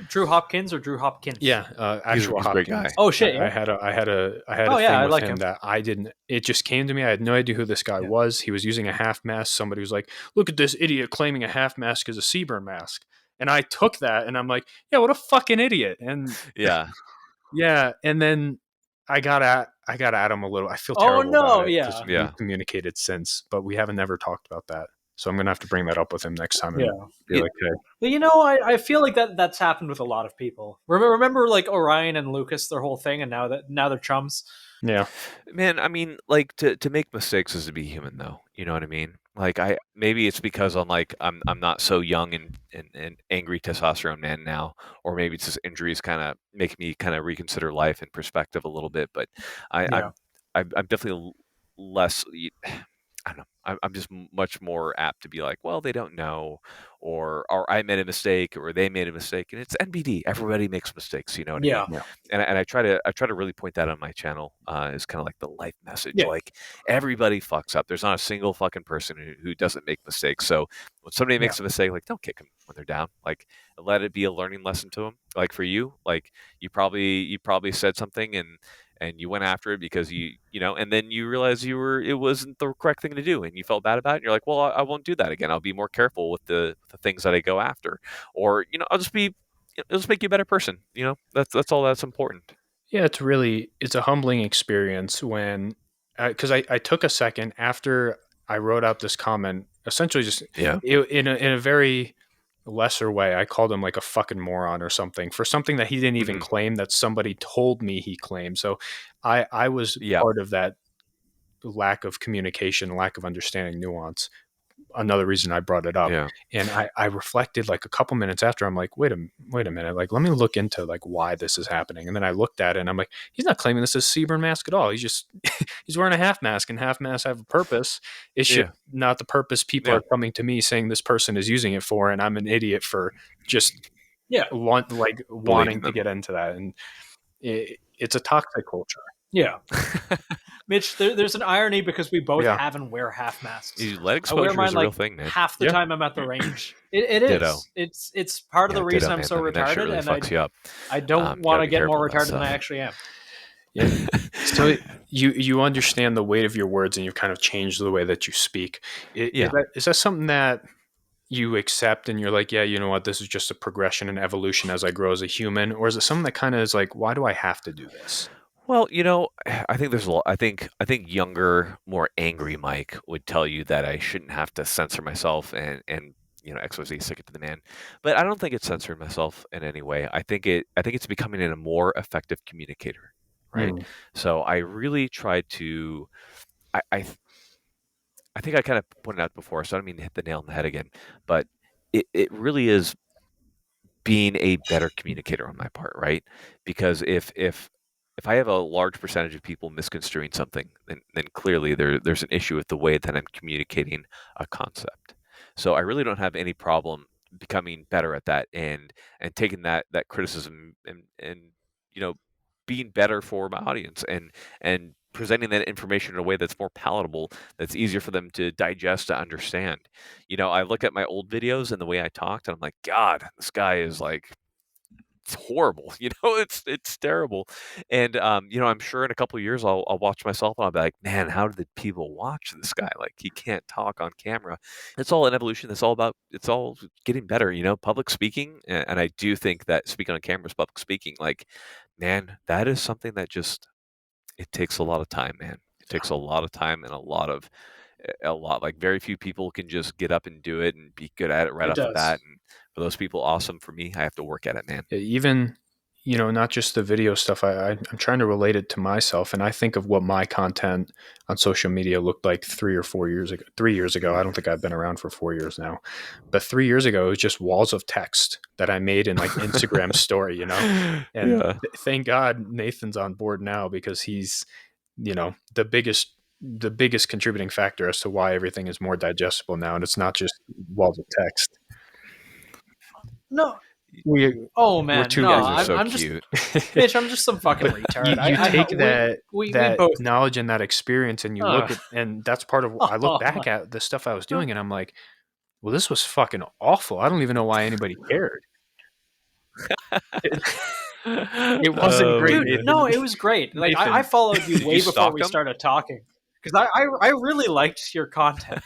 Drew Hopkins or Drew Hopkins? Yeah, actual he's Hopkins. A great guy. Oh shit! I had a thing with him that I didn't. It just came to me. I had no idea who this guy was. He was using a half mask. Somebody was like, "Look at this idiot claiming a half mask is a Seaburn mask." And I took that, and I'm like, "Yeah, what a fucking idiot!" And yeah. And then I got at him a little. I feel terrible about it, 'cause we communicated since, but we haven't never talked about that. So I'm gonna have to bring that up with him next time. And be like, hey. But you know, I feel like that's happened with a lot of people. Remember like Orion and Lucas, their whole thing, and now they're chums. Yeah, man. I mean, like to make mistakes is to be human, though. You know what I mean? Like maybe it's because I'm not so young and angry testosterone man now, or maybe it's just injuries kind of make me kind of reconsider life and perspective a little bit. But I'm definitely less. I don't know. I'm just much more apt to be like, well, they don't know, or I made a mistake, or they made a mistake, and it's NBD. Everybody makes mistakes, you know what I mean? Yeah. And I try to really point that on my channel as kind of like the life message. Yeah. Like everybody fucks up. There's not a single fucking person who doesn't make mistakes. So when somebody makes a mistake, like don't kick them when they're down. Like let it be a learning lesson to them. Like for you, like you probably said something and you went after it because you know, and then you realize it wasn't the correct thing to do, and you felt bad about it. And you're like, well, I won't do that again. I'll be more careful with the things that I go after, or it'll just make you a better person. You know, that's all that's important. Yeah, it's a humbling experience when, because I took a second after I wrote out this comment, essentially just in a very lesser way. I called him like a fucking moron or something for something that he didn't even claim, that somebody told me he claimed. So I was part of that lack of communication, lack of understanding nuance. Another reason I brought it up. Yeah. And I reflected like a couple minutes after. I'm like, wait a minute. Like, let me look into like why this is happening. And then I looked at it and I'm like, he's not claiming this is a Seaburn mask at all. He's just, he's wearing a half mask, and half masks have a purpose. It's just not the purpose people are coming to me saying this person is using it for. And I'm an idiot for just wanting to get into that. And it's a toxic culture. Yeah. Mitch, there's an irony because we both have and wear half masks. Lead exposure is a real thing, man. Half the time I'm at the range. It is. It's part of the reason I'm so retarded, really and fucks you up. I don't want to get more retarded than I actually am. Yeah. So you understand the weight of your words, and you've kind of changed the way that you speak. Is that something that you accept and you're like, yeah, you know what, this is just a progression and evolution as I grow as a human? Or is it something that kind of is like, why do I have to do this? Well, you know, I think there's a lot. I think younger, more angry Mike would tell you that I shouldn't have to censor myself and XYZ, stick it to the man. But I don't think it's censoring myself in any way. I think it's becoming a more effective communicator, right? So I really try to. I think I kind of pointed out before, so I don't mean to hit the nail on the head again, but it really is being a better communicator on my part, right? Because if I have a large percentage of people misconstruing something, then clearly there's an issue with the way that I'm communicating a concept. So I really don't have any problem becoming better at that and taking that criticism and being better for my audience and presenting that information in a way that's more palatable, that's easier for them to digest, to understand. I look at my old videos and the way I talked, and I'm like, God, this guy is like, it's horrible. It's terrible. And I'm sure in a couple of years I'll watch myself and I'll be like, man, how did people watch this guy? Like, he can't talk on camera. It's all an evolution. It's all getting better. Public speaking, and I do think that speaking on camera is public speaking. Like, man, that is something that just, it takes a lot of time, man. It takes a lot of time and a lot. Like, very few people can just get up and do it and be good at it right off the bat. And for those people, awesome. For me, I have to work at it, man. Even, not just the video stuff. I'm trying to relate it to myself, and I think of what my content on social media looked like 3 or 4 years ago. 3 years ago, I don't think I've been around for 4 years now, but 3 years ago, it was just walls of text that I made in like Instagram story, And thank God Nathan's on board now, because he's, the biggest contributing factor as to why everything is more digestible now, and it's not just walls of text. No. Oh man, we're two no, guys are so I'm cute. Bitch, I'm just some fucking retard. You take that we both knowledge and that experience, and you look at, and that's part of. I look back at the stuff I was doing, and I'm like, well, this was fucking awful. I don't even know why anybody cared. It wasn't great, dude. No, it was great. Like, I followed you way before we started talking, because I really liked your content.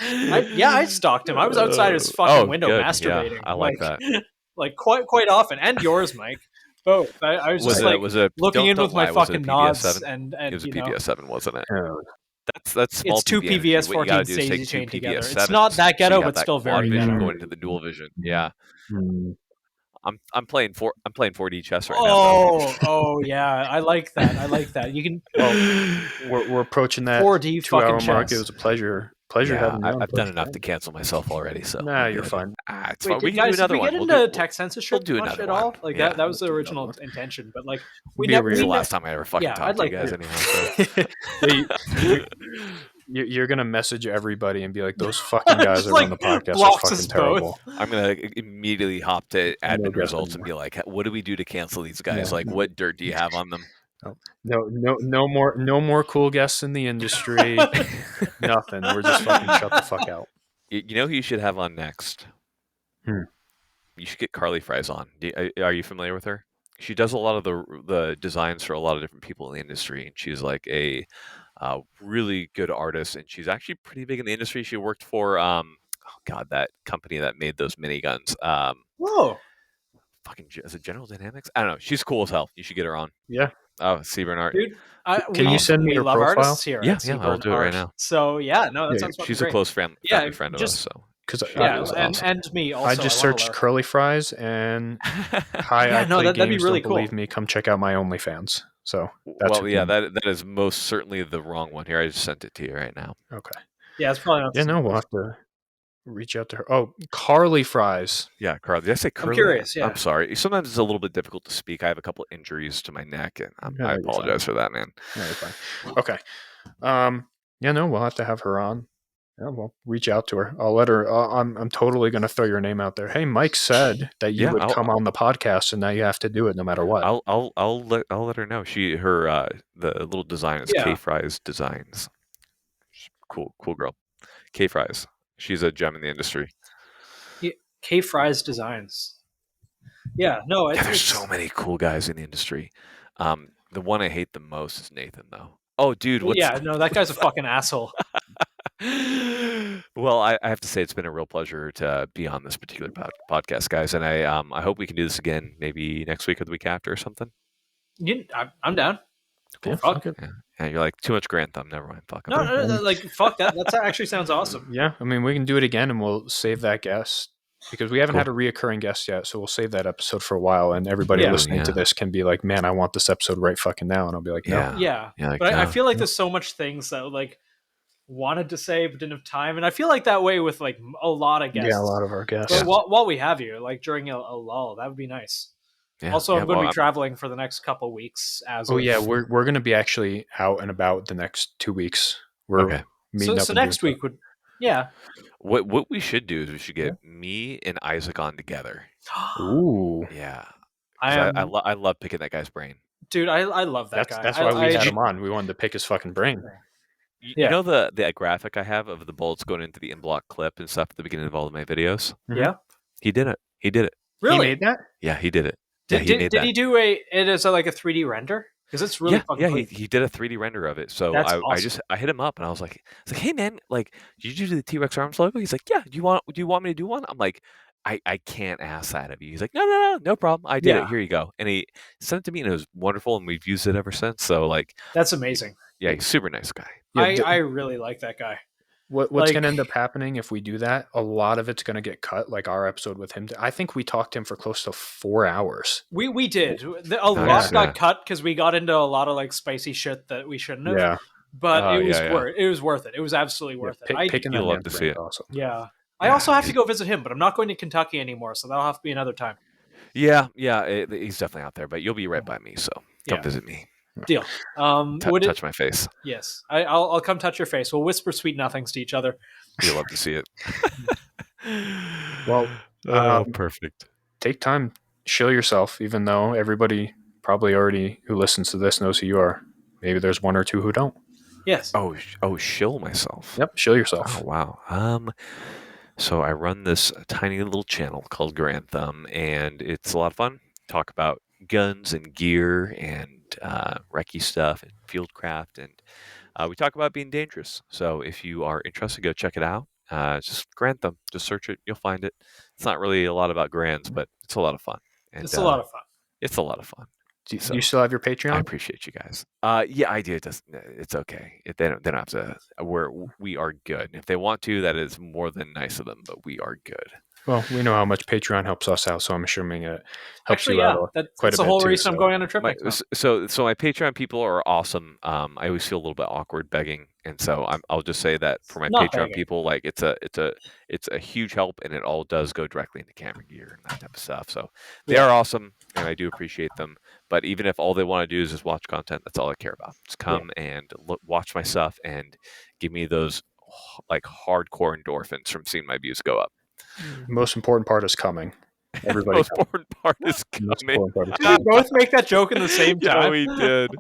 Yeah, I stalked him. I was outside his fucking window masturbating. Yeah, I like that. Like quite often, and yours, Mike. Both. I was just looking in with my fucking nods, and it was a PBS7, wasn't it? That's small. It's two PVS 14 daisy chained together. It's not that ghetto, but still very vision going into the dual vision. Yeah. I'm playing 4D chess right now. Oh yeah, I like that. You can. Well, we're approaching that 4D 2-hour mark. It was a pleasure having you. I've done enough to cancel myself already. So nah, you're fine. It's fine. We can do another one. Did we get into tech censorship much at all? Like that was the original intention, but like we never. The last time I ever fucking talked to you guys anyhow. You're gonna message everybody and be like, "Those fucking guys are on the podcast are fucking terrible." I'm gonna immediately hop to admin results and be like, "What do we do to cancel these guys? Like, what dirt do you have on them?" No more cool guests in the industry. Nothing. We're just fucking shut the fuck out. You know who you should have on next? You should get Carly Fries on. Are you familiar with her? She does a lot of the designs for a lot of different people in the industry, and she's like a really good artist, and she's actually pretty big in the industry. She worked for that company that made those miniguns. Whoa, fucking, is it General Dynamics? I don't know. She's cool as hell. You should get her on. Yeah. Oh, Seaburn Art. Dude, can you send me her profile? Here yeah, I'll do it right now. So yeah, no, that sounds. She's great. A close friend of us. So. And me also. I just searched curly fries and hi. I play that'd be games. really Don't believe me? Come check out my OnlyFans. So that's that is most certainly the wrong one here. I just sent it to you right now. Okay. Yeah, it's probably not. Yeah, no, we'll have to reach out to her. Oh, Carly Fries. Yeah, Carly. Did I say Curly? I'm curious. Yeah. I'm sorry. Sometimes it's a little bit difficult to speak. I have a couple injuries to my neck, and I apologize for that, man. No, you're fine. Okay. Yeah, no, we'll have to have her on. Yeah, we'll reach out to her. I'll let her. I'm totally going to throw your name out there. Hey, Mike said that you would come on the podcast, and now you have to do it no matter what. I'll let her know. The little design is K Fries Designs. Cool girl. K Fries. She's a gem in the industry. Yeah, K Fries Designs. Yeah, no. There's so many cool guys in the industry. The one I hate the most is Nathan, though. Oh, dude. That guy's a fucking asshole. Well, I have to say it's been a real pleasure to be on this particular podcast, guys, and I hope we can do this again maybe next week or the week after or something. I'm down. Cool. Yeah, fuck it. Yeah, you're like, too much Garand Thumb. Never mind. Fuck. No, like fuck that. That actually sounds awesome. Yeah, I mean, we can do it again, and we'll save that guest because we haven't had a reoccurring guest yet, so we'll save that episode for a while, and everybody listening to this can be like, "Man, I want this episode right fucking now," and I'll be like, "No." Yeah. But I feel like there's so much things that like wanted to say but didn't have time, and I feel like that way with like a lot of guests. Yeah, a lot of our guests. But while we have you, like during a lull, that would be nice. Yeah, also, I'm going to be traveling for the next couple weeks. We're going to be actually out and about the next 2 weeks. We're meeting up. So next week would, What we should do is we should get me and Isaac on together. Ooh, yeah. I love picking that guy's brain. Dude, I love that guy. That's why we had him on. We wanted to pick his fucking brain. You know the graphic I have of the bullets going into the in-block clip and stuff at the beginning of all of my videos? Yeah. He did it. He did it. Really? He made that? Yeah, he did it. Did he do it as like a 3D render? Because it's really fucking cool. he did a 3D render of it. So That's I awesome. I hit him up and I was like, hey man, like, did you do the T-Rex Arms logo? He's like, yeah. Do you want me to do one? I'm like, I can't ask that of you. He's like, no problem. I did it. Here you go. And he sent it to me and it was wonderful and we've used it ever since. So like, that's amazing. Yeah, he's a super nice guy. Yeah, I really like that guy. What's going to end up happening if we do that? A lot of it's going to get cut, like our episode with him. I think we talked to him for close to 4 hours. We did. A lot got cut because we got into a lot of like spicy shit that we shouldn't have. Yeah. But it was worth it. It was absolutely worth it. You'll love to see it. Awesome. Yeah. I also have to go visit him, but I'm not going to Kentucky anymore, so that'll have to be another time. Yeah, he's definitely out there, but you'll be right by me, so come visit me. Deal. Touch my face. Yes, I'll come touch your face. We'll whisper sweet nothings to each other. You'll love to see it. Well, perfect. Take time, shill yourself, even though everybody probably already who listens to this knows who you are. Maybe there's one or two who don't. Yes. Oh, shill myself. Yep, shill yourself. Oh, wow. So I run this tiny little channel called Garand Thumb, and it's a lot of fun. Talk about guns and gear and recce stuff and fieldcraft, and we talk about being dangerous. So if you are interested, go check it out. Just Garand Thumb. Just search it. You'll find it. It's not really a lot about Garands, but it's a lot of fun. And, it's a lot of fun. It's a lot of fun. Do you still have your Patreon? I appreciate you guys. Yeah, I do. It's okay. They don't have to. We are good. If they want to, that is more than nice of them. But we are good. Well, we know how much Patreon helps us out, so I'm assuming it helps you out quite a bit. That's the whole reason I'm going on a trip. So my Patreon people are awesome. I always feel a little bit awkward begging, and so I'll just say that for my Patreon people, like it's a huge help, and it all does go directly into camera gear and that type of stuff. So they are awesome, and I do appreciate them. But even if all they want to do is just watch content, that's all I care about. Just come and watch my stuff and give me those like hardcore endorphins from seeing my views go up. Most important part is coming. Everybody. Most important part is coming. Did we both make that joke in the same time? Yeah, we did.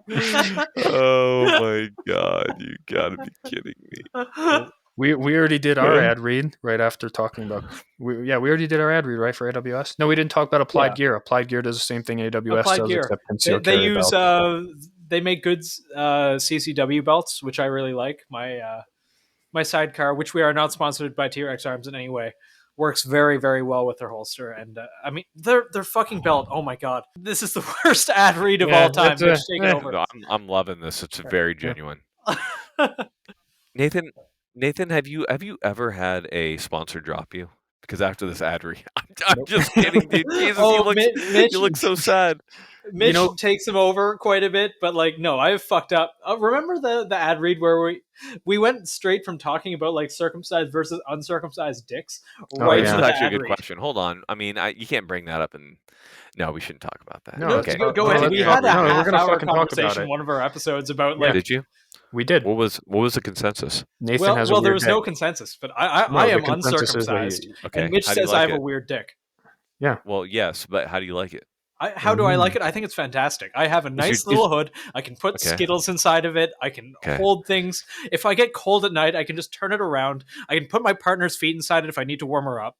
Oh my god, you gotta be kidding me. We already did our ad read right after talking about. We already did our ad read right for AWS. No, we didn't talk about Applied Gear. Applied Gear does the same thing AWS does, except concealed carry belt. They make good CCW belts, which I really like. My sidecar, which we are not sponsored by T-Rex Arms in any way, works very, very well with their holster. And I mean, their fucking belt. Oh my god, this is the worst ad read of all time. Take it over. No, I'm loving this. It's very genuine. Nathan, have you ever had a sponsor drop you? Because after this ad read, I'm just kidding, dude. Jesus, you look so sad. Mitch takes him over quite a bit, but like, no, I've fucked up. Remember the ad read where we went straight from talking about like circumcised versus uncircumcised dicks? Right, that's actually a good question. Hold on. I mean, you can't bring that up, and no, we shouldn't talk about that. No, okay, go ahead. We had a half-hour conversation in one of our episodes about like. Did you? We did. What was the consensus? Nathan has well, there was no consensus, but I am uncircumcised, and Mitch says I have a weird dick. Yeah. Well, yes, but how do you like it? How do I like it? I think it's fantastic. I have a nice little hood. I can put Skittles inside of it. I can hold things. If I get cold at night, I can just turn it around. I can put my partner's feet inside it if I need to warm her up.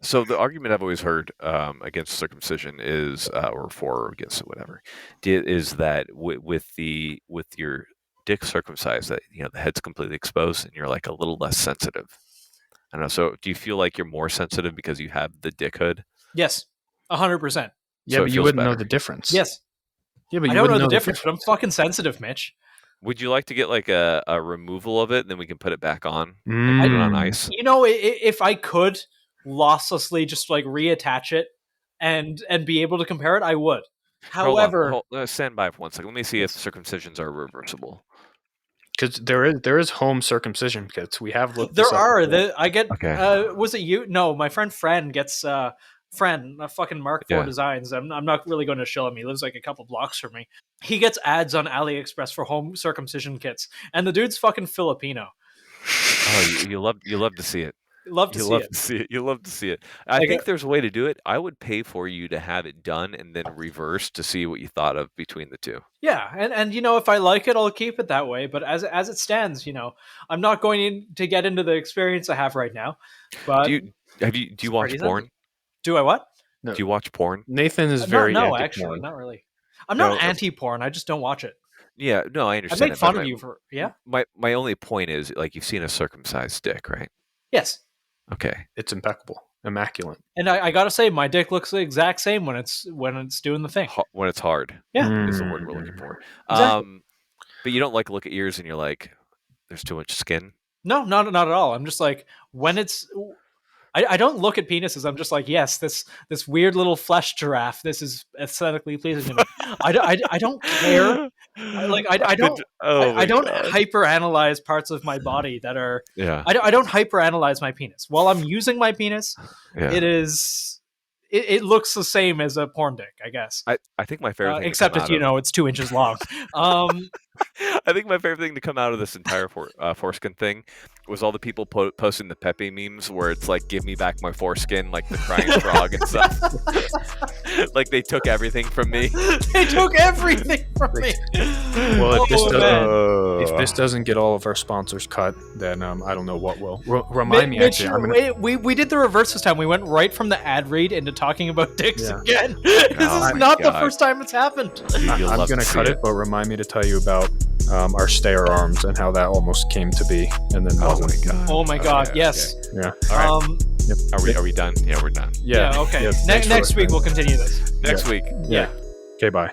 So the argument I've always heard against circumcision is, or for or against it, whatever, is that with your dick circumcised, that the head's completely exposed and you're like a little less sensitive. I don't know. So do you feel like you're more sensitive because you have the dick hood? Yes, 100%. Yeah, but you wouldn't know the difference. Yes. Yeah, but I don't know the difference, but I'm fucking sensitive, Mitch. Would you like to get like a removal of it, and then we can put it back on and put it on ice? If I could losslessly just like reattach it and be able to compare it, I would. However, stand by for 1 second. Let me see if circumcisions are reversible. Because there is home circumcision kits. We have looked. There are. I get. Okay. Was it you? No, my friend Fran gets. Fucking Mark IV Designs. I'm not really going to show him. He lives like a couple blocks from me. He gets ads on AliExpress for home circumcision kits, and the dude's fucking Filipino. Oh, you love to see it. Love to You see love it. to see it. You love to see it. I Like, think there's a way to do it. I would pay for you to have it done and then reverse to see what you thought of between the two. Yeah, and if I like it, I'll keep it that way. But as it stands, I'm not going to get into the experience I have right now. But Do you watch porn? Do I what? No. Do you watch porn? Nathan is very no, anti-porn. actually, not really. I'm not anti-porn. I just don't watch it. Yeah, no, I I understand. make fun of you for My only point is, like, you've seen a circumcised dick, right? Yes. Okay. It's impeccable, immaculate. And I gotta say, my dick looks the exact same when it's doing the thing. When it's hard. Yeah. Is the word we're looking for. Exactly. But you don't like look at yours and you're like, there's too much skin. No, not at all. I'm just like, when it's. I don't look at penises. I'm just like, yes, this weird little flesh giraffe. This is aesthetically pleasing to me. I don't care. I don't hyperanalyze parts of my body that are. Yeah. I don't hyperanalyze my penis. While I'm using my penis, Yeah. it looks the same as a porn dick, I guess. I think my favorite thing except if it's 2 inches long. I think my favorite thing to come out of this entire foreskin thing was all the people posting the Pepe memes where it's like, give me back my foreskin, like the crying frog and stuff. Like they took everything from me. They took everything from me. Well, if this doesn't get all of our sponsors cut, then I don't know what will. Remind me, Mitch, actually. We did the reverse this time. We went right from the ad read into talking about dicks again. This is not the first time it's happened. I'm going to cut it, but remind me to tell you about our stair arms and how that almost came to be, and then oh my god, yes. Okay. Yeah. All right. Yep. Are we done? Yeah, we're done. Yeah. Okay. Next week we'll continue this. Next week. Yeah. Okay. Bye.